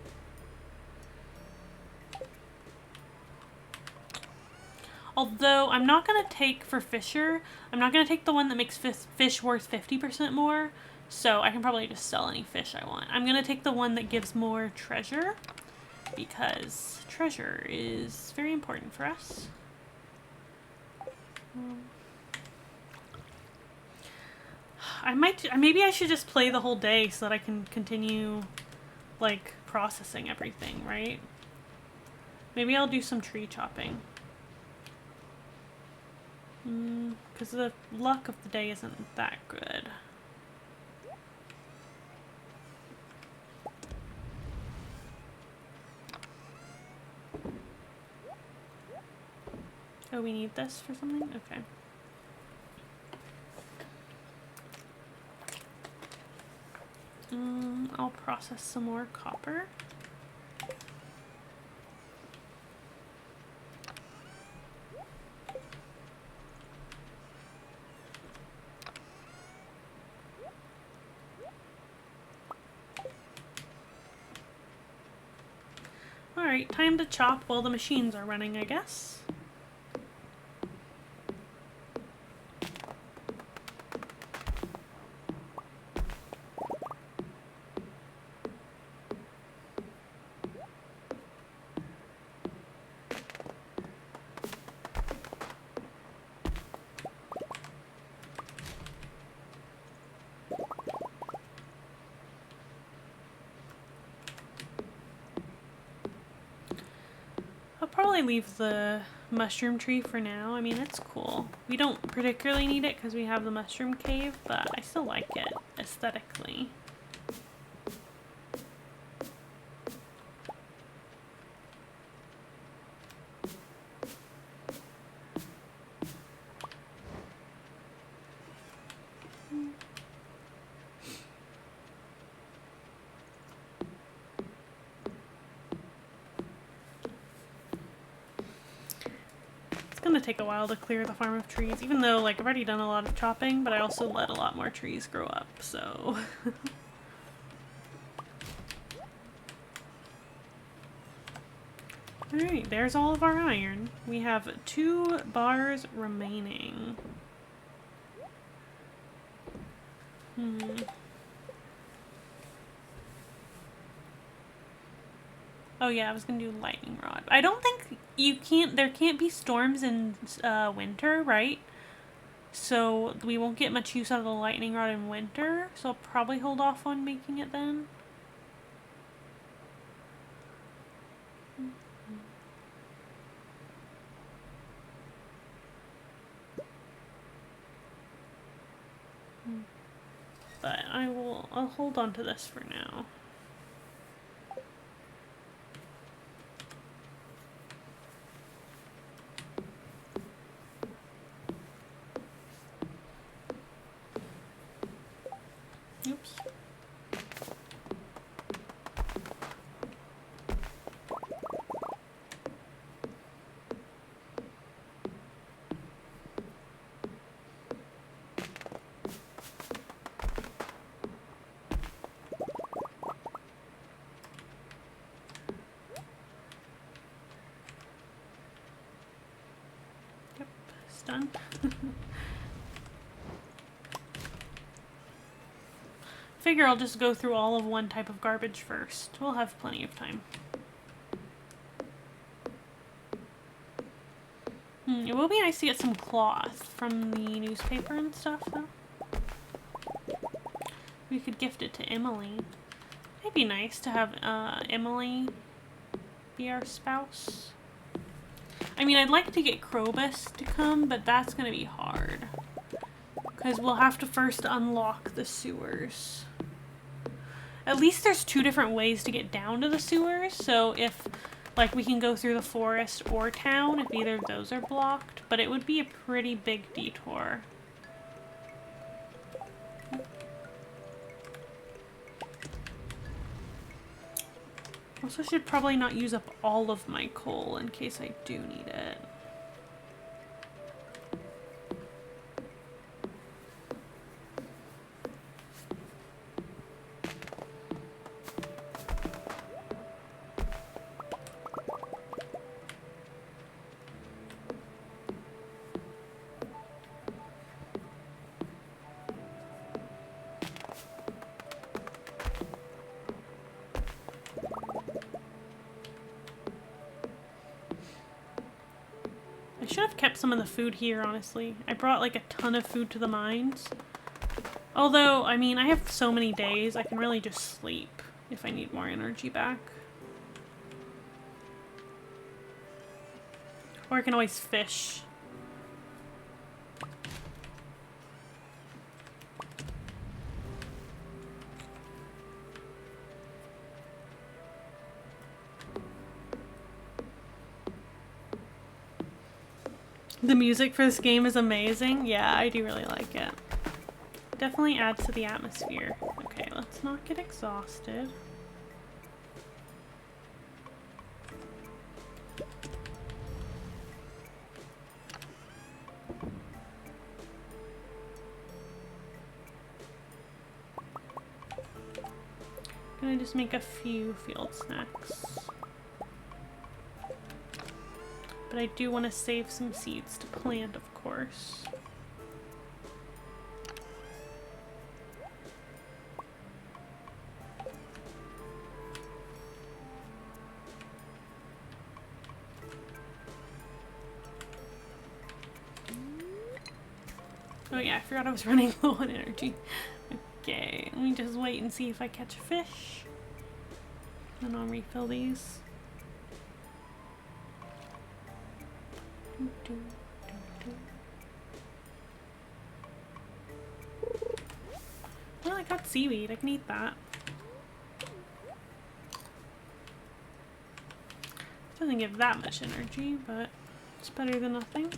[SPEAKER 1] Although I'm not going to take for Fisher, I'm not going to take the one that makes fish worth 50% more, so I can probably just sell any fish I want. I'm going to take the one that gives more treasure, because treasure is very important for us. Maybe I should just play the whole day so that I can continue, like, processing everything, right? Maybe I'll do some tree chopping. Because the luck of the day isn't that good. Oh, we need this for something? Okay. I'll process some more copper. Alright, time to chop while the machines are running, I guess. Probably leave the mushroom tree for now. I mean, it's cool. We don't particularly need it because we have the mushroom cave, but I still like it aesthetically. Gonna take a while to clear the farm of trees, even though like I've already done a lot of chopping, but I also let a lot more trees grow up, so alright, there's all of our iron. We have 2 bars remaining. Oh yeah, I was gonna do lightning rod. I don't think there can't be storms in winter, right? So we won't get much use out of the lightning rod in winter, so I'll probably hold off on making it then. But I'll hold on to this for now. Oops. Yep, it's done. Figure I'll just go through all of one type of garbage first. We'll have plenty of time. It will be nice to get some cloth from the newspaper and stuff, though. We could gift it to Emily. It'd be nice to have Emily be our spouse. I mean, I'd like to get Krobus to come, but that's gonna be hard. Because we'll have to first unlock the sewers. At least there's 2 different ways to get down to the sewers, so if, like, we can go through the forest or town if either of those are blocked, but it would be a pretty big detour. Also should probably not use up all of my coal in case I do need it. I should have kept some of the food here, honestly. I brought like a ton of food to the mines. Although, I mean, I have so many days, I can really just sleep if I need more energy back. Or I can always fish. The music for this game is amazing. Yeah, I do really like it. Definitely adds to the atmosphere. Okay, let's not get exhausted. Gonna just make a few field snacks. But I do want to save some seeds to plant, of course. Oh yeah, I forgot I was running low on energy. Okay, let me just wait and see if I catch a fish. Then I'll refill these. Well, I got seaweed. I can eat that. Doesn't give that much energy, but it's better than nothing.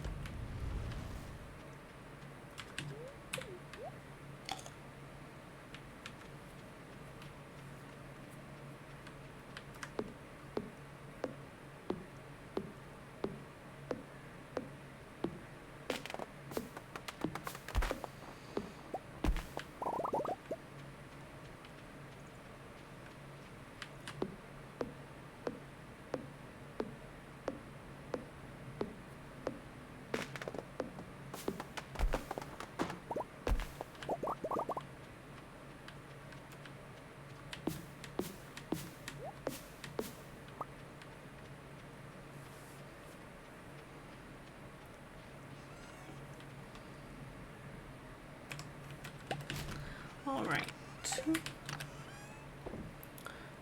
[SPEAKER 1] Alright.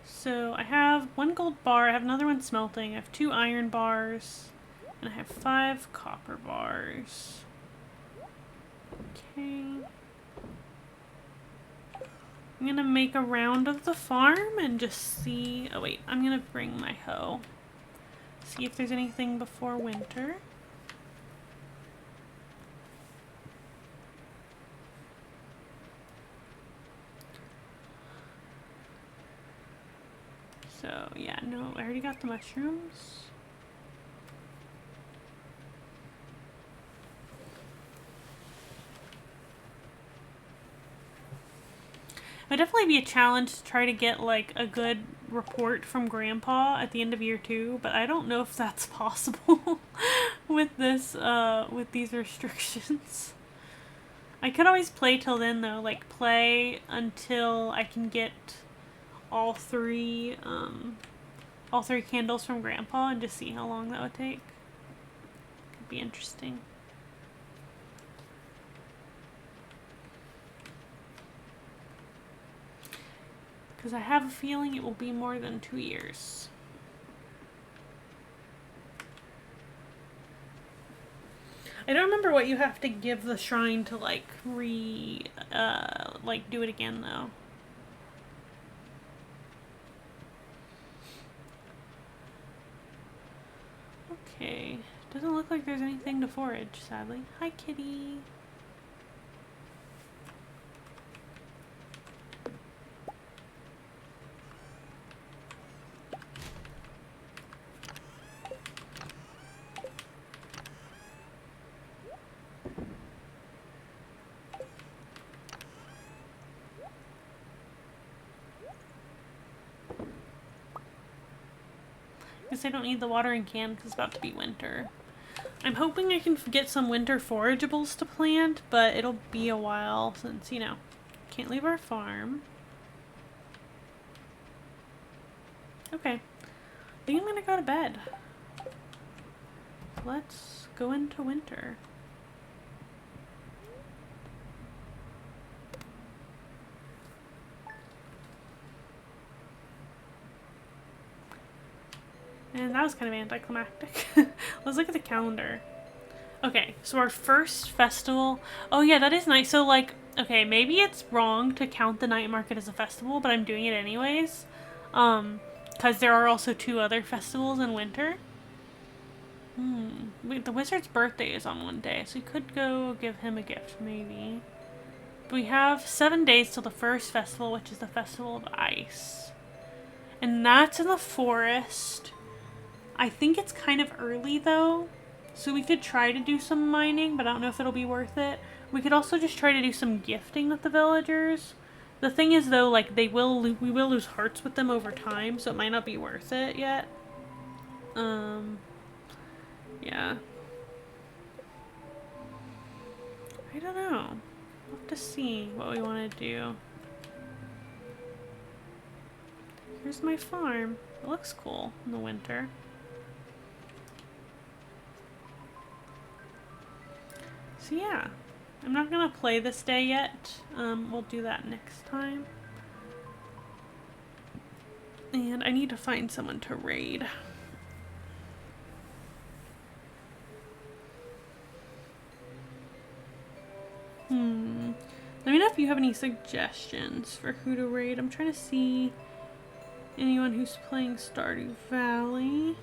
[SPEAKER 1] So I have 1 gold bar, I have another one smelting, I have 2 iron bars, and I have 5 copper bars. Okay. I'm gonna make a round of the farm and just see... Oh wait, I'm gonna bring my hoe. See if there's anything before winter. So, yeah, no, I already got the mushrooms. It would definitely be a challenge to try to get, like, a good report from Grandpa at the end of year 2, but I don't know if that's possible with this, with these restrictions. I could always play till then, though, like, play until I can get all three candles from Grandpa and just see how long that would take. Could be interesting. Because I have a feeling it will be more than 2 years. I don't remember what you have to give the shrine to, like, do it again, though. Okay. Doesn't look like there's anything to forage, sadly. Hi, kitty. I don't need the watering can because it's about to be winter. I'm hoping I can get some winter forageables to plant, but it'll be a while since, you know, can't leave our farm. Okay, I think I'm gonna go to bed. Let's go into winter. And that was kind of anticlimactic. Let's look at the calendar. Okay, so our first festival... Oh yeah, that is nice. So like, okay, maybe it's wrong to count the night market as a festival, but I'm doing it anyways. Because there are also 2 other festivals in winter. Wait, the wizard's birthday is on one day, so we could go give him a gift, maybe. But we have 7 days till the first festival, which is the Festival of Ice. And that's in the forest. I think it's kind of early though, so we could try to do some mining, but I don't know if it'll be worth it. We could also just try to do some gifting with the villagers. The thing is though, like we will lose hearts with them over time, so it might not be worth it yet. Yeah. I don't know. We'll have to see what we want to do. Here's my farm. It looks cool in the winter. So yeah, I'm not gonna play this day yet. We'll do that next time. And I need to find someone to raid. Let me know if you have any suggestions for who to raid. I'm trying to see anyone who's playing Stardew Valley.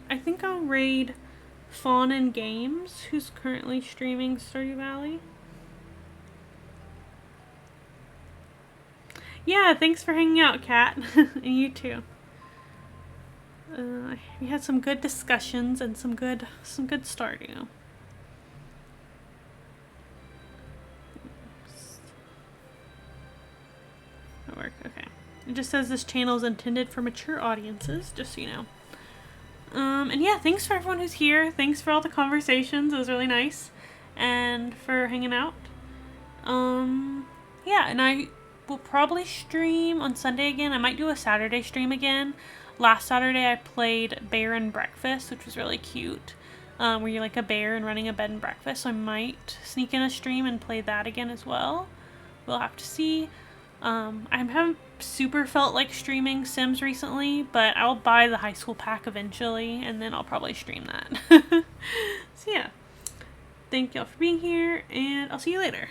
[SPEAKER 1] I think I'll raid Fawn and Games, who's currently streaming Stardew Valley. Yeah, thanks for hanging out, Kat. And you too. We had some good discussions and some good Stardew. That work, okay. It just says this channel is intended for mature audiences, just so you know. And yeah, thanks for everyone who's here. Thanks for all the conversations. It was really nice. And for hanging out. Yeah, and I will probably stream on Sunday again. I might do a Saturday stream again. Last Saturday I played Bear and Breakfast, which was really cute. Where you're like a bear and running a bed and breakfast. So I might sneak in a stream and play that again as well. We'll have to see. I haven't super felt like streaming Sims recently, but I'll buy the high school pack eventually, and then I'll probably stream that. So yeah, thank y'all for being here, and I'll see you later.